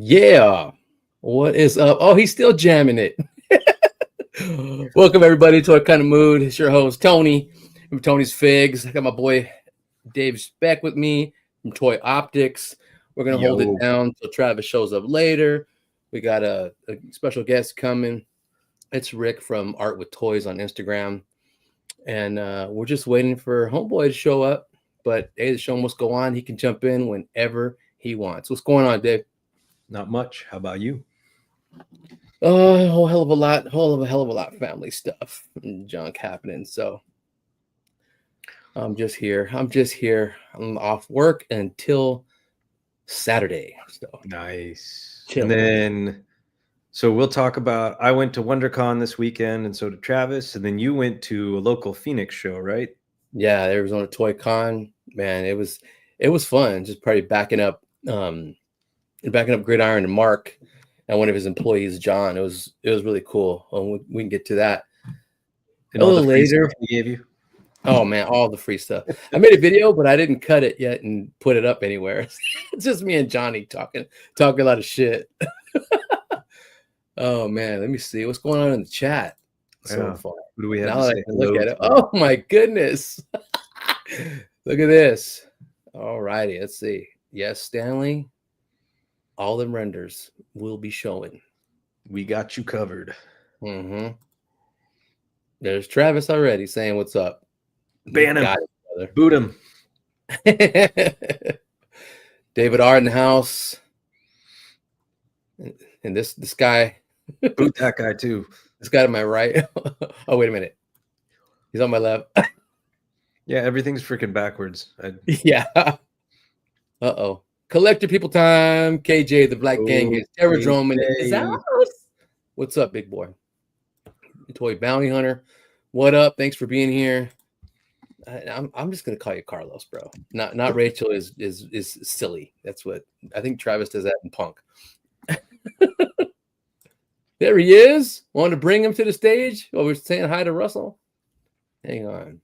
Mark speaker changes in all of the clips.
Speaker 1: Yeah. What is up? Oh, he's still jamming it. Welcome everybody to Our Kind of Mood. It's your host Tony from Tony's Figs. I got my boy Dave Speck with me from Toy Optics. We're gonna hold it down till Travis shows up later. We got a special guest coming. It's Rick from Artwithtoyz on Instagram, and we're just waiting for Homeboy to show up. But hey, the show must go on. He can jump in whenever he wants. What's going on, Dave?
Speaker 2: Not much. How about you?
Speaker 1: Oh, a whole hell of a lot of family stuff and junk happening. So I'm just here. I'm off work until Saturday. So
Speaker 2: nice.
Speaker 1: Chilling.
Speaker 2: And then, so we'll talk about. I went to WonderCon this weekend, and so did Travis. And then you went to a local Phoenix show, right?
Speaker 1: Yeah, Arizona Toy Con. Man, it was fun. Just probably backing up Gridiron and Mark and one of his employees, John. It was really cool. We can get to that
Speaker 2: and
Speaker 1: a little later.
Speaker 2: He gave you.
Speaker 1: Oh man, all the free stuff. I made a video, but I didn't cut it yet and put it up anywhere. It's just me and Johnny talking a lot of shit. Oh man, let me see what's going on in the chat. So far.
Speaker 2: Who do we have?
Speaker 1: Now that I can look at it. Oh my goodness. Look at this. All righty, let's see. Yes, Stanley. All the renders will be showing.
Speaker 2: We got you covered.
Speaker 1: Mm-hmm. There's Travis already saying what's up.
Speaker 2: Ban him. Boot him.
Speaker 1: David Ardenhouse. And this guy.
Speaker 2: Boot that guy too.
Speaker 1: This guy to my right. Oh, wait a minute. He's on my left.
Speaker 2: Yeah, everything's freaking backwards.
Speaker 1: Yeah. Uh-oh. Collector people time. KJ, the Black Gang is Terradrome in his house. What's up, big boy? Toy Bounty Hunter. What up? Thanks for being here. I'm just gonna call you Carlos, bro. Not Rachel is silly. That's what I think Travis does that in Punk. There he is. Want to bring him to the stage while we're saying hi to Russell? Hang on.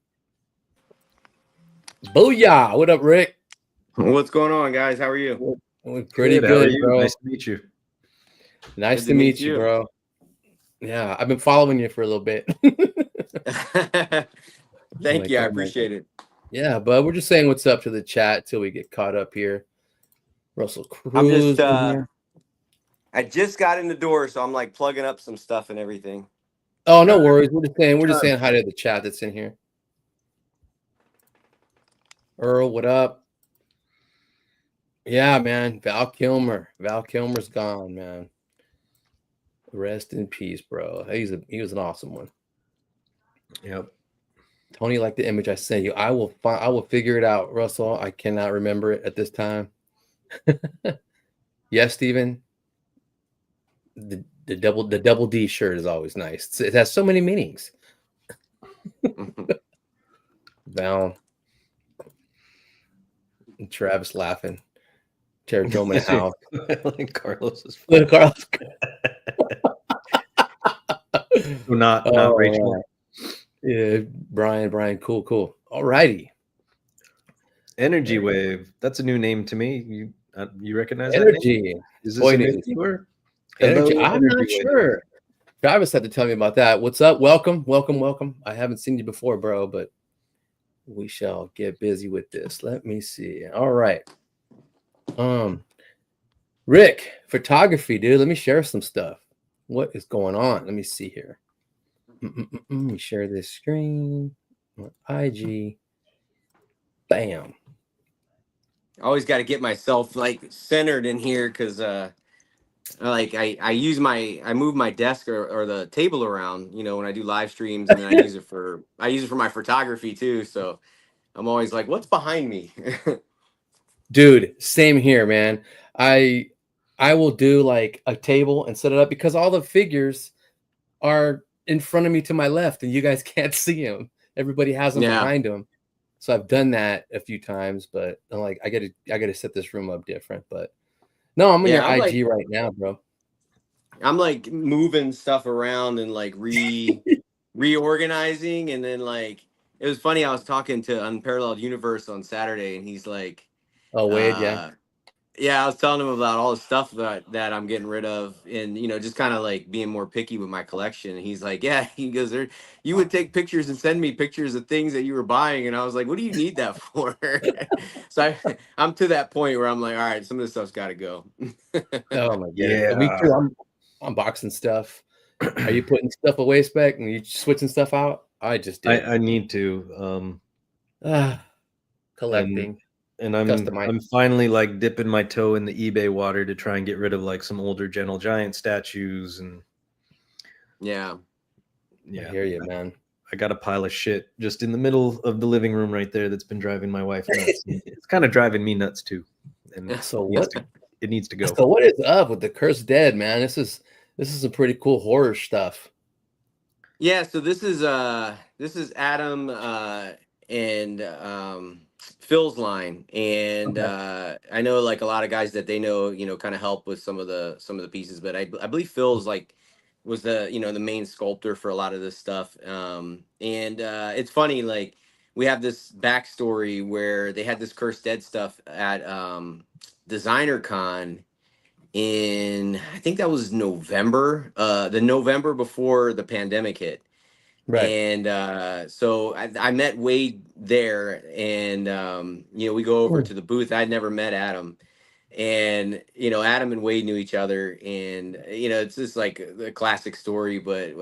Speaker 1: Booyah! What up, Rick?
Speaker 3: What's going on, guys? How are you?
Speaker 1: Pretty good, bro.
Speaker 2: Nice to meet you.
Speaker 1: Nice to meet you, bro. Yeah, I've been following you for a little bit.
Speaker 3: Thank you. I appreciate it.
Speaker 1: Yeah, but we're just saying what's up to the chat till we get caught up here. Russell Cruz.
Speaker 3: I just got in the door, so I'm like plugging up some stuff and everything.
Speaker 1: Oh, no worries. We're just saying hi to the chat that's in here. Earl, what up? Yeah, man. Val Kilmer. Val Kilmer's gone, man. Rest in peace, bro. He was an awesome one.
Speaker 2: Yep.
Speaker 1: Tony liked the image I sent you. I will figure it out, Russell. I cannot remember it at this time. Yes, Steven. The double D shirt is always nice. It has so many meanings. Val. And Travis laughing. Terradrome in the house.
Speaker 2: Like Carlos is
Speaker 1: funny. Carlos.
Speaker 2: not Rachel.
Speaker 1: Yeah, Brian, cool. All righty.
Speaker 2: Energy Wave. That's a new name to me. You recognize
Speaker 1: Energy?
Speaker 2: That name? Is this a new keyword?
Speaker 1: Energy. I'm not sure. Travis had to tell me about that. What's up? Welcome. I haven't seen you before, bro, but we shall get busy with this. Let me see. All right. Rick, photography, dude. Let me share some stuff. What is going on? Let me see here. Let me share this screen. IG. Bam.
Speaker 3: I always got to get myself like centered in here because like I move my desk or the table around, you know, when I do live streams, and then I use it for my photography too. So I'm always like, what's behind me?
Speaker 1: Dude, same here, man. I will do like a table and set it up because all the figures are in front of me to my left and you guys can't see them. Everybody has them behind them. So I've done that a few times, but I'm like, I gotta set this room up different. But no, I'm on your IG right now, bro.
Speaker 3: I'm like moving stuff around and like reorganizing, and then like it was funny. I was talking to Unparalleled Universe on Saturday, and he's like,
Speaker 1: "Oh, W.A.D.E, yeah."
Speaker 3: Yeah, I was telling him about all the stuff that I'm getting rid of, and just kind of like being more picky with my collection. And he's like, "Yeah," he goes, "There, you would take pictures and send me pictures of things that you were buying," and I was like, "What do you need that for?" So I'm to that point where I'm like, "All right, some of this stuff's got to go."
Speaker 1: Oh my goodness. Me
Speaker 2: Yeah.
Speaker 1: too. I'm unboxing stuff. Are you putting stuff away, Spec, and you switching stuff out? I just did.
Speaker 2: I need to.
Speaker 1: Ah,
Speaker 2: And
Speaker 1: collecting,
Speaker 2: I'm
Speaker 1: customizing.
Speaker 2: finally like dipping my toe in the eBay water to try and get rid of like some older Gentle Giant statues and
Speaker 3: Yeah.
Speaker 1: I
Speaker 2: yeah.
Speaker 1: hear you, man.
Speaker 2: I got a pile of shit just in the middle of the living room right there that's been driving my wife nuts. It's kind of driving me nuts too. And
Speaker 1: So what?
Speaker 2: it needs to go.
Speaker 1: So what is up with the Cursed Dead, man? This is some pretty cool horror stuff.
Speaker 3: Yeah, so this is Adam and Phil's line, and
Speaker 1: Okay.
Speaker 3: I know like a lot of guys that they know, kind of help with some of the pieces, but I believe Phil's like was the main sculptor for a lot of this stuff. And it's funny, like we have this backstory where they had this Cursed Dead stuff at Designer Con in, I think that was November, the November before the pandemic hit.
Speaker 1: Right.
Speaker 3: And so I met Wade there, and we go over
Speaker 1: Mm.
Speaker 3: to the booth. I'd never met Adam, and Adam and Wade knew each other, and it's just like the classic story. But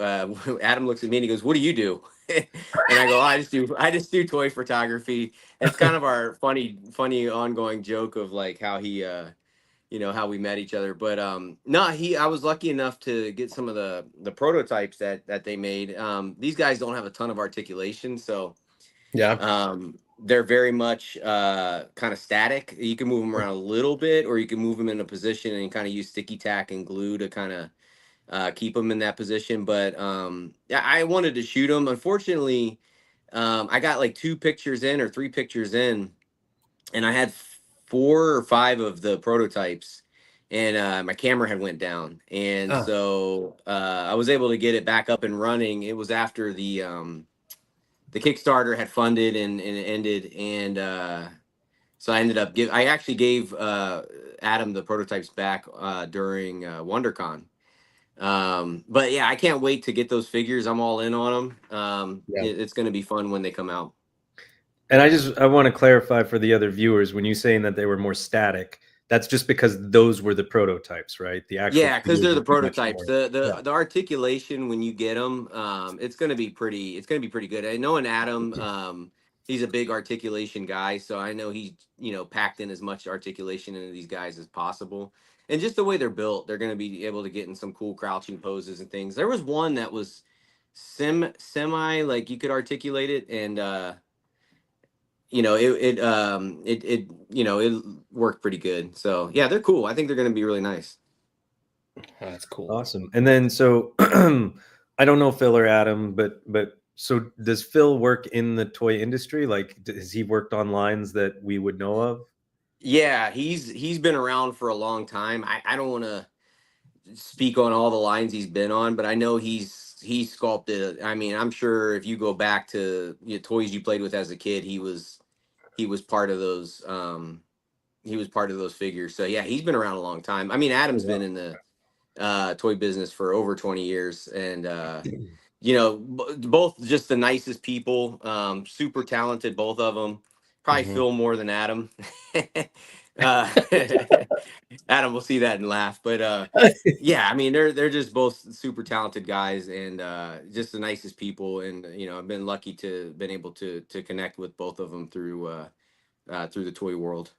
Speaker 3: Adam looks at me and he goes, "What do you do?" And I go, "Oh, I just do toy photography." It's kind of our funny ongoing joke of like how he how we met each other. But no, I was lucky enough to get some of the prototypes that they made. These guys don't have a ton of articulation, so
Speaker 1: Yeah.
Speaker 3: they're very much kind of static. You can move them around a little bit, or you can move them in a position and kind of use sticky tack and glue to kind of keep them in that position. But yeah, I wanted to shoot them. Unfortunately, I got like 2 pictures in or 3 pictures in, and I had 4 or 5 of the prototypes, and my camera had went down, and
Speaker 1: Ah,
Speaker 3: so I was able to get it back up and running. It was after the Kickstarter had funded and it ended, and so I ended up I actually gave Adam the prototypes back during WonderCon. But yeah, I can't wait to get those figures. I'm all in on them.
Speaker 1: yeah.
Speaker 3: It's going to be fun when they come out.
Speaker 2: And I want to clarify for the other viewers when you saying that they were more static, that's just because those were the prototypes, right? The actual
Speaker 3: Yeah, because they're
Speaker 2: figures
Speaker 3: the
Speaker 2: are much
Speaker 3: prototypes.
Speaker 2: more.
Speaker 1: Yeah.
Speaker 3: The articulation when you get them, it's gonna be pretty. It's gonna be pretty good. I know in Adam, he's a big articulation guy, so I know he packed in as much articulation into these guys as possible. And just the way they're built, they're gonna be able to get in some cool crouching poses and things. There was one that was semi like you could articulate it, and it worked pretty good. So yeah, they're cool. I think they're gonna be really nice.
Speaker 1: Oh, that's cool.
Speaker 2: Awesome. And then so I don't know Phil or Adam, but so does Phil work in the toy industry? Like has he worked on lines that we would know of?
Speaker 3: Yeah, he's been around for a long time. I don't want to speak on all the lines he's been on, but I know he sculpted. I mean, I'm sure if you go back to toys you played with as a kid, he was part of those. He was part of those figures. So yeah, he's been around a long time. I mean,
Speaker 2: Oh,
Speaker 3: Adam's
Speaker 2: wow.
Speaker 3: been in the toy business for over 20 years, and both just the nicest people, super talented, both of them. Probably
Speaker 1: Mhm.
Speaker 3: Phil more than Adam. uh, Adam will see that and laugh, but yeah, I mean they're just both super talented guys, and just the nicest people. And I've been lucky to been able to connect with both of them through the toy world.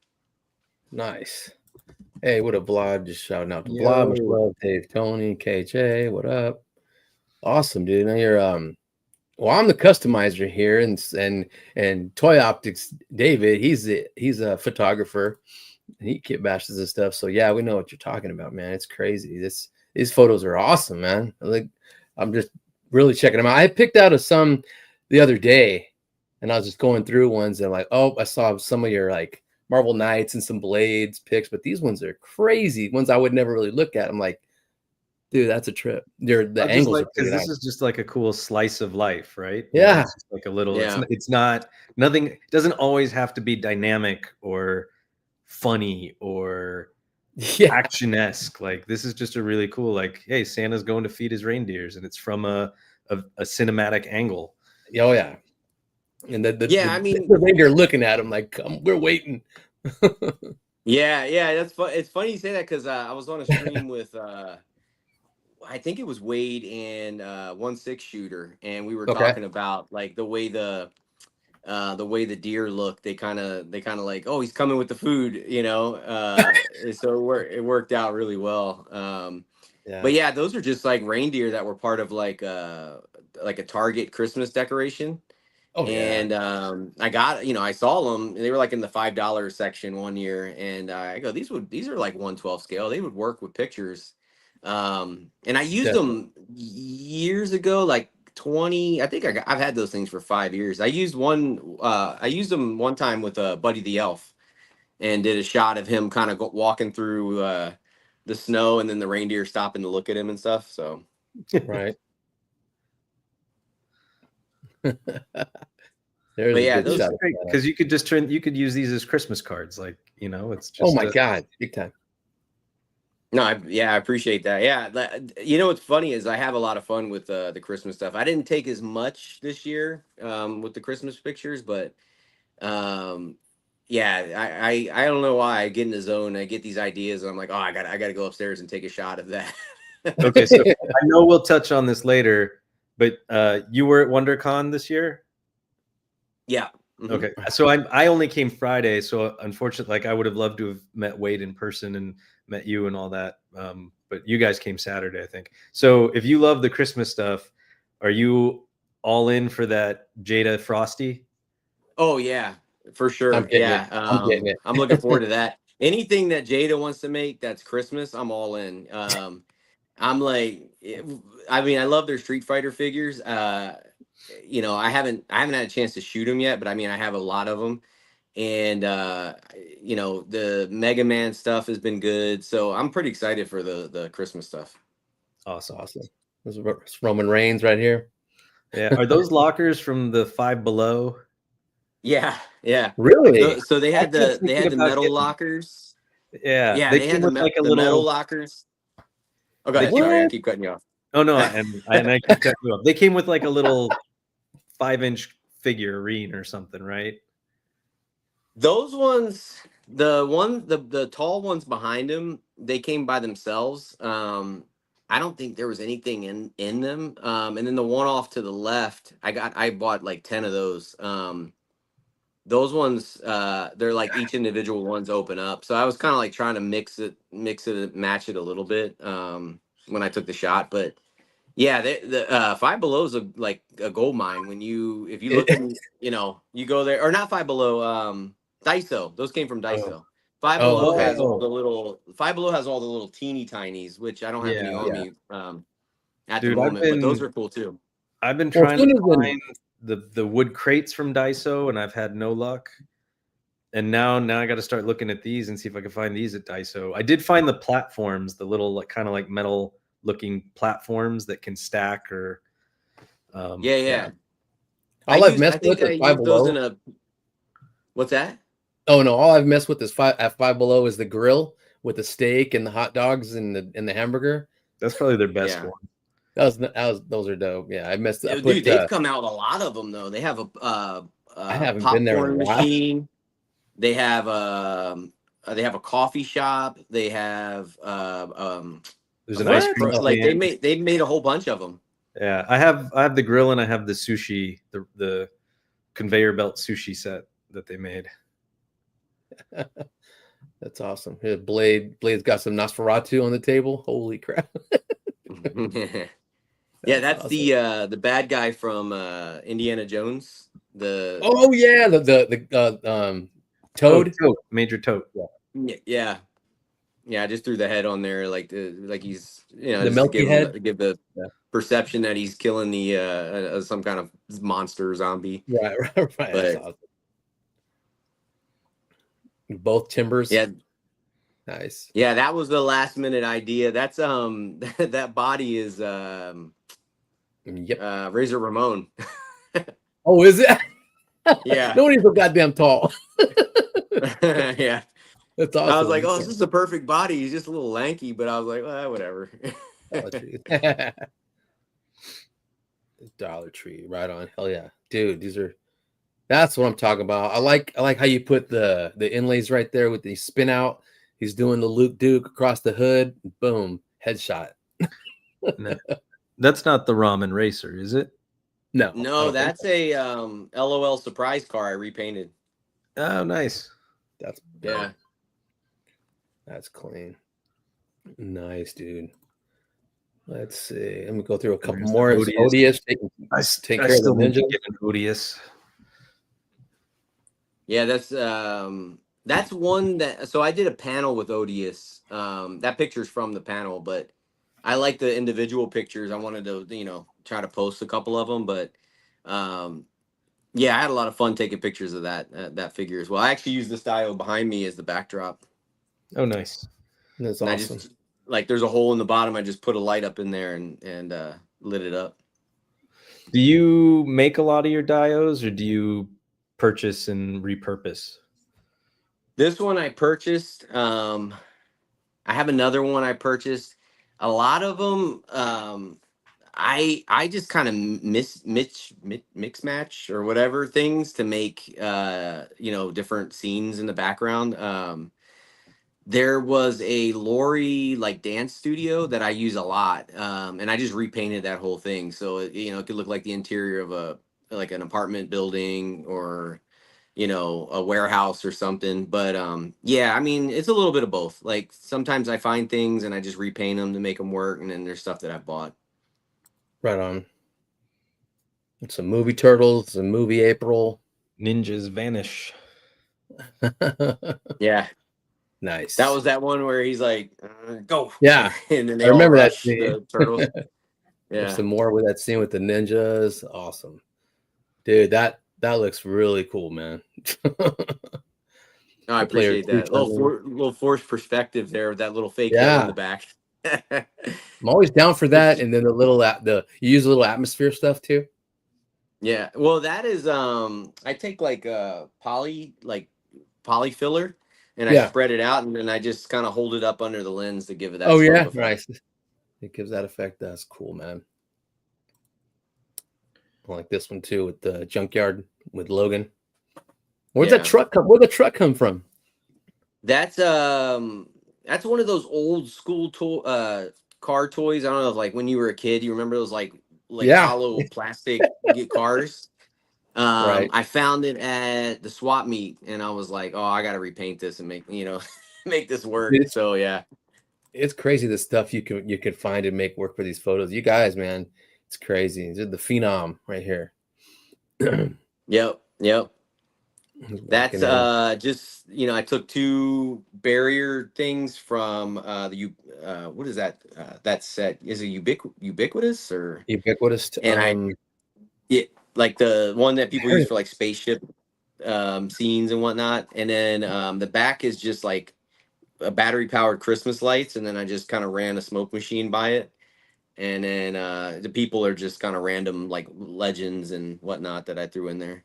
Speaker 1: Nice. Hey, what up, Vlad? Just shouting out to Vlad, much
Speaker 2: Yo.
Speaker 1: love, Dave, Tony, KJ. What up? Awesome, dude. Now you're well, I'm the customizer here, and Toy Optics, David, he's a photographer. He kit bashes and stuff. So yeah, we know what you're talking about, man. It's crazy. These photos are awesome, man. Like I'm just really checking them out. I picked out some the other day, and I was just going through ones and like, oh, I saw some of your like Marvel Knights and some Blades picks, but these ones are crazy. Ones I would never really look at. I'm like, dude, that's a trip. The
Speaker 2: I just
Speaker 1: angles
Speaker 2: like
Speaker 1: are
Speaker 2: because
Speaker 1: pretty
Speaker 2: this
Speaker 1: nice.
Speaker 2: is just like a cool slice of life, right?
Speaker 1: Yeah.
Speaker 2: It's just like a little.
Speaker 3: Yeah.
Speaker 2: It's not nothing. It doesn't always have to be dynamic or funny or
Speaker 1: Yeah.
Speaker 2: action-esque. Like this is just a really cool, like, hey, Santa's going to feed his reindeers, and it's from a cinematic angle.
Speaker 1: Oh yeah. And
Speaker 3: Yeah, I mean,
Speaker 1: the reindeer looking at him like, come, we're waiting.
Speaker 3: yeah, that's fun. It's funny you say that because I was on a stream with I think it was Wade and 1/6 shooter, and we were
Speaker 1: Okay.
Speaker 3: talking about like the way the deer look. They kind of like, oh, he's coming with the food, you know. So it worked out really well.
Speaker 1: Yeah.
Speaker 3: But yeah, those are just like reindeer that were part of like a Target Christmas decoration.
Speaker 1: Oh yeah.
Speaker 3: And I got, I saw them. They were like in the $5 section one year, and I go, these are like 1/12 scale. They would work with pictures. And I used
Speaker 1: Definitely.
Speaker 3: them years ago, like 20. I think I've had those things for 5 years. I used one. I used them one time with Buddy the Elf, and did a shot of him kind of walking through the snow, and then the reindeer stopping to look at him and stuff. So
Speaker 1: Right.
Speaker 3: But
Speaker 1: There's a
Speaker 3: yeah,
Speaker 1: good
Speaker 3: those.
Speaker 1: shot.
Speaker 2: Because you could use these as Christmas cards, like, it's just
Speaker 1: Oh my God, big time.
Speaker 3: No, I appreciate that. Yeah, what's funny is I have a lot of fun with the Christmas stuff. I didn't take as much this year with the Christmas pictures, but yeah, I don't know why I get in the zone. I get these ideas, and I'm like, oh, I got to go upstairs and take a shot of that.
Speaker 2: Okay, so I know we'll touch on this later, but you were at WonderCon this year?
Speaker 3: Yeah. Mm-hmm.
Speaker 2: Okay, so I only came Friday, so unfortunately, like, I would have loved to have met Wade in person and met you and all that, but you guys came Saturday, I think. So if you love the Christmas stuff, are you all in for that Jada Frosty?
Speaker 3: Oh yeah, for sure.
Speaker 1: I'm getting
Speaker 3: Yeah,
Speaker 1: it. I'm getting it.
Speaker 3: I'm looking forward to that. Anything that Jada wants to make that's Christmas, I'm all in. I'm like, I mean, I love their Street Fighter figures. I haven't had a chance to shoot them yet, but I mean, I have a lot of them, and the Mega Man stuff has been good, so I'm pretty excited for the Christmas stuff.
Speaker 2: Awesome.
Speaker 1: This is Roman Reigns right here.
Speaker 2: Yeah, are those lockers from the Five Below?
Speaker 3: Yeah.
Speaker 1: Really?
Speaker 3: So they had the metal
Speaker 2: getting...
Speaker 3: lockers.
Speaker 2: Yeah,
Speaker 3: Yeah,
Speaker 2: they
Speaker 3: they
Speaker 2: came
Speaker 3: had
Speaker 2: with like a
Speaker 3: the
Speaker 2: little
Speaker 3: metal lockers. Oh, go ahead. Sorry, I keep cutting you off.
Speaker 2: Oh no, and I keep cutting you off. They came with like a little 5-inch figurine or something, right?
Speaker 3: Those ones, the tall ones behind him, they came by themselves. I don't think there was anything in them. And then the one off to the left, I bought like 10 of those. Those ones, they're like each individual ones open up. So I was kind of like trying to mix it, match it a little bit when I took the shot. But yeah, the Five Below is like a gold mine. If you look in, you go there, or not Five Below, Daiso. Those came from Daiso. Five Below
Speaker 1: okay.
Speaker 3: has all the little teeny tinies, which I don't have any on me at the moment, but those are cool too.
Speaker 2: I've been trying to find the wood crates from Daiso, and I've had no luck. And now I got to start looking at these and see if I can find these at Daiso. I did find the platforms, the little like kind of like metal looking platforms that can stack or
Speaker 3: Yeah.
Speaker 1: All I've messed with is Five Below.
Speaker 3: Those in a what's that?
Speaker 1: Oh no, all I've messed with is Five Below is the grill with the steak and the hot dogs and the hamburger.
Speaker 2: That's probably their best one.
Speaker 1: Those are dope. Yeah, I messed up.
Speaker 3: Dude, they've come out with a lot of them though. They have a
Speaker 1: I haven't been there in a while.
Speaker 3: Machine. They have a coffee shop. They have
Speaker 2: there's an ice cream
Speaker 3: like they made a whole bunch of them.
Speaker 2: Yeah, I have the grill and I have the sushi, the conveyor belt sushi set that they made.
Speaker 1: That's awesome. Here, Blade's got some Nosferatu on the table. Holy crap.
Speaker 3: Yeah, that's awesome. The bad guy from Indiana Jones.
Speaker 1: The Toad.
Speaker 2: Major Toad.
Speaker 3: Yeah. I just threw the head on there like he's
Speaker 1: the milky head.
Speaker 3: Give the perception that he's killing the some kind of monster zombie.
Speaker 1: Right.
Speaker 3: But,
Speaker 1: that's awesome. Both timbers.
Speaker 3: Yeah.
Speaker 1: Nice.
Speaker 3: Yeah, that was the last minute idea. That's that body is Razor Ramon.
Speaker 1: Oh, is it?
Speaker 3: Yeah.
Speaker 1: Nobody's so goddamn tall.
Speaker 3: Yeah.
Speaker 1: That's awesome.
Speaker 3: I was like, oh, this is the perfect body. He's just a little lanky, but I was like, well, whatever.
Speaker 1: Dollar Tree, right on. Hell yeah, dude. That's what I'm talking about. I like how you put the inlays right there with the spin out. He's doing the Luke Duke across the hood. Boom, headshot.
Speaker 2: No, that's not the Ramen Racer, is it?
Speaker 3: No, that's a LOL surprise car I repainted.
Speaker 2: Oh, nice.
Speaker 1: That's clean. Nice, dude. Let's see. Let me go through a couple more. Odious. Take care of the ninja.
Speaker 2: Odious.
Speaker 3: Yeah, that's one that. So I did a panel with Odious. That picture's from the panel, but I like the individual pictures. I wanted to, try to post a couple of them, but yeah, I had a lot of fun taking pictures of that figure as well. I actually used the style behind me as the backdrop.
Speaker 2: Oh, nice.
Speaker 1: That's
Speaker 3: and
Speaker 1: awesome.
Speaker 3: I just, there's a hole in the bottom. I just put a light up in there and lit it up.
Speaker 2: Do you make a lot of your dios, or do you purchase and repurpose?
Speaker 3: This one I purchased. I have another one I purchased. A lot of them, I just kind of mix match or whatever things to make different scenes in the background. There was a Lori dance studio that I use a lot, and I just repainted that whole thing so it could look like the interior of an apartment building or a warehouse or something. But yeah, I mean, it's a little bit of both. Like sometimes I find things and I just repaint them to make them work, and then there's stuff that I've bought.
Speaker 1: Right on. It's a movie Turtles, a movie April.
Speaker 2: Ninjas vanish.
Speaker 3: Yeah.
Speaker 1: Nice.
Speaker 3: That was that one where he's like, go.
Speaker 1: Yeah.
Speaker 3: And then they
Speaker 1: I remember that
Speaker 3: scene. The turtles. Yeah.
Speaker 1: There's some more with that scene with the ninjas. Awesome. Dude, that looks really cool, man.
Speaker 3: I appreciate that. Little forced perspective there with that little fake hill in the back.
Speaker 1: I'm always down for that. And then you use a little atmosphere stuff too.
Speaker 3: Yeah. Well, that is I take poly filler and I spread it out, and then I just kind of hold it up under the lens to give it that.
Speaker 1: Oh yeah, nice. It gives that effect. That's cool, man. I like this one too with the junkyard with Logan. Where'd that truck come? Where'd the truck come from?
Speaker 3: That's one of those old school car toys. I don't know if when you were a kid, you remember those hollow plastic cars.
Speaker 1: Right.
Speaker 3: I found it at the swap meet, and I was like, "Oh, I got to repaint this and make make this work." So yeah,
Speaker 1: it's crazy the stuff you could find and make work for these photos. You guys, man, it's crazy. These are the phenom right here.
Speaker 3: Yep. That's just I took two barrier things from what is that? That set is it ubiquitous or
Speaker 1: ubiquitous?
Speaker 3: And like the one that people use for spaceship scenes and whatnot, and then the back is just like a battery powered Christmas lights, and then I just kind of ran a smoke machine by it, and then the people are just kind of random legends and whatnot that I threw in there.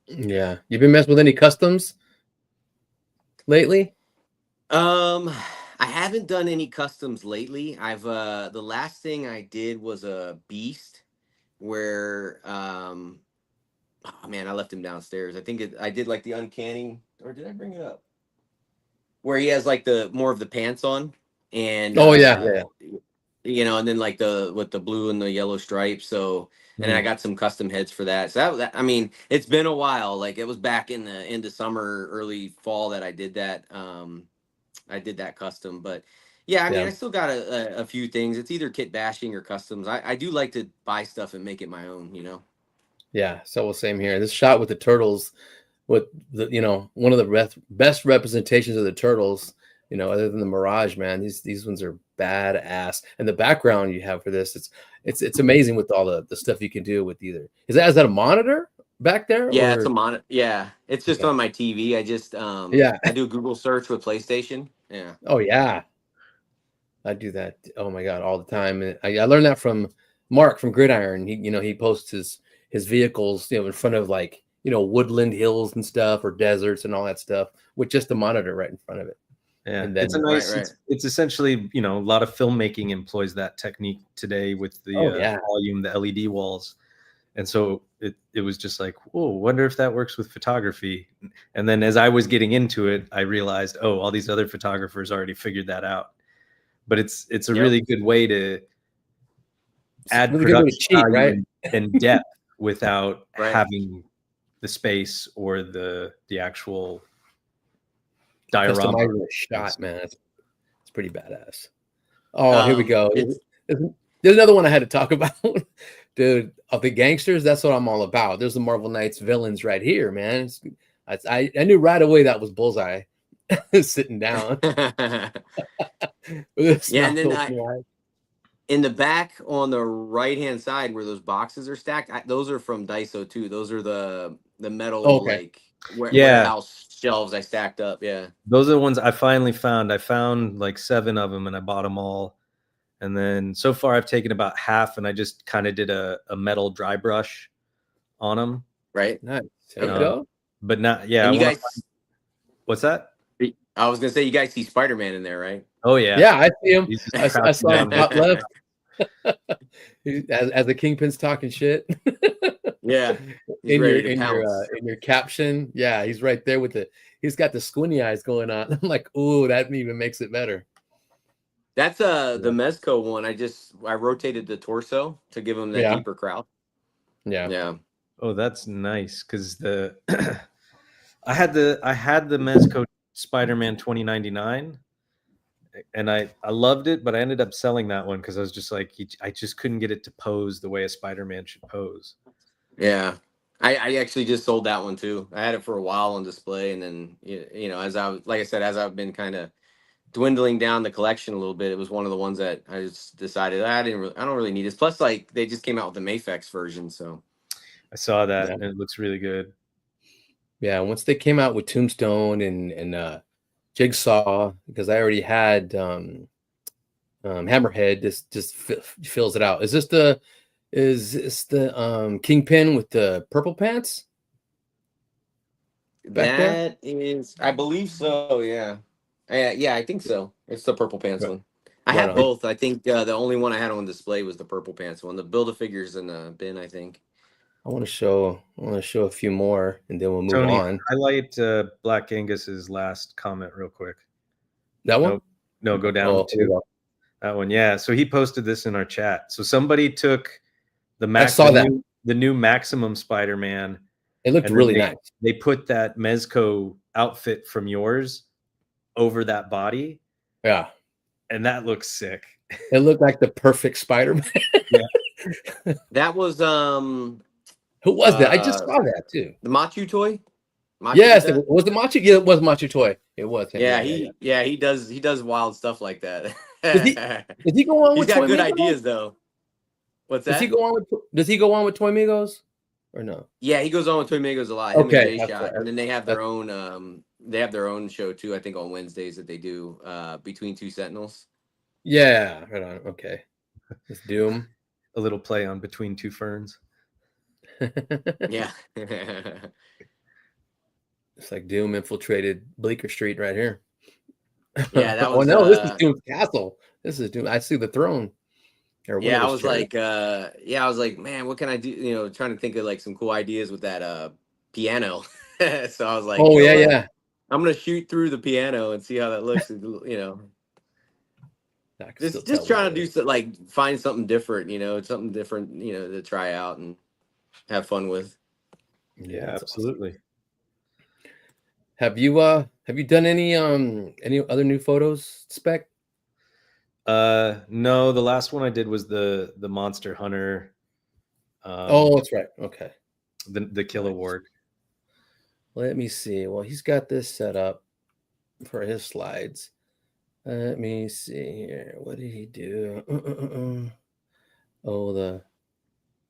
Speaker 1: Yeah, you've been messing with any customs lately?
Speaker 3: I haven't done any customs lately. I've the last thing I did was a beast where oh man, I left him downstairs. I think I did the uncanny, or did I bring it up? Where he has the more of the pants on, and and then with the blue and the yellow stripes. So and then I got some custom heads for that. So that I mean, it's been a while. It was back in the end of summer, early fall that I did that. I did that custom, but yeah, I mean, I still got a few things. It's either kit bashing or customs. I do like to buy stuff and make it my own,
Speaker 1: Yeah, so same here. This shot with the turtles, with the one of the best representations of the turtles, other than the Mirage, man. These ones are badass, and the background you have for this, it's amazing with all the stuff you can do with either. Is that a monitor back there?
Speaker 3: Yeah, it's a monitor. Yeah, it's just on my TV. I just I do a Google search with PlayStation. Yeah.
Speaker 1: Oh yeah, I do that. Oh my god, all the time. And I learned that from Mark from Gridiron. He posts his vehicles in front of woodland hills and stuff, or deserts and all that stuff, with just a monitor right in front of it.
Speaker 2: Yeah,
Speaker 1: And then,
Speaker 2: it's a nice.
Speaker 3: Right.
Speaker 2: It's essentially, you know, a lot of filmmaking employs that technique today with the volume, the LED walls, and so it was just like, whoa, wonder if that works with photography. And then as I was getting into it, I realized, oh, all these other photographers already figured that out. But it's a really good way to add
Speaker 1: really good way to
Speaker 2: production
Speaker 1: cheat,
Speaker 2: value
Speaker 1: right?
Speaker 2: and depth without
Speaker 3: Right.
Speaker 2: having the space or the actual diorama.
Speaker 1: Customizing the shot, man. It's pretty badass. Oh, here we go. There's another one I had to talk about. Dude, of the gangsters, that's what I'm all about. There's the Marvel Knights villains right here, man. I knew right away that was Bullseye sitting down.
Speaker 3: Yeah, and then in the back on the right-hand side where those boxes are stacked, those are from Daiso too. Those are the metal like warehouse shelves I stacked up. Yeah,
Speaker 2: those are the ones I finally found. I found like 7 of them and I bought them all. And then so far I've taken about half and I just kind of did a metal dry brush on them.
Speaker 3: Right.
Speaker 1: Nice. There you go.
Speaker 2: But not, yeah.
Speaker 3: And you guys,
Speaker 2: what's that?
Speaker 3: I was gonna say, you guys see Spider-Man in there, right?
Speaker 2: Oh yeah.
Speaker 1: Yeah, I see him. I saw him top left. as the Kingpin's talking shit.
Speaker 3: Yeah.
Speaker 1: In your caption. Yeah, he's right there with he's got the squinty eyes going on. I'm like, ooh, that even makes it better.
Speaker 3: That's the Mezco one. I rotated the torso to give him that deeper crowd.
Speaker 1: Yeah.
Speaker 3: Yeah.
Speaker 2: Oh, that's nice because I had the Mezco Spider-Man 2099 and I loved it, but I ended up selling that one because I was just like, I just couldn't get it to pose the way a Spider-Man should pose.
Speaker 3: Yeah. I actually just sold that one too. I had it for a while on display, and then you know, as I've been kind of dwindling down the collection a little bit, it was one of the ones that I just decided I don't really need this. Plus, like, they just came out with the Mafex version, so
Speaker 2: I saw that and it looks really good.
Speaker 1: Yeah, once they came out with Tombstone and Jigsaw, because I already had Hammerhead, this just fills it out. Is this the Kingpin with the purple pants?
Speaker 3: That is, I believe so. Yeah. Yeah, I think so. It's the purple pants one. I have both. I think the only one I had on display was the purple pants one. The Build-A-Figures in the bin, I think.
Speaker 1: I want to show a few more, and then we'll move
Speaker 2: Tony,
Speaker 1: on.
Speaker 2: Highlight Black Angus's last comment real quick.
Speaker 1: That one?
Speaker 2: No, go down to that one. Yeah. So he posted this in our chat. So somebody took the new Maximum Spider-Man.
Speaker 1: It looked really nice.
Speaker 2: They put that Mezco outfit from yours over that body.
Speaker 1: Yeah.
Speaker 2: And that looks sick.
Speaker 1: It looked like the perfect Spider-Man.
Speaker 3: Yeah. That was
Speaker 1: who was that? I just saw that too.
Speaker 3: The Machu Toy?
Speaker 1: Yes, it was the Machu. Yeah, it was Machu Toy. It was him.
Speaker 3: Yeah, he does wild stuff like that.
Speaker 1: Does he go on with
Speaker 3: He's got
Speaker 1: Toy
Speaker 3: good
Speaker 1: Migos?
Speaker 3: ideas though. What's that?
Speaker 1: Does he go on with Toy Migos or no?
Speaker 3: Yeah, he goes on with Toy Migos a lot.
Speaker 1: Okay,
Speaker 3: and then they have their own show too, I think on Wednesdays that they do Between Two Sentinels.
Speaker 1: Yeah, right on. Okay. It's Doom.
Speaker 2: A little play on Between Two Ferns.
Speaker 3: Yeah.
Speaker 1: It's like Doom infiltrated Bleecker Street right here.
Speaker 3: Yeah, that was.
Speaker 1: This is Doom's castle. This is Doom. I see the throne.
Speaker 3: I was like, man, what can I do? You know, trying to think of like some cool ideas with that piano. So I was like,
Speaker 1: yeah.
Speaker 3: I'm gonna shoot through the piano and see how that looks. You know, just trying to do like find something different. You know, something different. You know, to try out and have fun with.
Speaker 2: Yeah, absolutely.
Speaker 1: Awesome. Have you done any other new photos, Spec?
Speaker 2: No, the last one I did was the Monster Hunter.
Speaker 1: That's right. Okay.
Speaker 2: The Kill Award.
Speaker 1: Let me see. Well, he's got this set up for his slides. Let me see here. What did he do?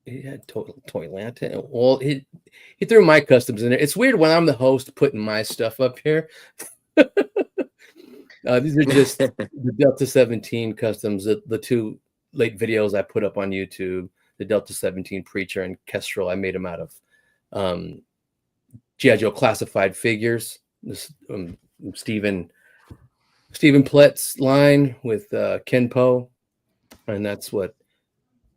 Speaker 1: He had Toylanta. Well, he threw my customs in there. It's weird when I'm the host putting my stuff up here. These are just the Delta 17 customs, the two late videos I put up on YouTube, the Delta 17 Preacher and Kestrel. I made them out of G.I. Joe classified figures. This Steven Stephen Plett's line with Ken Poe, and that's what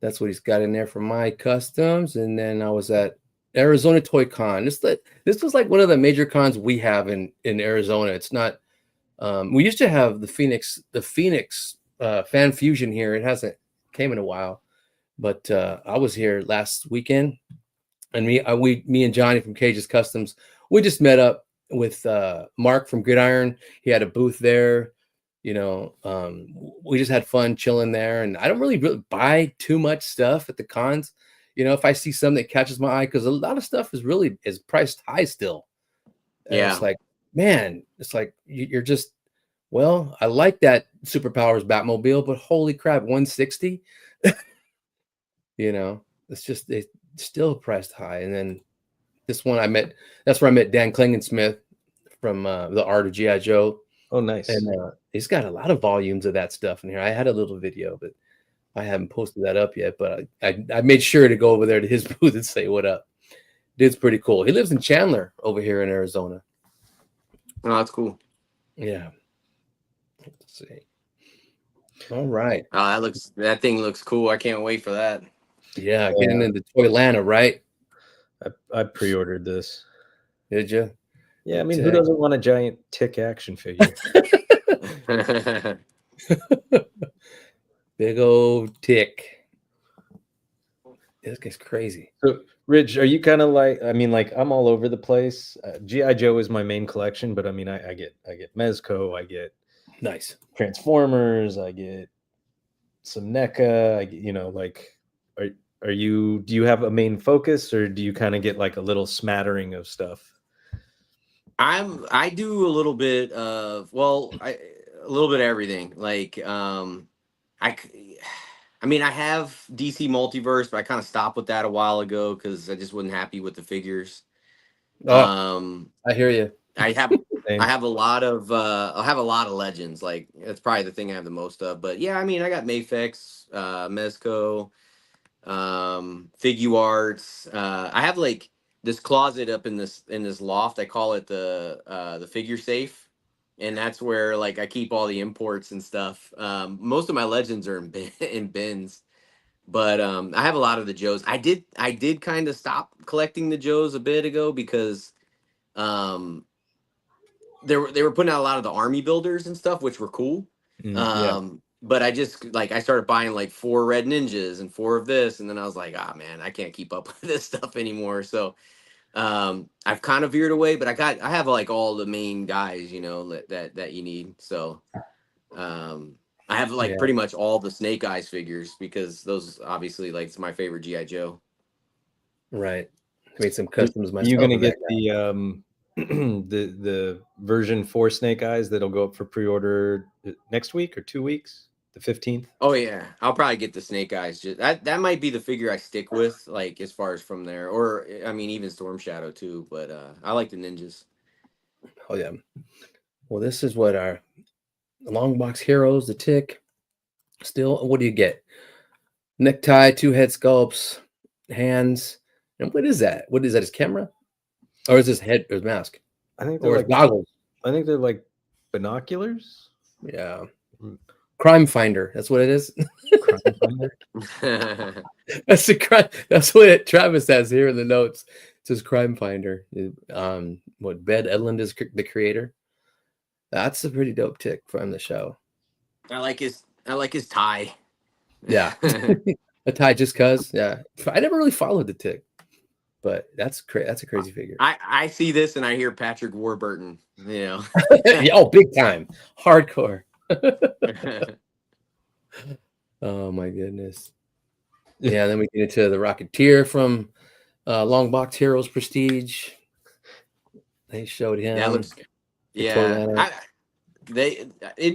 Speaker 1: he's got in there for my customs. And then I was at Arizona Toy Con. This was like one of the major cons we have in Arizona. It's not. We used to have the Phoenix Fan Fusion here. It hasn't came in a while, but I was here last weekend, and me and Johnny from Cage's Customs, we just met up with Mark from Gridiron. He had a booth there. You know, we just had fun chilling there, and I don't really buy too much stuff at the cons. You know, if I see something that catches my eye, because a lot of stuff is priced high still. And
Speaker 3: Yeah.
Speaker 1: it's like, man, it's like you're just, well, I like that Superpowers Batmobile, but holy crap, 160. You know, it's still priced high. And then this one that's where I met Dan Klingensmith from the Art of G.I. Joe.
Speaker 2: Oh, nice.
Speaker 1: And he's got a lot of volumes of that stuff in here. I had a little video, but I haven't posted that up yet. But I made sure to go over there to his booth and say what up. Dude's pretty cool. He lives in Chandler over here in Arizona.
Speaker 3: Oh, that's cool.
Speaker 1: Yeah. Let's see. All right.
Speaker 3: Oh, that thing looks cool. I can't wait for that.
Speaker 1: Yeah, getting into Toylanta, right?
Speaker 2: I pre-ordered this.
Speaker 1: Did you?
Speaker 2: Yeah, I mean, who doesn't want a giant Tick action figure?
Speaker 1: Big old Tick. This guy's crazy.
Speaker 2: So, Rich, are you kind of like? I mean, like I'm all over the place. GI Joe is my main collection, but I mean, I get Mezco, I get
Speaker 1: nice
Speaker 2: Transformers, I get some NECA. I get, you know, like, do you have a main focus, or do you kind of get like a little smattering of stuff?
Speaker 3: I do a little bit of a little bit of everything. Like I mean, I have DC Multiverse, but I kind of stopped with that a while ago because I just wasn't happy with the figures.
Speaker 1: I hear you.
Speaker 3: I have a lot of Legends. Like that's probably the thing I have the most of. But yeah, I mean, I got Mafex, Mezco, Figuarts. I have like this closet up in this loft. I call it the figure safe, and that's where like I keep all the imports and stuff. Most of my Legends are in bins, but I have a lot of the Joes. I did kind of stop collecting the Joes a bit ago because they were putting out a lot of the army builders and stuff, which were cool. But I just I started buying like 4 Red Ninjas and 4 of this, and then I was like, ah man, I can't keep up with this stuff anymore. So I've kind of veered away, but I have like all the main guys, you know, that you need. So I have like pretty much all the Snake Eyes figures because those obviously like it's my favorite GI Joe.
Speaker 1: Right. I made some customs myself.
Speaker 2: You're gonna get the version 4 Snake Eyes that'll go up for pre-order next week or 2 weeks, the 15th.
Speaker 3: Oh yeah, I'll probably get the Snake Eyes. Just that might be the figure I stick with, like as far as from there, or I mean even Storm Shadow too. But I like the ninjas.
Speaker 1: Oh yeah. Well, this is what our Longbox Heroes, the Tick. Still, what do you get? Necktie, 2 head sculpts, hands, and what is that? What is that? His camera, or is this head or mask?
Speaker 2: I think they're like
Speaker 1: goggles.
Speaker 2: I think they're like binoculars.
Speaker 1: Yeah. Crime Finder. That's what it is.
Speaker 2: Crime Finder.
Speaker 1: That's what Travis has here in the notes. It says Crime Finder. What W.A.D.E Edlund is the creator. That's a pretty dope Tick from the show.
Speaker 3: I like his tie.
Speaker 1: Yeah. A tie just cuz. Yeah. I never really followed the Tick. But that's a crazy figure.
Speaker 3: I see this and I hear Patrick Warburton, you know.
Speaker 1: Oh, big time. Hardcore. Oh my goodness. Yeah, then we get into the Rocketeer from Longbox Heroes Prestige. They showed him.
Speaker 3: That looks it'd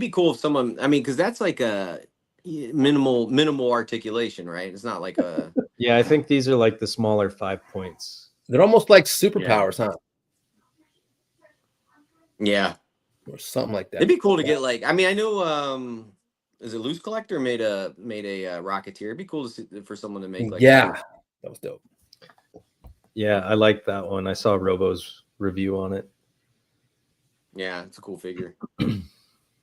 Speaker 3: be cool if someone, I mean, because that's like a minimal articulation, right? It's not like a
Speaker 2: Yeah, I think these are like the smaller 5 points.
Speaker 1: They're almost like superpowers, huh?
Speaker 3: Yeah.
Speaker 1: Or something like that.
Speaker 3: It'd be cool to get like, I mean, I know is it Loose Collector made a Rocketeer. It'd be cool to see, for someone to make like
Speaker 1: that was dope.
Speaker 2: Yeah, I like that one. I saw Robo's review on it.
Speaker 3: Yeah, it's a cool figure.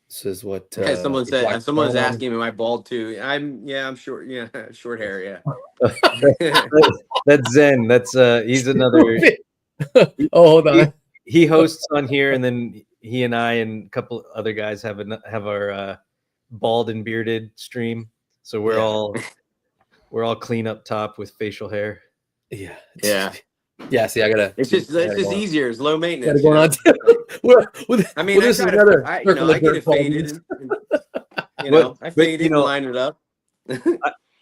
Speaker 1: This is what
Speaker 3: Someone said. Someone's
Speaker 1: Black
Speaker 3: asking me, "Am I bald too?" I'm short. Yeah, short hair. Yeah.
Speaker 2: That's Zen. That's he's another.
Speaker 1: oh, hold on.
Speaker 2: He hosts on here, and then he and I and a couple other guys have our bald and bearded stream. So we're all clean up top with facial hair.
Speaker 1: Yeah.
Speaker 3: Yeah.
Speaker 1: See, I gotta.
Speaker 3: It's just easier. It's low maintenance.
Speaker 1: Gotta go on.
Speaker 3: I mean,
Speaker 1: this
Speaker 3: I
Speaker 1: is another.
Speaker 3: I get it faded. I faded and lined it up.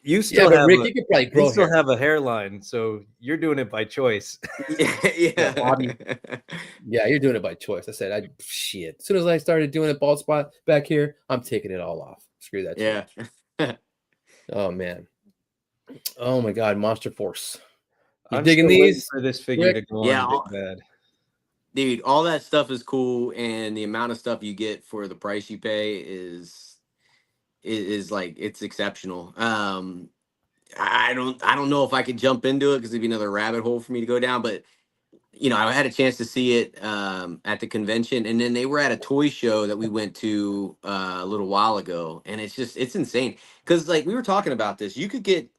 Speaker 2: You still have
Speaker 1: Rick, you could probably grow.
Speaker 2: You still have a hairline, so you're doing it by choice.
Speaker 1: Yeah, you're doing it by choice. I said, shit. As soon as I started doing a bald spot back here, I'm taking it all off. Screw that.
Speaker 3: Yeah.
Speaker 1: Oh man. Oh my God, Monster Force. You
Speaker 2: I'm
Speaker 1: digging these
Speaker 2: for this figure to go on Big Bad.
Speaker 3: Dude, all that stuff is cool, and the amount of stuff you get for the price you pay is like, it's exceptional. I don't know if I could jump into it because it'd be another rabbit hole for me to go down, but I had a chance to see it at the convention, and then they were at a toy show that we went to a little while ago, and it's insane because, like, we were talking about this. You could get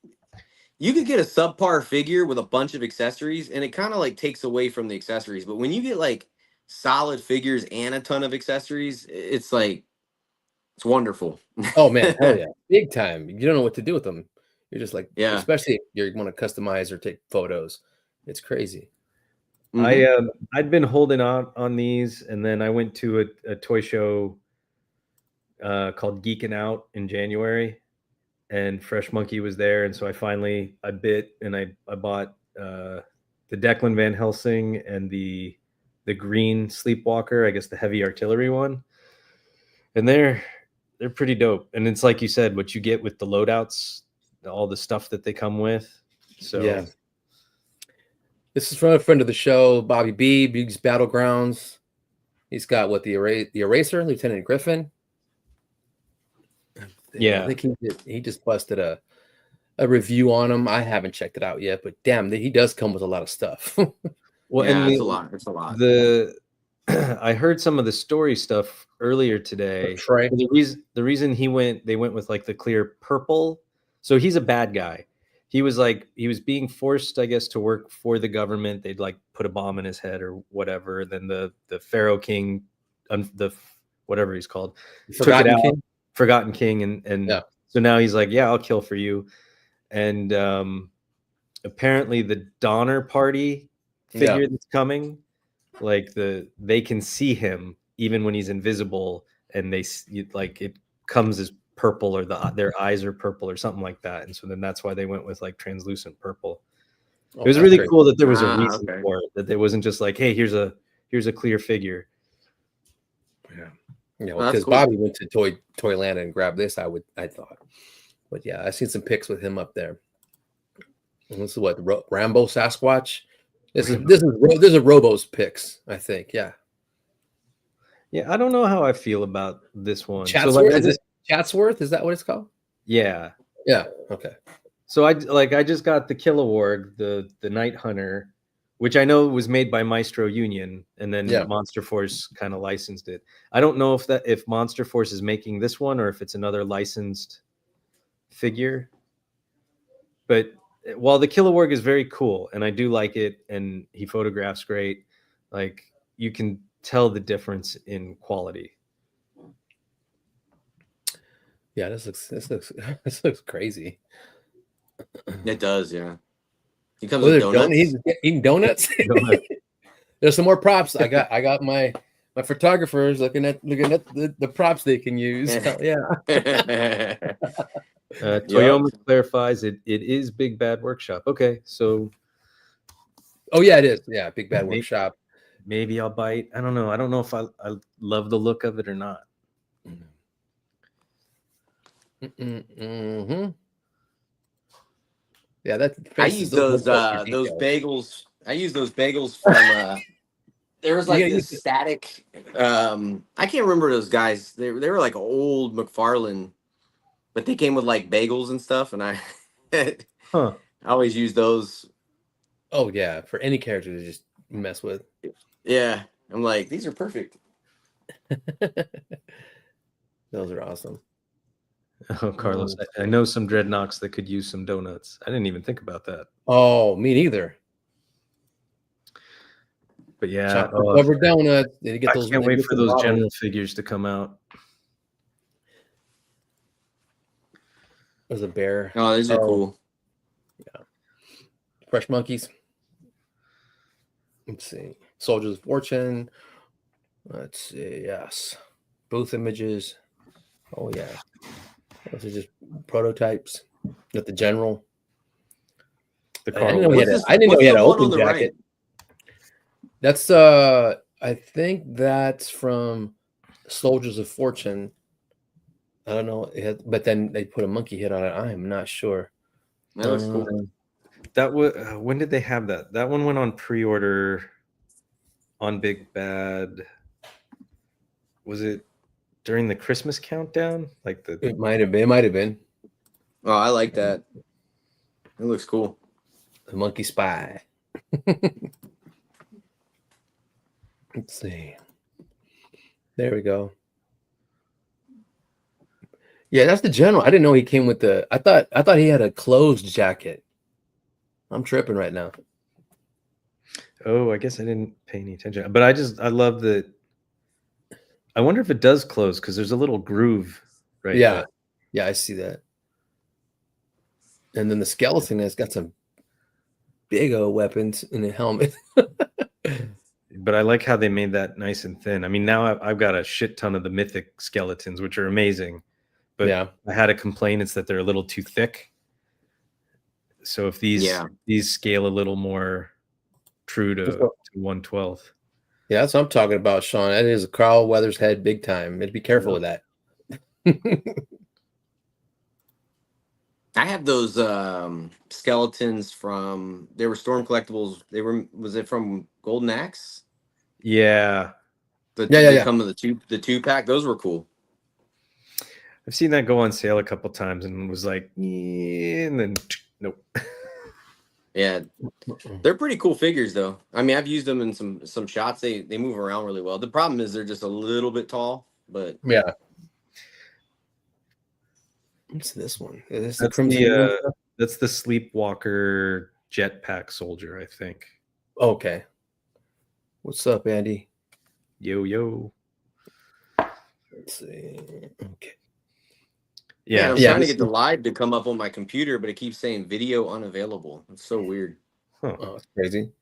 Speaker 3: a subpar figure with a bunch of accessories, and it kind of like takes away from the accessories. But when you get like solid figures and a ton of accessories, it's like, it's wonderful.
Speaker 1: Oh man, hell yeah, big time. You don't know what to do with them. You're just like,
Speaker 3: yeah.
Speaker 1: Especially if you want to customize or take photos. It's crazy.
Speaker 3: Mm-hmm.
Speaker 2: I'd been holding on these, and then I went to a toy show called Geeking Out in January, and Fresh Monkey was there, and so I bit and I bought the Declan Van Helsing and the green Sleepwalker, I guess the heavy artillery one, and they're pretty dope. And it's like you said, what you get with the loadouts, all the stuff that they come with. So
Speaker 1: yeah. This is from a friend of the show, Bobby B. Big's Battlegrounds. He's got the Eraser, Lieutenant Griffin.
Speaker 2: Yeah,
Speaker 1: I think he just busted a review on him. I haven't checked it out yet, but damn, he does come with a lot of stuff.
Speaker 3: Well, yeah, it's a lot. It's a lot.
Speaker 2: I heard some of the story stuff earlier today. The reason they went with like the clear purple. So he's a bad guy. He was being forced, I guess, to work for the government. They'd like put a bomb in his head or whatever. Then the Pharaoh King, the whatever he's called, Forgotten King, and
Speaker 1: yeah.
Speaker 2: So now he's like, yeah, I'll kill for you. And apparently the Donner Party figure that's coming, like they can see him even when he's invisible, and it comes as purple, or their eyes are purple or something like that. And so then that's why they went with like translucent purple. It was really cool that there was a reason for it, that it wasn't just like, hey, here's a clear figure.
Speaker 1: Yeah, because cool. Bobby went to Toylanta and grabbed this, I thought. But yeah, I've seen some pics with him up there. And this is what, Rambo Sasquatch? This is Robo's pics, I think. Yeah.
Speaker 2: Yeah, I don't know how I feel about this one.
Speaker 1: Chatsworth? Chatsworth? Is that what it's called?
Speaker 2: Yeah.
Speaker 1: Yeah. Okay.
Speaker 2: So I just got the Kilowog, the Night Hunter, which I know was made by Maestro Union, and then Monster Force kind of licensed it. I don't know if Monster Force is making this one or if it's another licensed figure. But while the Kilowog is very cool, and I do like it, and he photographs great, like, you can tell the difference in quality.
Speaker 1: Yeah, this looks crazy.
Speaker 3: It does, yeah. He comes with donuts.
Speaker 1: He's eating donuts. There's some more props. I got my photographers looking at the props they can use. Yeah.
Speaker 2: Toyoma clarifies it is Big Bad Workshop. Okay, so.
Speaker 1: Oh yeah, it is. Yeah, Big Bad Workshop.
Speaker 2: Maybe I'll bite. I don't know. I don't know if I love the look of it or not.
Speaker 1: Mm-hmm. Yeah,
Speaker 3: I use those bagels. I use those bagels from. There was like this static. I can't remember those guys. They were like old McFarlane, but they came with like bagels and stuff, and I always use those.
Speaker 1: Oh yeah, for any character to just mess with.
Speaker 3: Yeah, I'm like, these are perfect.
Speaker 1: Those are awesome.
Speaker 2: Oh, Carlos, I know some dreadnoughts that could use some donuts. I didn't even think about that.
Speaker 1: Oh, me neither.
Speaker 2: But yeah,
Speaker 1: chocolate covered donuts. They get
Speaker 2: I
Speaker 1: those,
Speaker 2: can't wait for those
Speaker 1: models.
Speaker 2: general figures to come out.
Speaker 1: There's a bear.
Speaker 3: Oh, these are cool.
Speaker 1: Yeah. Fresh monkeys. Let's see. Soldiers of Fortune. Let's see. Yes. Booth images. Oh, yeah. Those are just prototypes. Got the general.
Speaker 2: The
Speaker 1: I didn't know he had an open jacket. Right? That's I think that's from Soldiers of Fortune. I don't know, but then they put a monkey head on it. I am not sure.
Speaker 3: That looks cool.
Speaker 2: That was when did they have that? That one went on pre-order on Big Bad. Was it during the Christmas countdown? Like
Speaker 1: it might have been. It might have been.
Speaker 3: Oh, I like that. It looks cool.
Speaker 1: The monkey spy. Let's see. There we go. Yeah, that's the general. I didn't know he came with the. I thought he had a closed jacket. I'm tripping right now.
Speaker 2: Oh, I guess I didn't pay any attention. But I love the. I wonder if it does close because there's a little groove right there.
Speaker 1: Yeah, I see that. And then the skeleton has got some big old weapons in the helmet.
Speaker 2: But I like how they made that nice and thin. I mean, now I've got a shit ton of the mythic skeletons, which are amazing. But yeah, I had a complaint. It's that they're a little too thick. So if these scale a little more true to 1/12.
Speaker 1: Yeah, that's what I'm talking about, Sean. That is a Carl Weathers head big time. Be careful with that.
Speaker 3: I have those skeletons from, they were Storm Collectibles. Was it from Golden Axe?
Speaker 2: Yeah.
Speaker 3: They come with the two pack. Those were cool.
Speaker 2: I've seen that go on sale a couple times and was like, yeah, and then nope.
Speaker 3: Yeah, they're pretty cool figures though. I mean, I've used them in some shots. They move around really well. The problem is they're just a little bit tall, but
Speaker 1: yeah. What's this one? Is this
Speaker 2: that's the Sleepwalker jetpack soldier, I think.
Speaker 1: Okay. What's up, Andy?
Speaker 2: Yo.
Speaker 1: Let's see. Okay.
Speaker 3: Yeah, I'm trying to get the live to come up on my computer, but it keeps saying video unavailable. It's so weird.
Speaker 1: Huh. Oh, it's crazy.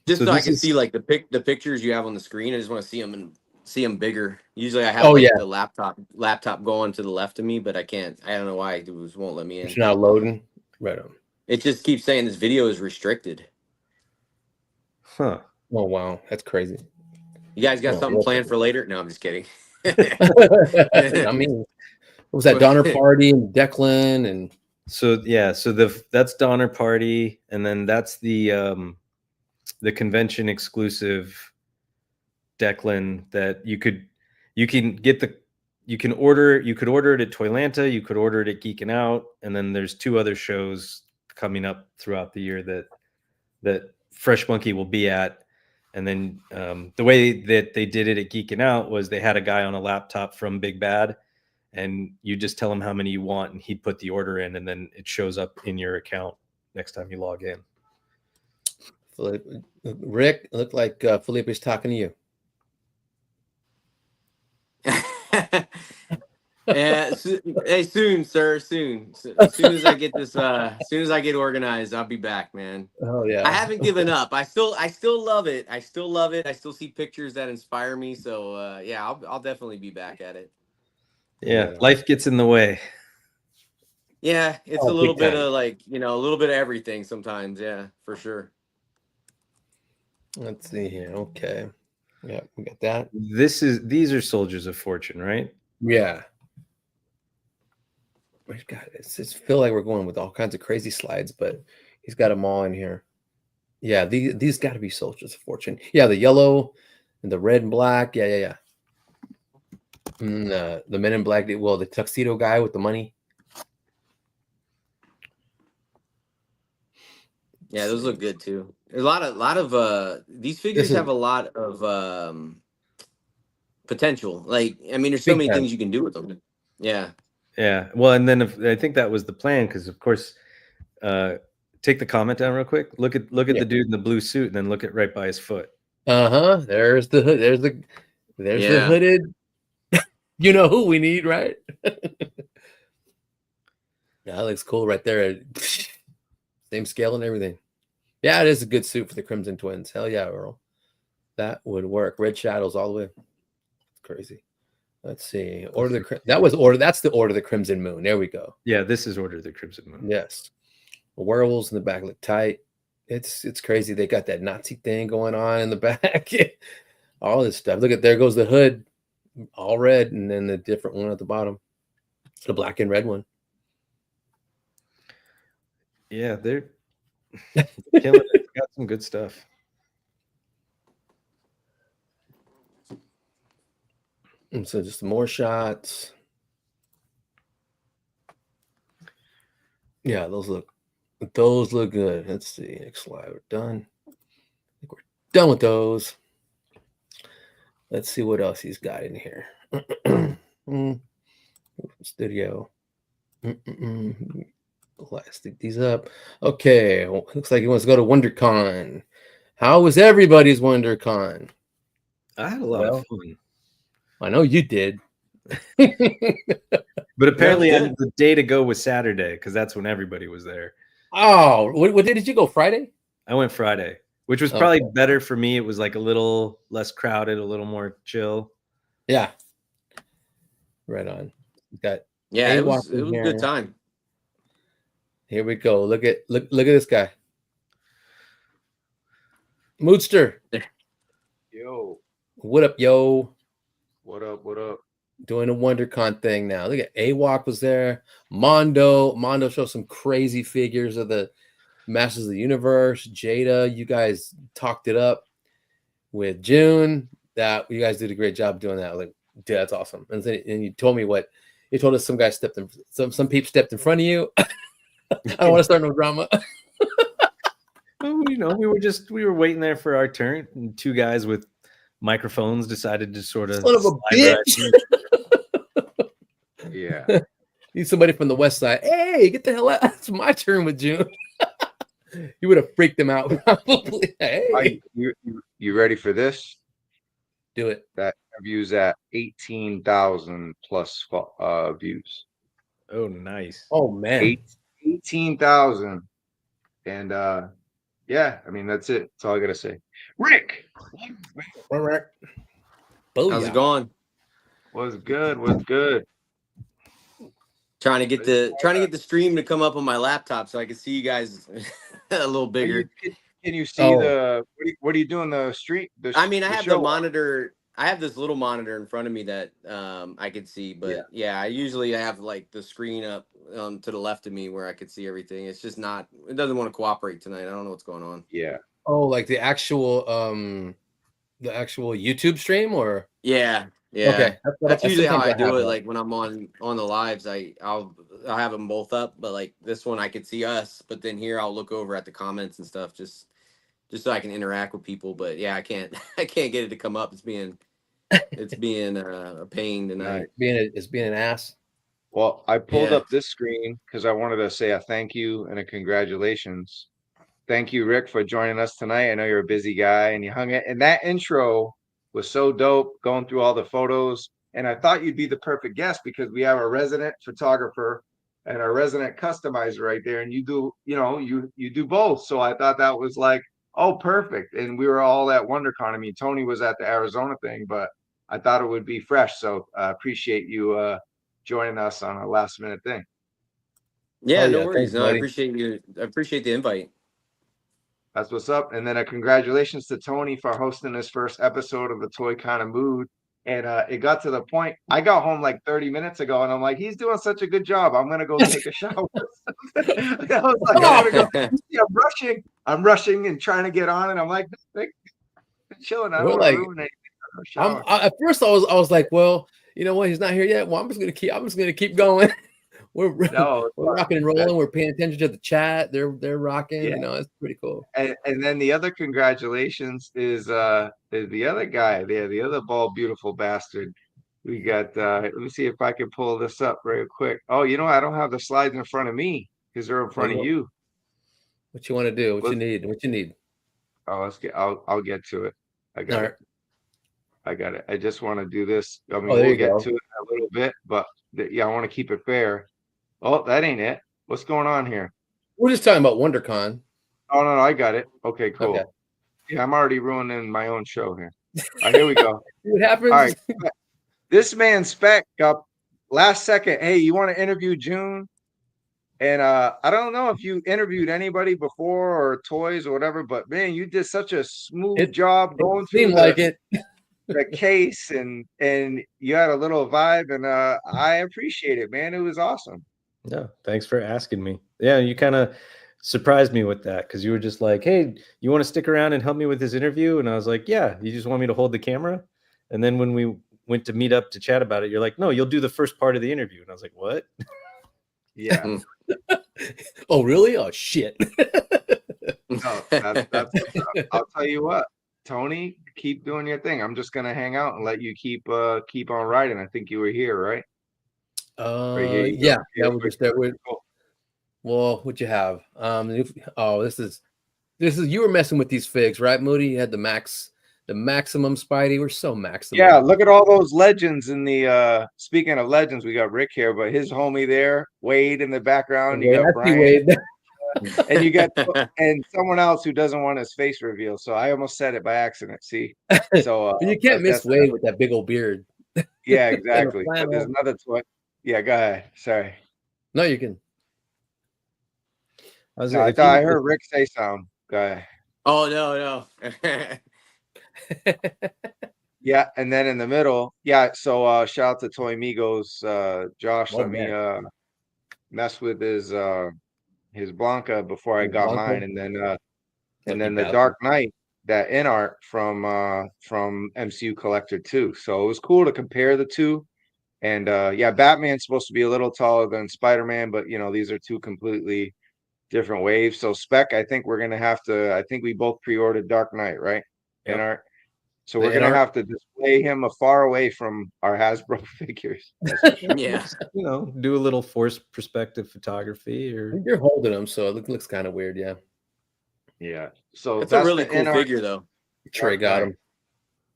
Speaker 3: Just so I can see like the pictures you have on the screen. I just want to see them and see them bigger. Usually I have the laptop going to the left of me, but I can't. I don't know why it won't let me in.
Speaker 1: It's not loading. Right on.
Speaker 3: It just keeps saying this video is restricted.
Speaker 2: Huh.
Speaker 1: Oh wow, that's crazy.
Speaker 3: You guys got something planned for later? No, I'm just kidding.
Speaker 1: I mean, what was that Donner Party and Declan and
Speaker 2: that's Donner Party, and then that's the convention exclusive Declan that you could order it at Toylanta, you could order it at Geekin' Out, and then there's 2 other shows coming up throughout the year that Fresh Monkey will be at. And then the way that they did it at Geekin' Out was they had a guy on a laptop from Big Bad, and you just tell him how many you want, and he'd put the order in, and then it shows up in your account next time you log in.
Speaker 1: Rick, it looked like Felipe's talking to you.
Speaker 3: Yeah, hey, soon, sir. Soon. As soon as I get this, as soon as I get organized, I'll be back, man.
Speaker 1: Oh yeah.
Speaker 3: I haven't given up. I still love it. I still love it. I still see pictures that inspire me. So yeah, I'll definitely be back at it.
Speaker 2: Yeah, life gets in the way.
Speaker 3: Yeah, it's a little bit of a little bit of everything sometimes. Yeah, for sure.
Speaker 1: Let's see here. Okay. Yeah, we got that.
Speaker 2: These are Soldiers of Fortune, right?
Speaker 1: Yeah. God, it's feel like we're going with all kinds of crazy slides, but he's got them all in here. Yeah, these got to be Soldiers of Fortune. Yeah, the yellow and the red and black. Yeah. And the Men in Black. Well, the tuxedo guy with the money.
Speaker 3: Yeah, those look good too. There's a lot of these figures have a lot of potential. Like, I mean, there's so
Speaker 1: Big
Speaker 3: many
Speaker 1: time.
Speaker 3: things you can do with them. Yeah.
Speaker 2: Yeah. Well, and then I think that was the plan because, of course, take the comment down real quick. Look at the dude in the blue suit, and then look at right by his foot.
Speaker 1: There's the hood. There's the hooded. You know who we need, right? Yeah, that looks cool right there. Same scale and everything. Yeah, it is a good suit for the Crimson Twins. Hell yeah, Earl. That would work. Red shadows all the way. It's crazy. Let's see. That's the Order of the Crimson Moon. There we go.
Speaker 2: Yeah, this is Order of the Crimson Moon.
Speaker 1: Yes. The werewolves in the back look tight. It's crazy. They got that Nazi thing going on in the back. All this stuff. Look at, there goes the hood, all red, and then the different one at the bottom. The black and red one.
Speaker 2: Yeah, they're killing it. Got some good stuff.
Speaker 1: And so just more shots. Yeah, those look good. Let's see. Next slide. We're done. I think we're done with those. Let's see what else he's got in here. Studio. Let's stick these up. Okay. Well, looks like he wants to go to WonderCon. How was everybody's WonderCon?
Speaker 2: I had a lot of fun.
Speaker 1: I know you did.
Speaker 2: But apparently the day to go was Saturday because that's when everybody was there.
Speaker 1: Oh, what day did you go? Friday?
Speaker 2: I went Friday, which was probably better for me. It was like a little less crowded, a little more chill.
Speaker 1: Yeah. Right on. Got
Speaker 3: it was a good time.
Speaker 1: Here we go. Look at this guy. Moodster.
Speaker 4: Yo.
Speaker 1: What up, yo?
Speaker 4: What up? What up?
Speaker 1: Doing a WonderCon thing now. Look at AWOC was there. Mondo showed some crazy figures of the Masters of the Universe. Jada, you guys talked it up with June. That you guys did a great job doing that. Like, dude, that's awesome. And you told me what you told us. Some guy stepped in. Some people stepped in front of you. I don't want to start no drama.
Speaker 2: Well, you know, we were waiting there for our turn, and two guys with microphones decided to sort of
Speaker 1: son of a bitch.
Speaker 4: Yeah.
Speaker 1: Need somebody from the west side. Hey, get the hell out. It's my turn with June. You would have freaked them out probably. Hey.
Speaker 4: You ready for this?
Speaker 1: Do it.
Speaker 4: That interview's at 18,000 plus views.
Speaker 2: Oh, nice.
Speaker 1: Oh man.
Speaker 4: 18,000. And yeah, I mean that's it. That's all I gotta say. Rick.
Speaker 1: All right.
Speaker 3: How's it going?
Speaker 4: Was good.
Speaker 3: Trying to get the stream to come up on my laptop so I can see you guys a little bigger.
Speaker 4: Can you see what are you doing? I have
Speaker 3: the monitor. I have this little monitor in front of me that I could see, but I usually have like the screen up to the left of me where I could see everything. It's just not. It doesn't want to cooperate tonight. I don't know what's going on.
Speaker 4: Yeah.
Speaker 1: Oh, like the actual YouTube stream, or
Speaker 3: yeah.
Speaker 1: Okay,
Speaker 3: that's usually how I do it. Like when I'm on the lives, I'll have them both up, but like this one I could see us, but then here I'll look over at the comments and stuff just so I can interact with people. But yeah, I can't get it to come up. It's being a pain tonight.
Speaker 1: It's being an ass.
Speaker 4: Well, I pulled up this screen because I wanted to say a thank you and a congratulations. Thank you, Rick, for joining us tonight. I know you're a busy guy, and you hung it. And that intro was so dope, going through all the photos. And I thought you'd be the perfect guest because we have a resident photographer and a resident customizer right there. And you do, you do both. So I thought that was like, oh, perfect. And we were all at WonderCon. I mean, Tony was at the Arizona thing, but I thought it would be fresh. So I appreciate you joining us on a last minute thing.
Speaker 3: Yeah, no worries. Thanks, I appreciate you. I appreciate the invite.
Speaker 4: That's what's up. And then a congratulations to Tony for hosting his first episode of the Toy Kind of Mood. And it got to the point, I got home like 30 minutes ago and I'm like, he's doing such a good job. I'm going to go take a shower. I was like, I'm going to go. I'm rushing and trying to get on. And I'm like, chilling. I don't want to ruin anything.
Speaker 1: At first I was like, well, you know what? He's not here yet. Well, I'm just going to keep going. we're
Speaker 4: No,
Speaker 1: we're rocking and rolling. We're paying attention to the chat. They're rocking.
Speaker 4: yeah.
Speaker 1: You know, it's pretty cool.
Speaker 4: And then the other congratulations is the other guy there, the other bald beautiful bastard. We got let me see if I can pull this up real quick. Oh, you know, I don't have the slides in front of me because they're in front of you.
Speaker 1: What you want to do? What you need? What you need?
Speaker 4: Oh, let's get I'll get to it. I got it. I got it. I just want to do this. I mean, we'll get to it in a little bit, but yeah, I want to keep it fair. Oh, that ain't it. What's going on here?
Speaker 1: We're just talking about WonderCon.
Speaker 4: Oh no, I got it. Okay, cool.
Speaker 1: Okay.
Speaker 4: Yeah, I'm already ruining my own show here. All right, here we go.
Speaker 1: What happens?
Speaker 4: All right. This man Spec up last second. Hey, you want to interview June? And I don't know if you interviewed anybody before or Toys or whatever, but man, you did such a smooth job going through the case and you had a little vibe, and I appreciate it, man. It was awesome.
Speaker 2: No, thanks for asking me. Yeah, you kind of surprised me with that because you were just like, hey, you want to stick around and help me with this interview? And I was like, yeah, you just want me to hold the camera? And then when we went to meet up to chat about it, you're like, no, you'll do the first part of the interview. And I was like, what?
Speaker 4: Yeah.
Speaker 1: Oh, really? Oh, shit.
Speaker 4: No, that's I'll tell you what, Tony, keep doing your thing. I'm just gonna hang out and let you keep on riding. I think you were here, right?
Speaker 1: Yeah, we're just there. Well, what you have? This is you were messing with these figs, right, Moody? You had the maximum Spidey. We're so maximum.
Speaker 4: Yeah, look at all those legends in the speaking of legends, we got Rick here, but his homie there, Wade in the background. You got Brian. And you got and someone else who doesn't want his face revealed. So I almost said it by accident. See, so
Speaker 1: you can't miss Wade with that big old beard.
Speaker 4: Yeah, exactly. But there's another toy. Yeah, go ahead. Sorry.
Speaker 1: No, you can.
Speaker 4: I thought I heard Rick say something. Go ahead.
Speaker 3: Oh no.
Speaker 4: Yeah, and then in the middle, yeah. So shout out to Toy Migos, Josh. Let me mess with his Blanca before I got mine, and then the Dark Knight, that in art from MCU Collector 2. So it was cool to compare the two. And yeah, Batman's supposed to be a little taller than Spider-Man, but you know, these are two completely different waves. So Spec, I think we're gonna have to. I think we both pre-ordered Dark Knight, right? In art. So we're gonna have to display him far away from our Hasbro figures.
Speaker 3: Yeah,
Speaker 2: you know, do a little forced perspective photography, or
Speaker 1: you're holding them, so it looks kind of weird. Yeah.
Speaker 4: Yeah. So
Speaker 3: that's a really cool figure, though.
Speaker 1: Trey got him.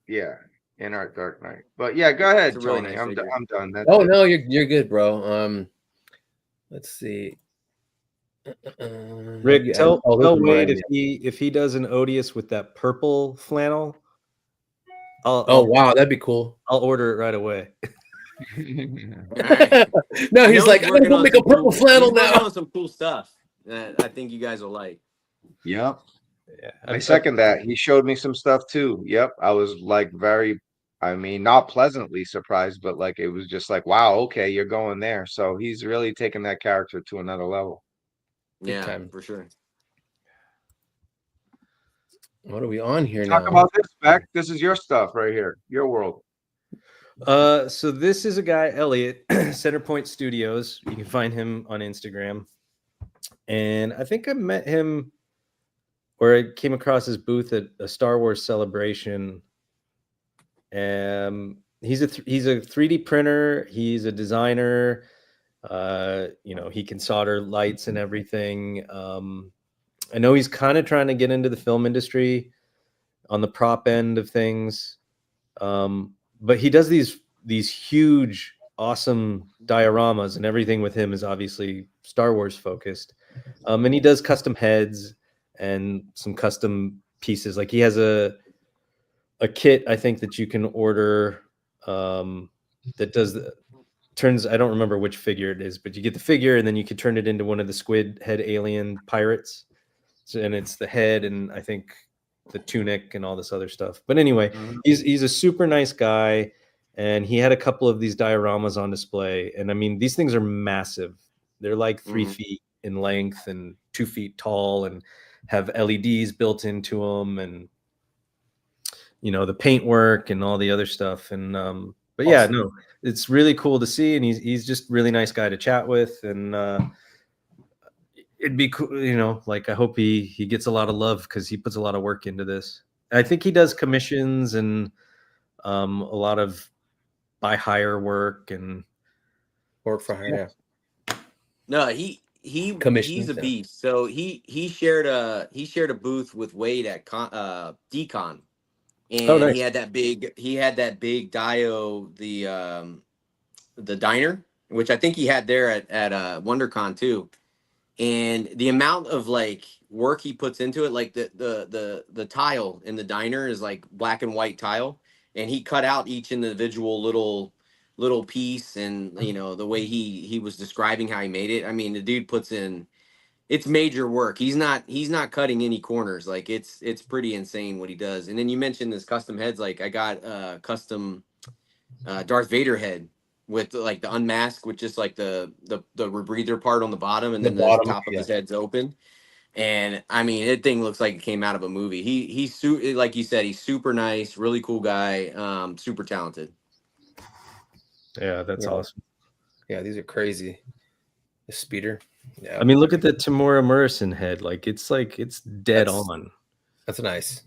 Speaker 4: Yeah, in art Dark Knight. But yeah, go ahead, Tony. Really nice I'm done. That's
Speaker 1: it. No, you're good, bro. Let's see.
Speaker 2: Rick, tell Wade if he does an Odious with that purple flannel.
Speaker 1: Wow, that'd be cool.
Speaker 2: I'll order it right away.
Speaker 1: No, he's like, I'm gonna make a purple flannel now.
Speaker 3: Some cool stuff that I think you guys will like.
Speaker 4: Yep. Yeah, I second that. He showed me some stuff too. Yep. I was like not pleasantly surprised, but like it was just like, wow, okay, you're going there. So he's really taking that character to another level.
Speaker 3: Yeah, for sure.
Speaker 1: What are we on here now?
Speaker 4: Talk about this, Beck. This is your stuff right here, your world.
Speaker 2: So this is a guy, Elliot, Centerpoint Studios. You can find him on Instagram. And I think I met him, or I came across his booth at a Star Wars celebration. He's a 3D printer. He's a designer. You know, he can solder lights and everything. I know he's kind of trying to get into the film industry on the prop end of things. But he does these huge, awesome dioramas, and everything with him is obviously Star Wars focused. And he does custom heads and some custom pieces. Like he has a kit, I think, that you can order that does turns. I don't remember which figure it is, but you get the figure and then you can turn it into one of the squid head alien pirates. So, and it's the head and I think the tunic and all this other stuff. But anyway, he's a super nice guy, and he had a couple of these dioramas on display. And I mean, these things are massive. They're like 3 feet in length and 2 feet tall, and have LEDs built into them, and you know, the paintwork and all the other stuff. And but But yeah, no, it's really cool to see, and he's just really nice guy to chat with, and it'd be cool, you know. Like I hope he gets a lot of love because he puts a lot of work into this. I think he does commissions and a lot of by hire work and
Speaker 1: work for hire. Yeah.
Speaker 3: No, he's a beast. So he shared a booth with Wade at Decon, and
Speaker 2: nice.
Speaker 3: he had that big Dio, the diner, which I think he had there at WonderCon too. And the amount of like work he puts into it, like the tile in the diner is like black and white tile, and he cut out each individual little piece, and you know the way he was describing how he made it. I mean, the dude puts in, it's major work. He's not cutting any corners. Like it's pretty insane what he does. And then you mentioned this custom heads. Like I got a custom Darth Vader head with like the unmask with just like the rebreather part on the bottom, and then the top of his head's open. And I mean, that thing looks like it came out of a movie. He's like you said, he's super nice, really cool guy, super talented.
Speaker 2: Yeah, that's awesome.
Speaker 1: Yeah, these are crazy. The speeder. Yeah.
Speaker 2: I mean, look at the Tamora Morrison head. Like it's dead on.
Speaker 1: That's nice.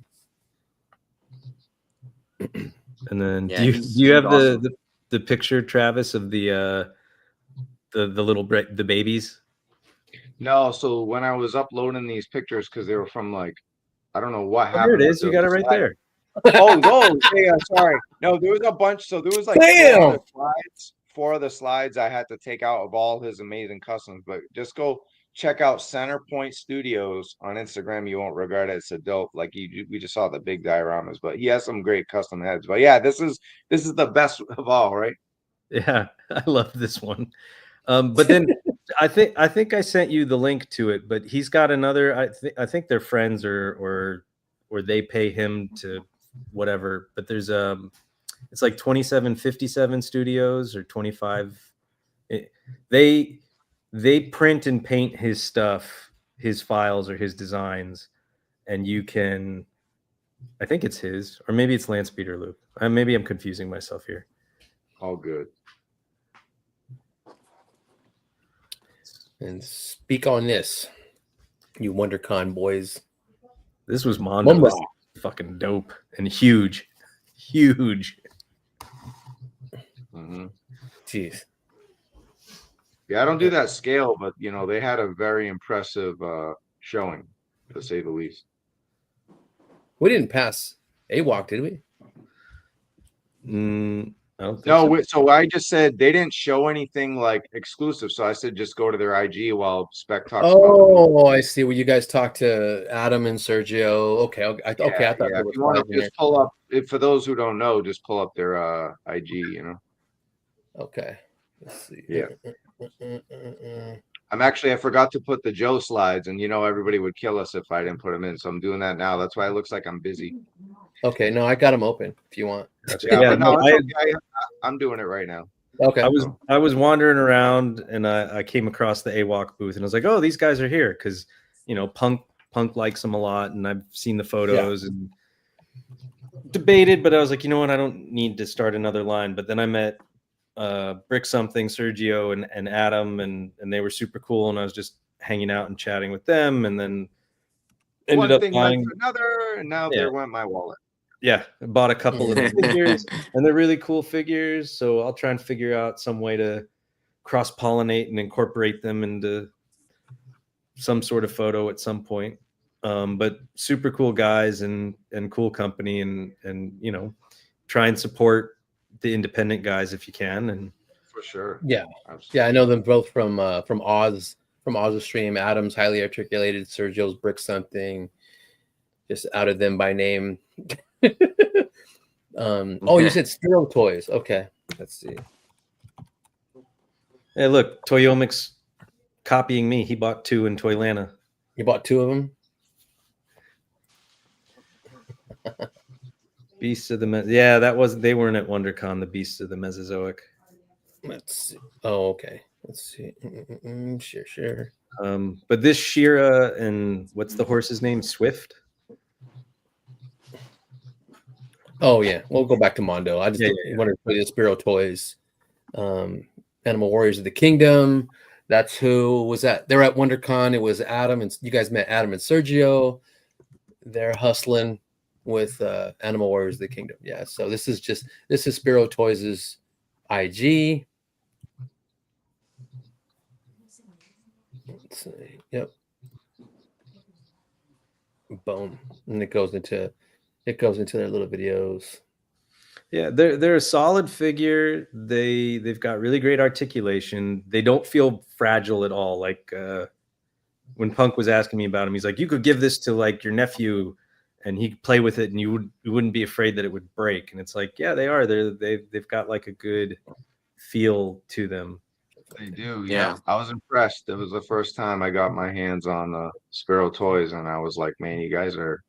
Speaker 2: And then do you have awesome. the picture, Travis, of the little the babies?
Speaker 4: No, so when I was uploading these pictures, because they were from like, I don't know what happened.
Speaker 2: There it is. You got it right there.
Speaker 4: Oh, no. Yeah, sorry. No, there was a bunch. So there was like four of the slides I had to take out of all his amazing customs. But just go check out Centerpoint Studios on Instagram. You won't regret it. It's a dope. Like we just saw the big dioramas, but he has some great custom heads. But yeah, this is the best of all, right?
Speaker 2: Yeah, I love this one. But then I think I sent you the link to it. But he's got another. I think they're friends or they pay him to whatever. But there's it's like 2757 studios or 25. They print and paint his stuff, his files or his designs, and you can, I think it's his, or maybe it's Lance Peterloop. Maybe I'm confusing myself here.
Speaker 4: All good.
Speaker 1: And speak on this, you WonderCon boys.
Speaker 2: This was Mondo. This is fucking dope and huge.
Speaker 4: Mm-hmm.
Speaker 1: Jeez.
Speaker 4: Yeah, I don't do that scale, but you know, they had a very impressive showing, to say the least.
Speaker 1: We didn't pass AWOC, did we?
Speaker 2: I don't think
Speaker 4: no, so I just said they didn't show anything like exclusive. So I said just go to their IG while Spec talks
Speaker 1: about I see. Well, you guys talked to Adam and Sergio. Okay. I thought
Speaker 4: if you want to just pull up, for those who don't know, just pull up their IG, you know.
Speaker 1: Okay. Let's see.
Speaker 4: Yeah. I forgot to put the Joe slides, and you know everybody would kill us if I didn't put them in. So I'm doing that now. That's why it looks like I'm busy.
Speaker 1: Okay, no, I got them open if you want.
Speaker 4: Yeah, no, I'm doing it right now.
Speaker 1: Okay.
Speaker 2: I was wandering around and I came across the AWOC booth and I was like, oh, these guys are here because you know Punk likes them a lot and I've seen the photos and debated, but I was like, you know what, I don't need to start another line. But then I met Brick Something, Sergio and Adam, and they were super cool, and I was just hanging out and chatting with them, and then ended up buying
Speaker 4: another, and now there went my wallet.
Speaker 2: Yeah, I bought a couple of figures, and they're really cool figures. So I'll try and figure out some way to cross-pollinate and incorporate them into some sort of photo at some point. But super cool guys and cool company, and you know, try and support the independent guys if you can. And
Speaker 4: for sure,
Speaker 1: yeah, absolutely. Yeah, I know them both from Oz Stream. Adam's highly articulated, Sergio's Brick Something. Just outed them by name. Oh, you said Jada Toys. Okay, let's see.
Speaker 2: Hey, look, Toyomic's copying me. He bought 2 in Toylanta.
Speaker 1: You bought 2 of them?
Speaker 2: Beasts of the yeah, they weren't at WonderCon. The Beasts of the Mesozoic.
Speaker 1: Let's see. Oh, okay. Let's see. Sure.
Speaker 2: But this Shira and what's the horse's name? Swift.
Speaker 1: Oh yeah, we'll go back to Mondo. I just
Speaker 2: Yeah.
Speaker 1: wanted to play the Spiro Toys, Animal Warriors of the Kingdom. That's who was that? They're at WonderCon. It was Adam, and you guys met Adam and Sergio. They're hustling with Animal Warriors of the Kingdom. Yeah. So this is Spiro Toys' IG. Let's see. Yep. Boom, and it goes into their little videos.
Speaker 2: Yeah, they're a solid figure. They've got really great articulation. They don't feel fragile at all. Like when Punk was asking me about him, he's like, you could give this to like your nephew and he could play with it and you wouldn't be afraid that it would break. And it's like, yeah, they are. They've got like a good feel to them.
Speaker 4: They do, yeah. I was impressed. It was the first time I got my hands on the Sparrow Toys, and I was like, man, you guys are.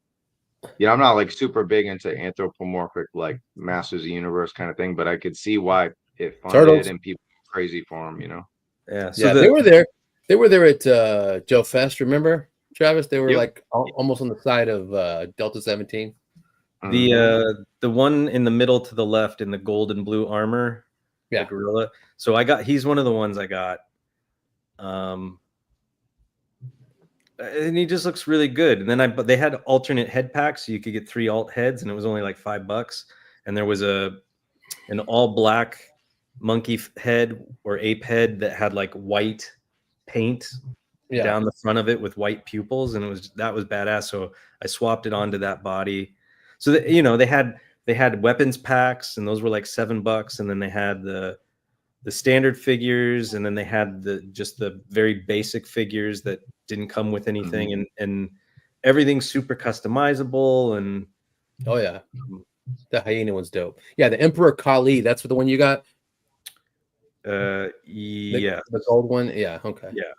Speaker 4: Yeah, I'm not like super big into anthropomorphic, like Masters of the Universe kind of thing, but I could see why it funded and people were crazy for them, you know.
Speaker 2: Yeah, so
Speaker 1: yeah, they were there. They were there at Joe Fest. Remember, Travis? They were like almost on the side of Delta 17.
Speaker 2: The one in the middle to the left in the gold and blue armor, the gorilla. So he's one of the ones I got. And he just looks really good. And then they had alternate head packs, so you could get 3 alt heads, and it was only like $5. And there was an all black monkey head or ape head that had like white paint down the front of it with white pupils, and that was badass. So I swapped it onto that body. So that, you know, they had weapons packs, and those were like $7. And then they had the standard figures, and then they had just the very basic figures that didn't come with anything, and everything's super customizable. And
Speaker 1: oh yeah, the hyena one's dope. Yeah, the Emperor Kali, that's the one you got.
Speaker 2: Yeah,
Speaker 1: the gold one. Yeah, okay.
Speaker 2: Yeah,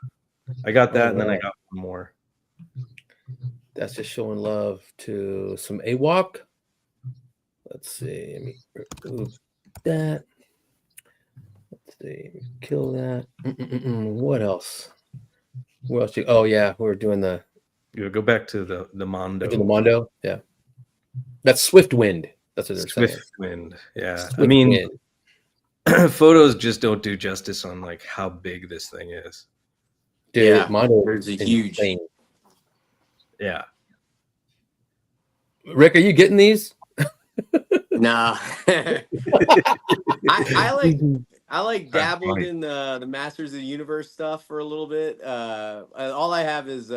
Speaker 2: I got that, and then I got one more.
Speaker 1: That's just showing love to some AWOC. Let's see. Let me remove that. Let's see. Kill that. What else? What else? Oh yeah, we're doing the.
Speaker 2: You go back to the Mondo.
Speaker 1: The Mondo, yeah. That's Swift Wind. That's what they're saying.
Speaker 2: Swift Wind, yeah. I mean, photos just don't do justice on like how big this thing is.
Speaker 1: Dude, Mondo is
Speaker 3: huge.
Speaker 2: Yeah.
Speaker 1: Rick, are you getting these?
Speaker 3: Nah. I like dabbled in the Masters of the Universe stuff for a little bit. All I have is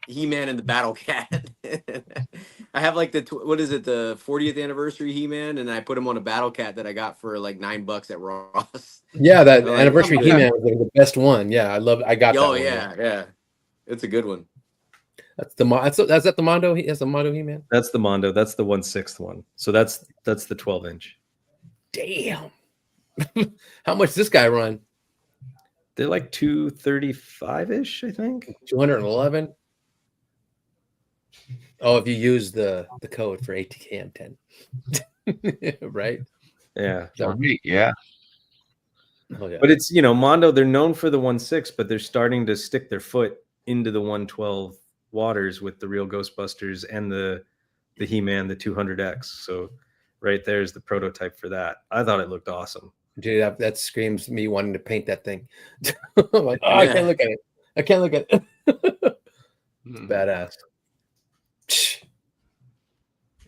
Speaker 3: He-Man and the Battle Cat. I have like the 40th anniversary He-Man, and I put him on a Battle Cat that I got for like $9 at Ross.
Speaker 1: Yeah, that anniversary He-Man was like the best one. Yeah, I love it. I got that. Oh
Speaker 3: yeah. It's a good one.
Speaker 1: That's that the Mondo. That's the Mondo He-Man.
Speaker 2: That's the Mondo. That's the 1/6 one. So that's the 12-inch.
Speaker 1: Damn. How much does this guy run?
Speaker 2: They're like 235-ish, I think.
Speaker 1: 211. Oh, if you use the code for ATKM 10. Right?
Speaker 2: Yeah.
Speaker 4: Yeah.
Speaker 1: Oh, yeah.
Speaker 2: But it's, you know, Mondo, they're known for the 1/6, but they're starting to stick their foot into the 112 waters with the real Ghostbusters and the He-Man, the 200X. So right there's the prototype for that. I thought it looked awesome.
Speaker 1: Dude, that screams me wanting to paint that thing. I'm like, I can't look at it. I can't look at it. It's badass.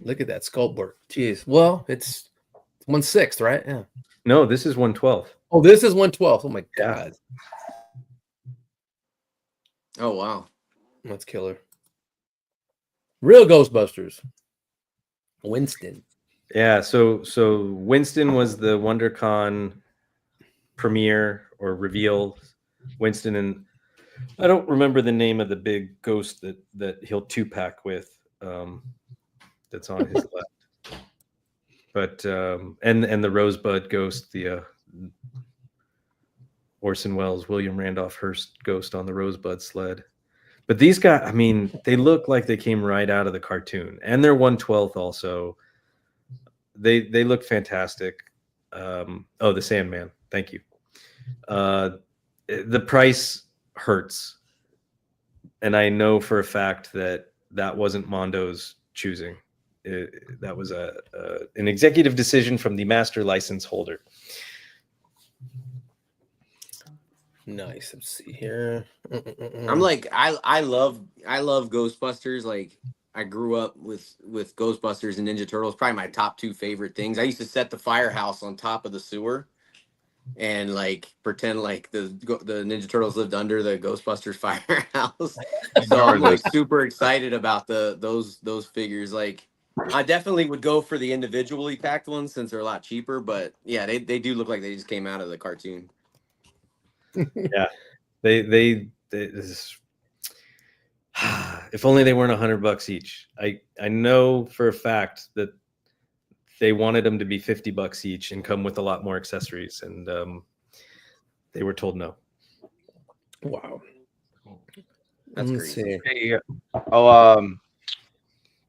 Speaker 1: Look at that sculpt work. Jeez. Well, it's 1/6, right? Yeah.
Speaker 2: No, this is 112.
Speaker 1: Oh, this is 112. Oh my god.
Speaker 3: Oh wow.
Speaker 1: That's killer. Real Ghostbusters. Winston.
Speaker 2: Yeah, so Winston was the WonderCon premiere or reveal. Winston, and I don't remember the name of the big ghost that he'll 2-pack with. That's on his left. But and the Rosebud ghost, the Orson Welles, William Randolph Hearst ghost on the Rosebud sled. But these guys, I mean, they look like they came right out of the cartoon, and they're 1/12 also. They look fantastic. The Sandman. Thank you. The price hurts, and I know for a fact that wasn't Mondo's choosing. that was an executive decision from the master license holder.
Speaker 1: Nice. Let's see here.
Speaker 3: I'm like, I love Ghostbusters. Like, I grew up with Ghostbusters and Ninja Turtles. Probably my top two favorite things. I used to set the firehouse on top of the sewer and like pretend like the Ninja Turtles lived under the Ghostbusters firehouse. So I'm like super excited about those figures. Like, I definitely would go for the individually packed ones since they're a lot cheaper. But yeah, they do look like they just came out of the cartoon.
Speaker 2: Yeah, they this, if only they weren't $100 each. I know for a fact that they wanted them to be $50 each and come with a lot more accessories, and they were told no.
Speaker 1: Wow,
Speaker 3: That's
Speaker 1: let's
Speaker 3: crazy.
Speaker 1: see.
Speaker 4: Hey,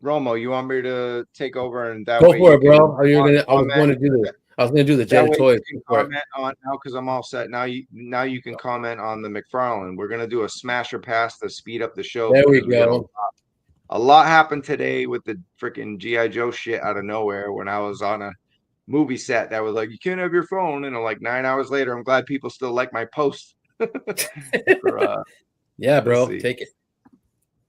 Speaker 4: Romo, you want me to take over and that
Speaker 1: Go
Speaker 4: way
Speaker 1: for
Speaker 4: you
Speaker 1: it, bro.
Speaker 4: can
Speaker 1: Are you gonna? I was
Speaker 4: comment?
Speaker 1: going to do the. I was going to do the
Speaker 4: That
Speaker 1: Jada
Speaker 4: way
Speaker 1: Toys.
Speaker 4: you can comment on now because I'm all set. Now you can comment on the McFarlane. We're gonna do a smash or pass to speed up the show.
Speaker 1: There we
Speaker 4: because got
Speaker 1: go.
Speaker 4: a lot happened today with the freaking G.I. Joe shit out of nowhere when I was on a movie set that was like, you can't have your phone. And like 9 hours later, I'm glad people still like my post.
Speaker 1: Yeah, bro.
Speaker 4: see.
Speaker 1: Take it.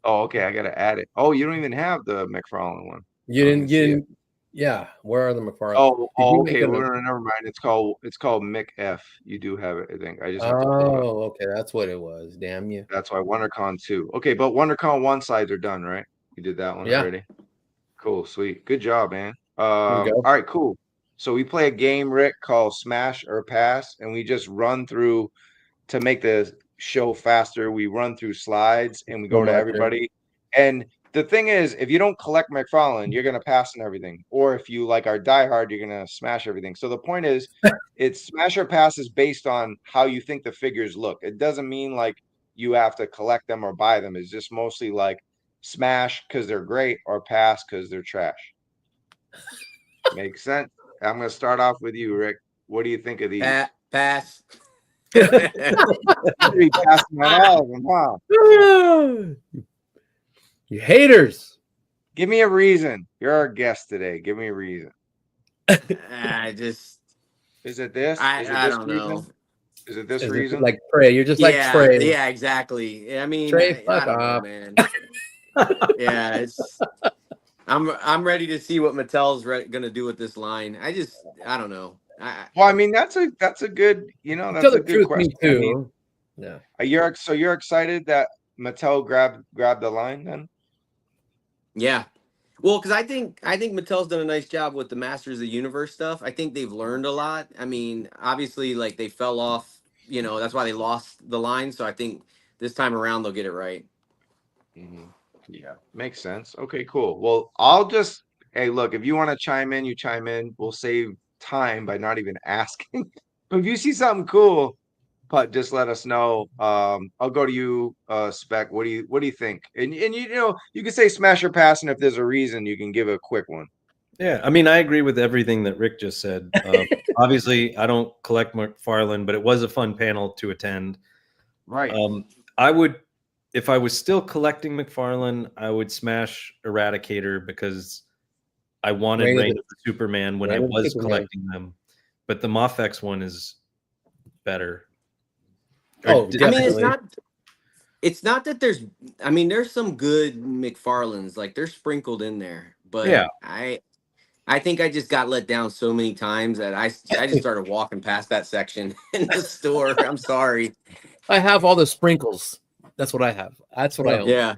Speaker 4: Oh, okay. I gotta add it. Oh, you don't even have the McFarlane one.
Speaker 1: You didn't. Yeah. Where are the McFarlane?
Speaker 4: Okay. Well, never mind. It's called Mick F. You do have it, I think. I just have to pull it up.
Speaker 1: Oh, okay. That's what it was. Damn you.
Speaker 4: That's why WonderCon 2. Okay, but WonderCon 1 sides are done, right? You did that one already. Cool, sweet. Good job, man. All right, cool. So we play a game, Rick, called Smash or Pass, and we just run through to make the show faster. We run through slides and we go to everybody. And the thing is, if you don't collect McFarlane, you're gonna pass on everything. Or if you like are diehard, you're gonna smash everything. So the point is, it's smash or pass is based on how you think the figures look. It doesn't mean like you have to collect them or buy them. It's just mostly like smash because they're great or pass because they're trash. Makes sense. I'm gonna start off with you, Rick. What do you think of these?
Speaker 3: Pass.
Speaker 4: You're passing on all of them, huh?
Speaker 1: You haters.
Speaker 4: Give me a reason. You're our guest today. Give me a reason.
Speaker 3: I just.
Speaker 4: Is it this?
Speaker 3: I don't know.
Speaker 4: Is it this reason?
Speaker 1: Like Trey. You're just like Trey.
Speaker 3: Yeah, exactly. I mean,
Speaker 1: Trey,
Speaker 3: I don't know, man. Yeah, it's. I'm ready to see what Mattel's gonna do with this line. I don't know.
Speaker 4: Well, I mean, that's a good, that's a good question.
Speaker 1: Me too. Yeah.
Speaker 4: You're excited that Mattel grabbed the line then?
Speaker 3: Yeah. Well, because I think Mattel's done a nice job with the Masters of the Universe stuff. I think they've learned a lot. I mean, obviously, like they fell off. That's why they lost the line. So I think this time around they'll get it right.
Speaker 4: Mm-hmm. Yeah, makes sense. Okay, cool. Well, hey, look, if you want to chime in, you chime in. We'll save time by not even asking. But if you see something cool, but just let us know. I'll go to you, Spec. What do you think? And you can say smash or pass, and if there's a reason, you can give a quick one.
Speaker 2: Yeah, I mean, I agree with everything that Rick just said. Obviously, I don't collect McFarlane, but it was a fun panel to attend.
Speaker 4: Right.
Speaker 2: I would, if I was still collecting McFarlane, I would smash Eradicator because I wanted Reign of the Superman when I was collecting them. But the Mofex one is better.
Speaker 3: Oh, I mean, it's not that there's some good McFarlanes, like they're sprinkled in there, but yeah. I think I just got let down so many times that I just started walking past that section in the store. I'm sorry.
Speaker 1: I have all the sprinkles. That's what I have. That's what I own.
Speaker 3: Yeah.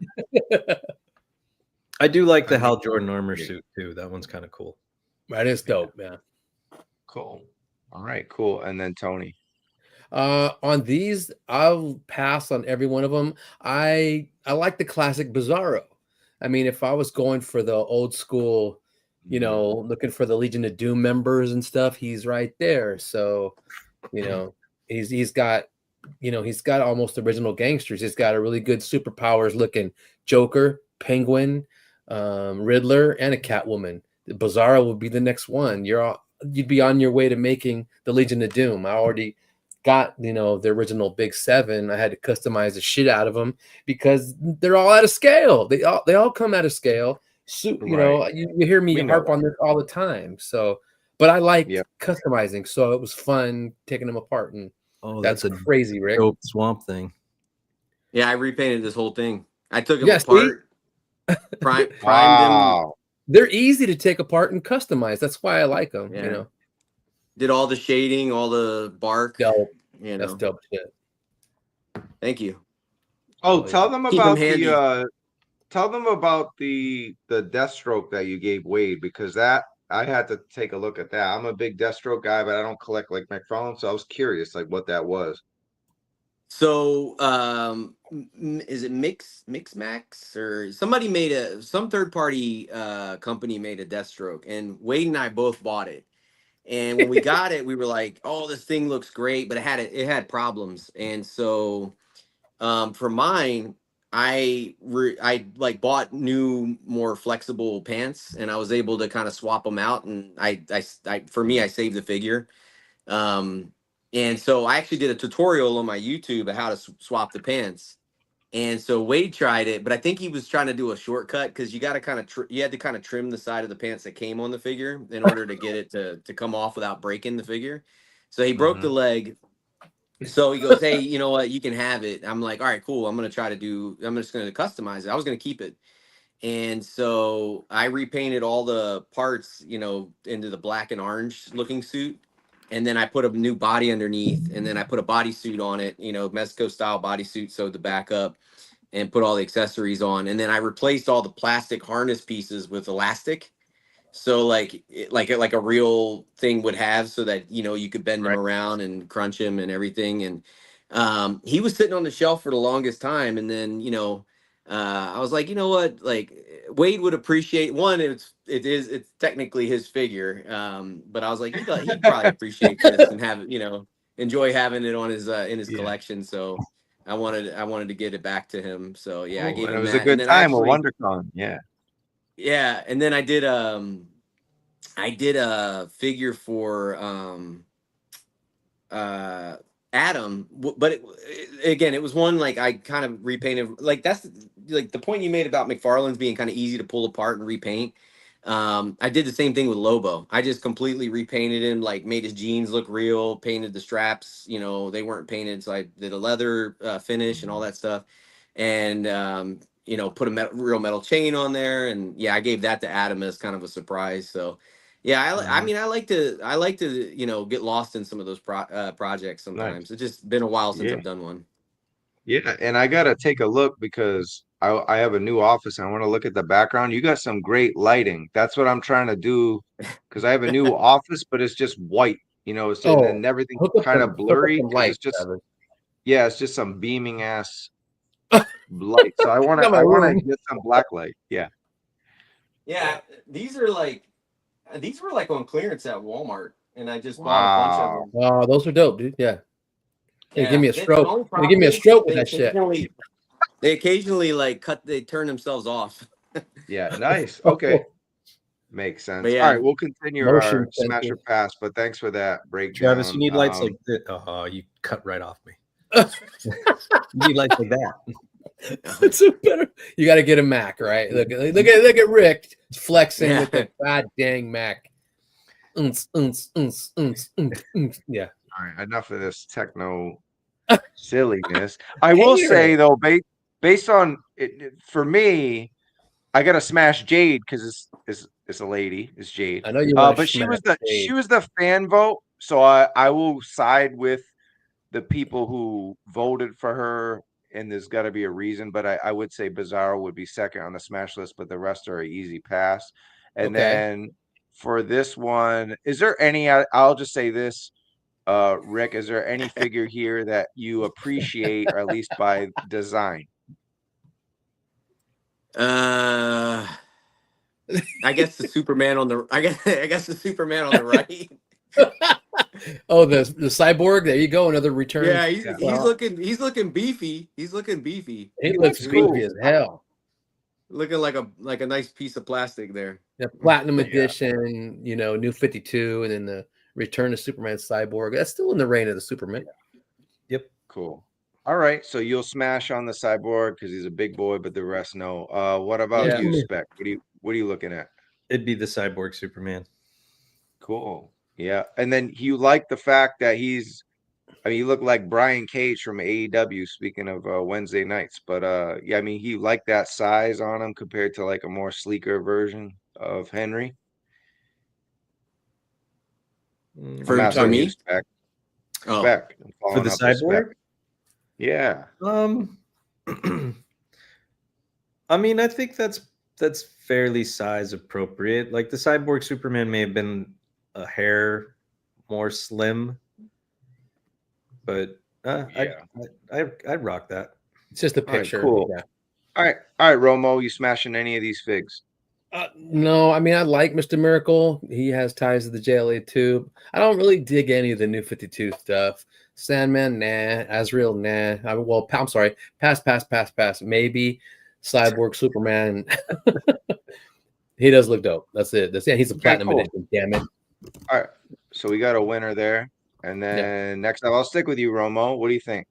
Speaker 2: I do like the Hal Jordan armor suit too. That one's kind of cool.
Speaker 1: That is dope, man.
Speaker 4: Cool. All right, cool. And then Tony.
Speaker 1: On these, I'll pass on every one of them. I like the classic Bizarro. I mean, if I was going for the old school, looking for the Legion of Doom members and stuff, he's right there. So, he's got almost original gangsters. He's got a really good superpowers looking Joker, Penguin, Riddler, and a Catwoman. Bizarro would be the next one. You'd be on your way to making the Legion of Doom. I already got the original Big Seven. I had to customize the shit out of them because they're all out of scale. They all come out of scale. suit. You know, you hear me harp on this all the time. So, but I like customizing, so it was fun taking them apart, and that's a crazy, Rick.
Speaker 2: Dope Swamp Thing.
Speaker 3: Yeah, I repainted this whole thing. I took them apart, primed them.
Speaker 1: They're easy to take apart and customize. That's why I like them.
Speaker 3: Yeah.
Speaker 1: You know,
Speaker 3: did all the shading, all the bark.
Speaker 1: Dope.
Speaker 3: You know,
Speaker 1: that's dope shit.
Speaker 3: Thank you.
Speaker 4: Oh, tell them about the Deathstroke that you gave Wade, because that I had to take a look at that. I'm a big Deathstroke guy, but I don't collect like McFarlane, so I was curious like what that was.
Speaker 3: So is it Mixmax or somebody made some third party company made a Deathstroke, and Wade and I both bought it. And when we got it, we were like, "Oh, this thing looks great," but it had problems. And so for mine, I like bought new, more flexible pants, and I was able to kind of swap them out. And I for me, I saved the figure. And so I actually did a tutorial on my YouTube of how to swap the pants. And so Wade tried it, but I think he was trying to do a shortcut, because you got to kind of you had to kind of trim the side of the pants that came on the figure in order to get it to come off without breaking the figure. So he broke the leg. So he goes, "Hey, you know what? You can have it." I'm like, "All right, cool. I'm just going to customize it. I was going to keep it." And so I repainted all the parts, you know, into the black and orange looking suit. And then I put a new body underneath, and then I put a bodysuit on it, you know, Mexico style bodysuit, sewed the back up, and put all the accessories on. And then I replaced all the plastic harness pieces with elastic. So like a real thing would have, so that, you know, you could bend him around and crunch him and everything. And he was sitting on the shelf for the longest time. And then, you know, I was like, you know what, like Wade would appreciate one. It's technically his figure. But I was like, he'd probably appreciate this and have, you know, enjoy having it on his in his collection. So I wanted to get it back to him. So yeah, I gave him
Speaker 4: it was
Speaker 3: that.
Speaker 4: a good time with WonderCon.
Speaker 3: Yeah, and then I did a figure for Adam, but again, it was one like I kind of repainted. Like that's like the point you made about McFarlane's being kind of easy to pull apart and repaint. I did the same thing with Lobo. I just completely repainted him, like made his jeans look real, painted the straps, you know, they weren't painted, so I did a leather finish and all that stuff, and you know, put a real metal chain on there. And yeah, I gave that to Adam as kind of a surprise. So yeah, I mean, I like to, you know, get lost in some of those projects sometimes. It's just been a while since I've done one.
Speaker 4: Yeah, and I gotta take a look, because I have a new office and I want to look at the background. You got some great lighting. That's what I'm trying to do, because I have a new office, but it's just white, you know, and everything's kind of blurry. It's just it's just some beaming ass light. So I want to get some black light. Yeah.
Speaker 3: These were like on clearance at Walmart, and I just bought a bunch of them.
Speaker 1: Wow, those are dope, dude. Yeah. Give me a stroke. Give me a stroke with that shit.
Speaker 3: They occasionally like they turn themselves off.
Speaker 4: Yeah, nice. Okay. Makes sense. All right, we'll continue our Smasher Pass, but thanks for that breakdown.
Speaker 2: Travis, you need lights like this. Oh, you cut right off me. You need lights like that.
Speaker 1: It's a better. You got to get a Mac, right? Look at Rick flexing with the god dang Mac. Yeah.
Speaker 4: All right, enough of this techno silliness. I will say though, based on it, for me, I gotta smash Jade because it's a lady. It's Jade.
Speaker 1: I know you.
Speaker 4: But she was the fan vote, so I will side with the people who voted for her. And there's got to be a reason, but I would say Bizarro would be second on the smash list, but the rest are an easy pass. And then for this one, is there any? I'll just say this, Rick. Is there any figure here that you appreciate, or at least by design?
Speaker 3: I guess the Superman on the. I guess the Superman on the right.
Speaker 1: Oh, the cyborg. There you go. Another return.
Speaker 3: Yeah, he's looking beefy. He's looking beefy.
Speaker 1: He looks beefy as hell.
Speaker 3: Looking like a nice piece of plastic there.
Speaker 1: The Platinum Edition, you know, New 52, and then the Return of Superman Cyborg. That's still in the reign of the Superman.
Speaker 2: Yep.
Speaker 4: Cool. All right, so you'll smash on the Cyborg because he's a big boy, but the rest no. What about you, Spec? what are you looking at?
Speaker 2: It'd be the Cyborg Superman.
Speaker 4: Cool. Yeah. And then you like the fact that I mean, he looked like Brian Cage from AEW, speaking of Wednesday nights. But yeah, I mean, he liked that size on him compared to like a more sleeker version of Henry.
Speaker 3: For me?
Speaker 4: Spec.
Speaker 3: Oh.
Speaker 4: Spec.
Speaker 2: For the Cyborg?
Speaker 4: Yeah.
Speaker 2: I mean, I think that's fairly size appropriate. Like the Cyborg Superman may have been a hair more slim, but
Speaker 4: Yeah.
Speaker 2: I'd rock that.
Speaker 1: It's just a picture.
Speaker 4: All right, cool.
Speaker 1: Yeah.
Speaker 4: All right, Romo, you smashing any of these figs?
Speaker 1: No, I mean, I like Mr. Miracle. He has ties to the JLA too. I don't really dig any of the new 52 stuff. Sandman, nah. Azrael, nah. I'm sorry. Pass. Maybe Cyborg Superman. He does look dope. That's it. He's a platinum edition. Damn it.
Speaker 4: All right. So we got a winner there. And then next up, I'll stick with you, Romo. What do you think?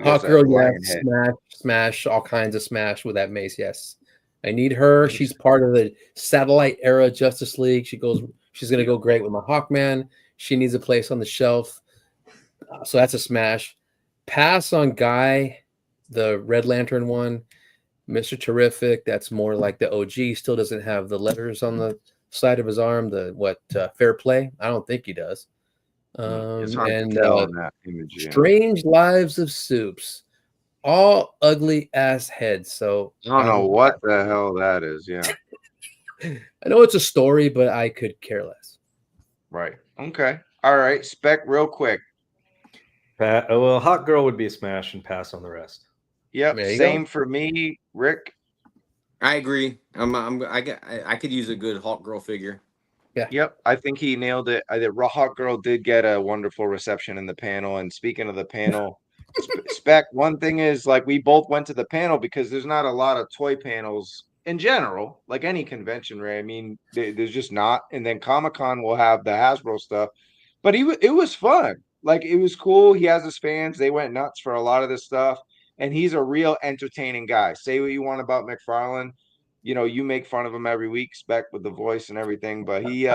Speaker 1: Hawk Girl, yeah. Smash. All kinds of smash with that mace. Yes. I need her. She's part of the satellite era Justice League. She's going to go great with my Hawkman. She needs a place on the shelf. So that's a smash. Pass on Guy, the Red Lantern one. Mr. Terrific. That's more like the OG. Still doesn't have the letters on the side of his arm. Fair Play? I don't think he does.
Speaker 4: It's hard to tell on that image.
Speaker 1: Strange Lives of Soups. All ugly ass heads. So
Speaker 4: I don't know what the hell that is. Yeah.
Speaker 1: I know it's a story, but I could care less.
Speaker 4: Right. Okay. All right. Spec real quick.
Speaker 2: Well, Hot Girl would be a smash and pass on the rest.
Speaker 4: Yep. Same for me, Rick.
Speaker 3: I agree. I could use a good Hawk Girl figure.
Speaker 1: Yeah.
Speaker 4: Yep. I think he nailed it. The Hawk Girl did get a wonderful reception in the panel. And speaking of the panel, Spec, one thing is, like, we both went to the panel because there's not a lot of toy panels in general, like any convention, right? I mean, there's just not. And then Comic-Con will have the Hasbro stuff, but it was fun. Like, it was cool. He has his fans. They went nuts for a lot of this stuff. And he's a real entertaining guy. Say what you want about McFarlane. You know, you make fun of him every week, Spec, with the voice and everything, but he's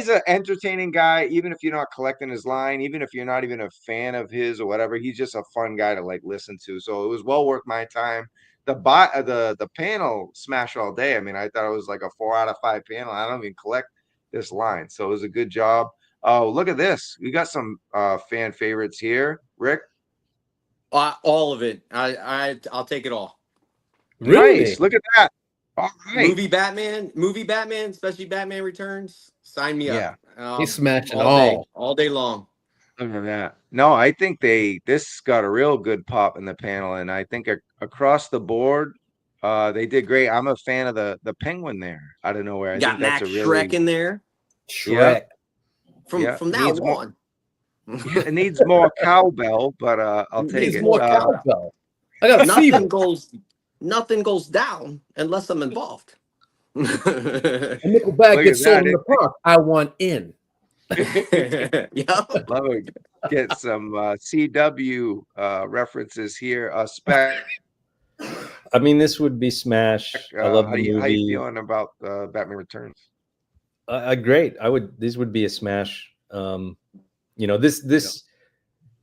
Speaker 4: an entertaining guy, even if you're not collecting his line, even if you're not even a fan of his or whatever. He's just a fun guy to like listen to. So it was well worth my time. The panel smash all day. I mean, I thought it was like a 4 out of 5 panel. I don't even collect this line, so it was a good job. Oh, look at this. We got some fan favorites here, Rick.
Speaker 3: All of it. I'll take it all.
Speaker 1: Really?
Speaker 4: Nice. Look at that. All right.
Speaker 3: Movie Batman, especially Batman Returns. Sign me up.
Speaker 1: He's smashing
Speaker 3: all day long.
Speaker 4: Look at that. No, I think this got a real good pop in the panel, and I think across the board, they did great. I'm a fan of the Penguin there out of nowhere. I
Speaker 3: got
Speaker 4: think that's
Speaker 3: Max
Speaker 4: a really
Speaker 3: Shrek in there.
Speaker 1: Shrek.
Speaker 3: From now on.
Speaker 4: It needs more cowbell, but I'll take it.
Speaker 1: More cowbell. I got
Speaker 3: nothing goes down unless I'm involved.
Speaker 1: A nickel bag gets sold in the park. I want in.
Speaker 3: Yeah.
Speaker 4: Love it. Get some CW references here. Spec.
Speaker 2: I mean, this would be smash. I love the movie.
Speaker 4: How you feeling about Batman Returns?
Speaker 2: Great. This would be a smash. You know, this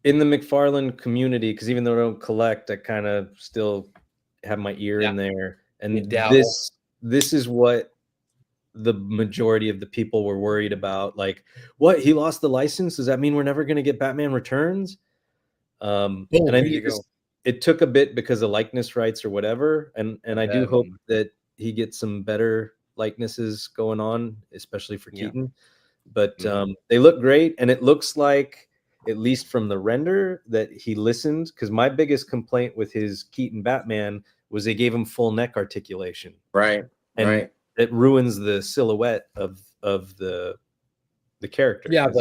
Speaker 2: in the McFarlane community, because even though I don't collect, I kind of still have my ear in there. And this is what the majority of the people were worried about. Like, what? He lost the license? Does that mean we're never going to get Batman Returns? And I think it took a bit because of likeness rights or whatever. And I do hope that he gets some better likenesses going on, especially for Keaton. But they look great, and it looks like, at least from the render, that he listened. Because my biggest complaint with his Keaton Batman was they gave him full neck articulation,
Speaker 3: and
Speaker 2: it ruins the silhouette of the character.
Speaker 3: That's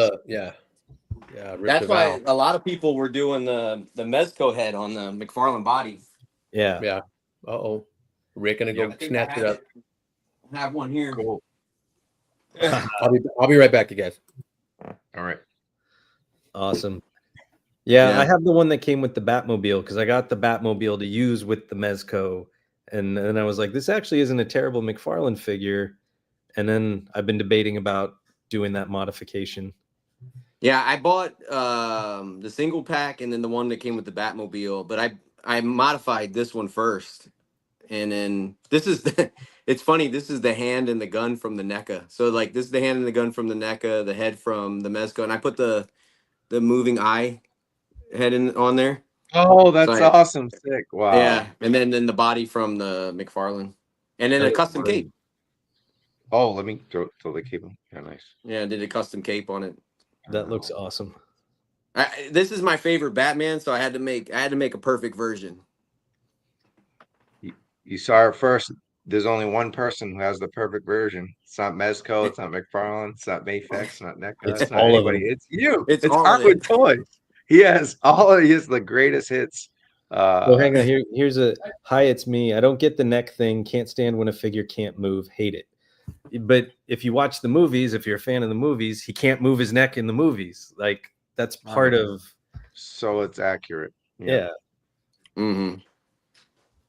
Speaker 3: why a lot of people were doing the Mezco head on the McFarlane body.
Speaker 1: Rick gonna go snatch it up.
Speaker 3: I have one here.
Speaker 4: Cool.
Speaker 1: I'll be right back, you guys.
Speaker 4: All right.
Speaker 2: Awesome. Yeah, I have the one that came with the Batmobile, because I got the Batmobile to use with the Mezco, And then I was like, this actually isn't a terrible McFarlane figure. And then I've been debating about doing that modification.
Speaker 3: Yeah, I bought the single pack and then the one that came with the Batmobile, but I modified this one first. And then this is it's funny, this is the hand and the gun from the NECA. So like this is the hand and the gun from the NECA, the head from the Mezco, and I put the moving eye head on there.
Speaker 4: Oh,
Speaker 3: So
Speaker 4: that's awesome. Sick. Wow.
Speaker 3: Yeah, and then the body from the McFarlane. And then a custom cape.
Speaker 4: Oh, let me throw the cape on. Yeah, nice.
Speaker 3: Yeah, I did a custom cape on it.
Speaker 2: That looks awesome.
Speaker 3: This is my favorite Batman, so I had to make a perfect version.
Speaker 4: You saw it first. There's only one person who has the perfect version. It's not Mezco. It's not McFarlane. It's not Mayfex. It's not NECA.
Speaker 2: It's
Speaker 4: not
Speaker 2: all of
Speaker 4: anybody.
Speaker 2: them.
Speaker 4: It's you.
Speaker 3: It's
Speaker 4: Artwithtoyz. He has the greatest hits.
Speaker 2: Well, hang on. Here's a hi. It's me. I don't get the neck thing. Can't stand when a figure can't move. Hate it. But if you watch the movies, if you're a fan of the movies, he can't move his neck in the movies. Like that's part of.
Speaker 4: So it's accurate.
Speaker 2: Yeah.
Speaker 3: Mm-hmm.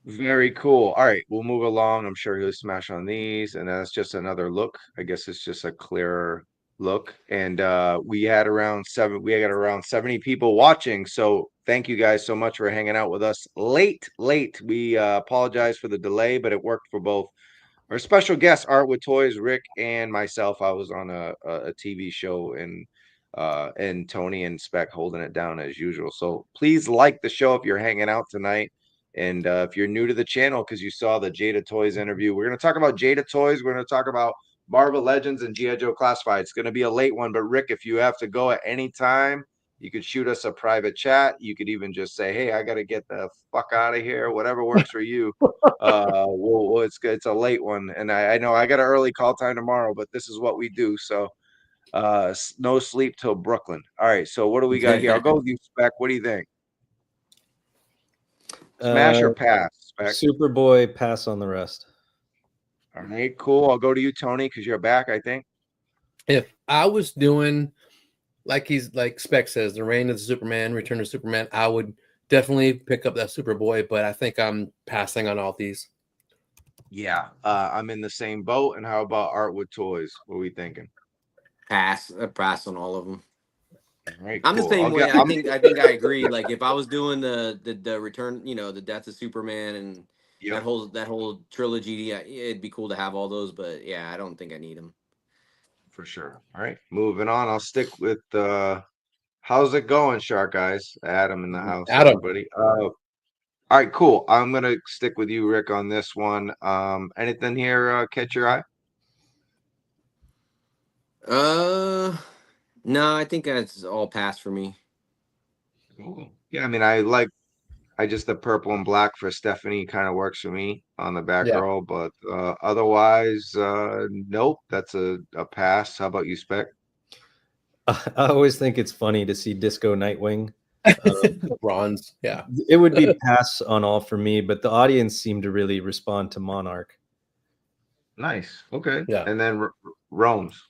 Speaker 4: Very cool. All right, we'll move along. I'm sure he'll smash on these, and that's just another look. I guess it's just a clearer look. And we got around 70 people watching. So thank you guys so much for hanging out with us late. We apologize for the delay, but it worked for both our special guests, Artwithtoyz, Rick, and myself. I was on a TV show, and Tony and Spec holding it down as usual. So please like the show if you're hanging out tonight. And if you're new to the channel because you saw the Jada Toys interview, we're going to talk about Jada Toys. We're going to talk about Marvel Legends and G.I. Joe Classified. It's going to be a late one, but Rick, if you have to go at any time, you could shoot us a private chat. You could even just say, hey, I got to get the fuck out of here. Whatever works for you. It's a late one. And I know I got an early call time tomorrow, but this is what we do. So no sleep till Brooklyn. All right. So what do we got here? I'll go with you, Spec. What do you think? Smash or pass? Spec?
Speaker 2: Superboy, pass on the rest.
Speaker 4: All right, cool. I'll go to you, Tony, because you're back, I think.
Speaker 1: If I was doing like Spec says, the Reign of the Superman, Return of Superman, I would definitely pick up that Superboy, but I think I'm passing on all these.
Speaker 4: Yeah, I'm in the same boat. And how about Artwithtoyz? What are we thinking?
Speaker 3: Pass on all of them.
Speaker 4: All right,
Speaker 3: I'm
Speaker 4: cool.
Speaker 3: the same way. I think I agree. Like if I was doing the return, the Death of Superman and that whole trilogy, it'd be cool to have all those. But yeah, I don't think I need them.
Speaker 4: For sure. All right, moving on. I'll stick with how's it going, Shark Eyes? Adam in the house.
Speaker 1: Adam.
Speaker 4: Everybody. All right, cool. I'm gonna stick with you, Rick, on this one. Anything here catch your eye?
Speaker 3: No, I think that's all pass for me.
Speaker 4: Cool. Yeah, I mean, the purple and black for Stephanie kind of works for me on the back row, but otherwise, nope, that's a pass. How about you, Spec?
Speaker 2: I always think it's funny to see Disco Nightwing.
Speaker 1: Bronze, yeah.
Speaker 2: It would be pass on all for me, but the audience seemed to really respond to Monarch.
Speaker 4: Nice. Okay.
Speaker 1: Yeah.
Speaker 4: And then Rome's.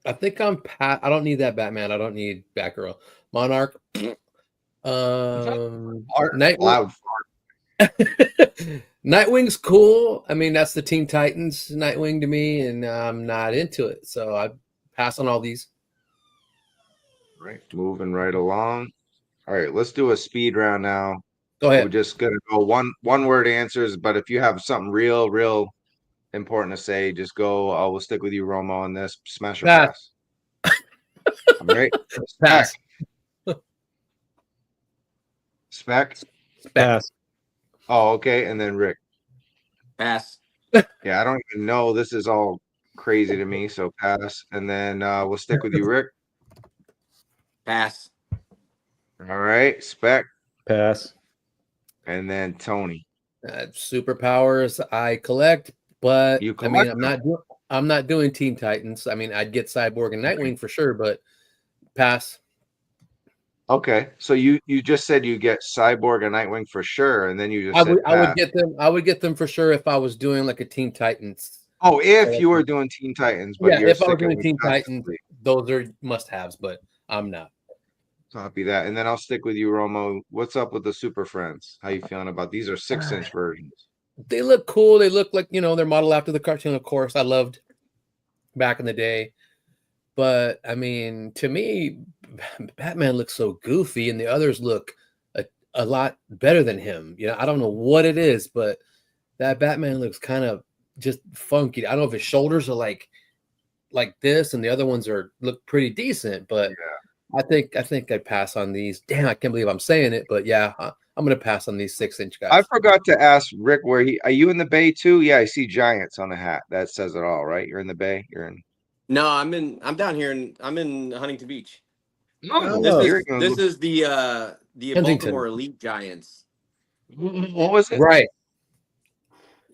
Speaker 1: I think I'm pat. I don't need that Batman. I don't need Batgirl. Monarch. Nightwing. Nightwing's cool. I mean, that's the Teen Titans Nightwing to me, and I'm not into it. So I pass on all these.
Speaker 4: Right. Moving right along. All right, let's do a speed round now.
Speaker 1: Go ahead.
Speaker 4: We're just gonna go one word answers, but if you have something real important to say, just go. I will stick with you, Romo, on this. Smash or pass? All right.
Speaker 1: Pass.
Speaker 4: Spec?
Speaker 2: Pass.
Speaker 4: Oh, okay. And then Rick.
Speaker 3: Pass.
Speaker 4: Yeah, I don't even know. This is all crazy to me. So pass. And then we'll stick with you, Rick.
Speaker 3: Pass.
Speaker 4: All right. Spec.
Speaker 2: Pass.
Speaker 4: And then Tony.
Speaker 1: Superpowers I collect, but
Speaker 4: You
Speaker 1: I mean,
Speaker 4: collect
Speaker 1: I'm not doing Teen Titans. I mean, I'd get Cyborg and Nightwing for sure, but pass.
Speaker 4: Okay, so you just said you get Cyborg and Nightwing for sure, and then you just
Speaker 1: I would get them. I would get them for sure if I was doing like a Teen Titans.
Speaker 4: Oh, if you were doing Teen Titans, but
Speaker 1: yeah,
Speaker 4: you're
Speaker 1: if I was
Speaker 4: sticking
Speaker 1: doing
Speaker 4: with
Speaker 1: Teen
Speaker 4: Justice
Speaker 1: Titans,
Speaker 4: League.
Speaker 1: those are must-haves, but I'm not.
Speaker 4: copy that. And then I'll stick with you, Romo. What's up with the Super Friends? How you feeling about these? Are 6-inch versions?
Speaker 1: They look cool. They look like, they're modeled after the cartoon, of course. I loved back in the day. But I mean, to me, Batman looks so goofy, and the others look a lot better than him. I don't know what it is, but that Batman looks kind of just funky. I don't know if his shoulders are like this, and the other ones look pretty decent. But I think I'd pass on these. Damn, I can't believe I'm saying it, but yeah, I'm gonna pass on these 6-inch guys.
Speaker 4: I forgot to ask Rick where are you in the Bay too? Yeah, I see Giants on the hat. That says it all, right? You're in the Bay. You're in.
Speaker 3: No, I'm down here I'm in Huntington Beach.
Speaker 4: No,
Speaker 3: This is the
Speaker 1: Huntington.
Speaker 3: Baltimore Elite Giants.
Speaker 4: What was it?
Speaker 1: Right.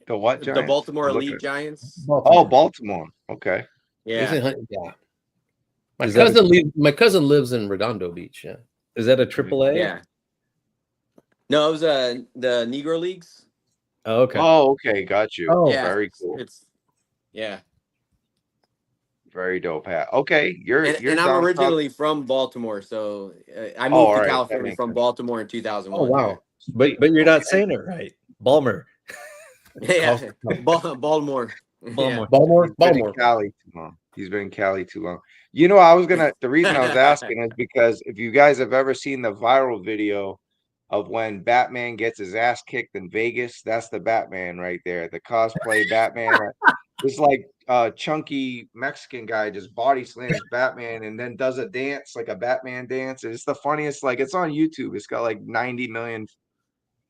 Speaker 4: The what Giants?
Speaker 3: The Baltimore Elite Giants.
Speaker 4: Baltimore. Oh, Baltimore. Okay.
Speaker 3: Yeah.
Speaker 1: My cousin lives in Redondo Beach. Yeah.
Speaker 2: Is that a AAA?
Speaker 3: Yeah. No, it was the Negro Leagues.
Speaker 2: Oh, okay.
Speaker 4: Oh, okay. Got you.
Speaker 1: Oh,
Speaker 3: yeah.
Speaker 4: Very cool.
Speaker 3: Yeah.
Speaker 4: Very dope hat. Okay, you're
Speaker 3: I'm originally from Baltimore, so I moved to California from Baltimore in 2001.
Speaker 1: Oh wow!
Speaker 2: But you're not saying it right. Balmer.
Speaker 3: Yeah, Baltimore.
Speaker 1: Baltimore.
Speaker 4: Cali too long. He's been in Cali too long. The reason I was asking is because if you guys have ever seen the viral video of when Batman gets his ass kicked in Vegas, that's the Batman right there. The cosplay Batman. It's like chunky Mexican guy just body slams Batman and then does a dance, like a Batman dance. It's the funniest. Like, it's on YouTube. It's got like 90 million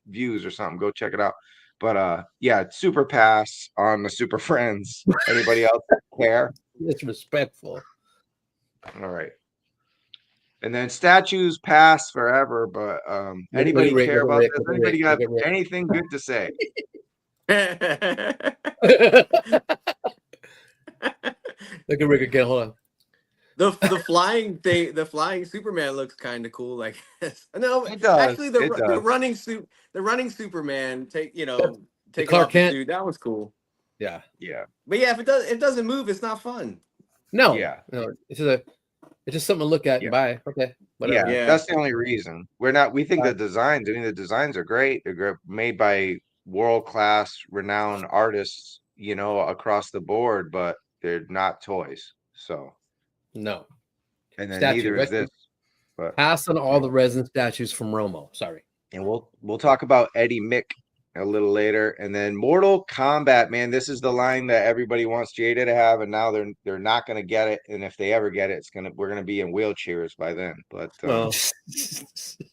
Speaker 4: views or something. Go check it out. But yeah, super pass on the Super Friends. Anybody else care?
Speaker 1: It's respectful.
Speaker 4: All right. And then statues pass forever, but anybody care about this? Anybody got anything good to say?
Speaker 1: Look at Rick again. Hold on.
Speaker 3: The flying thing, the flying Superman looks kind of cool. Like no,
Speaker 4: it does.
Speaker 3: Actually, the running Superman take
Speaker 1: Clark Kent
Speaker 3: suit. That was cool.
Speaker 1: Yeah.
Speaker 3: But yeah, if it doesn't move, it's not fun.
Speaker 1: No.
Speaker 4: Yeah.
Speaker 1: No. It's just something to look at and buy. Okay. Whatever.
Speaker 4: Yeah, that's the only reason. We think the designs. I mean, the designs are great. They're made by world-class, renowned artists, across the board, but they're not toys. So
Speaker 1: no.
Speaker 4: And then neither is this. But
Speaker 1: pass on all the resin statues from Romo. Sorry.
Speaker 4: And we'll talk about Eddie Mick a little later, and then Mortal Kombat. Man, this is the line that everybody wants Jada to have, and now they're not going to get it. And if they ever get it, we're going to be in wheelchairs by then. But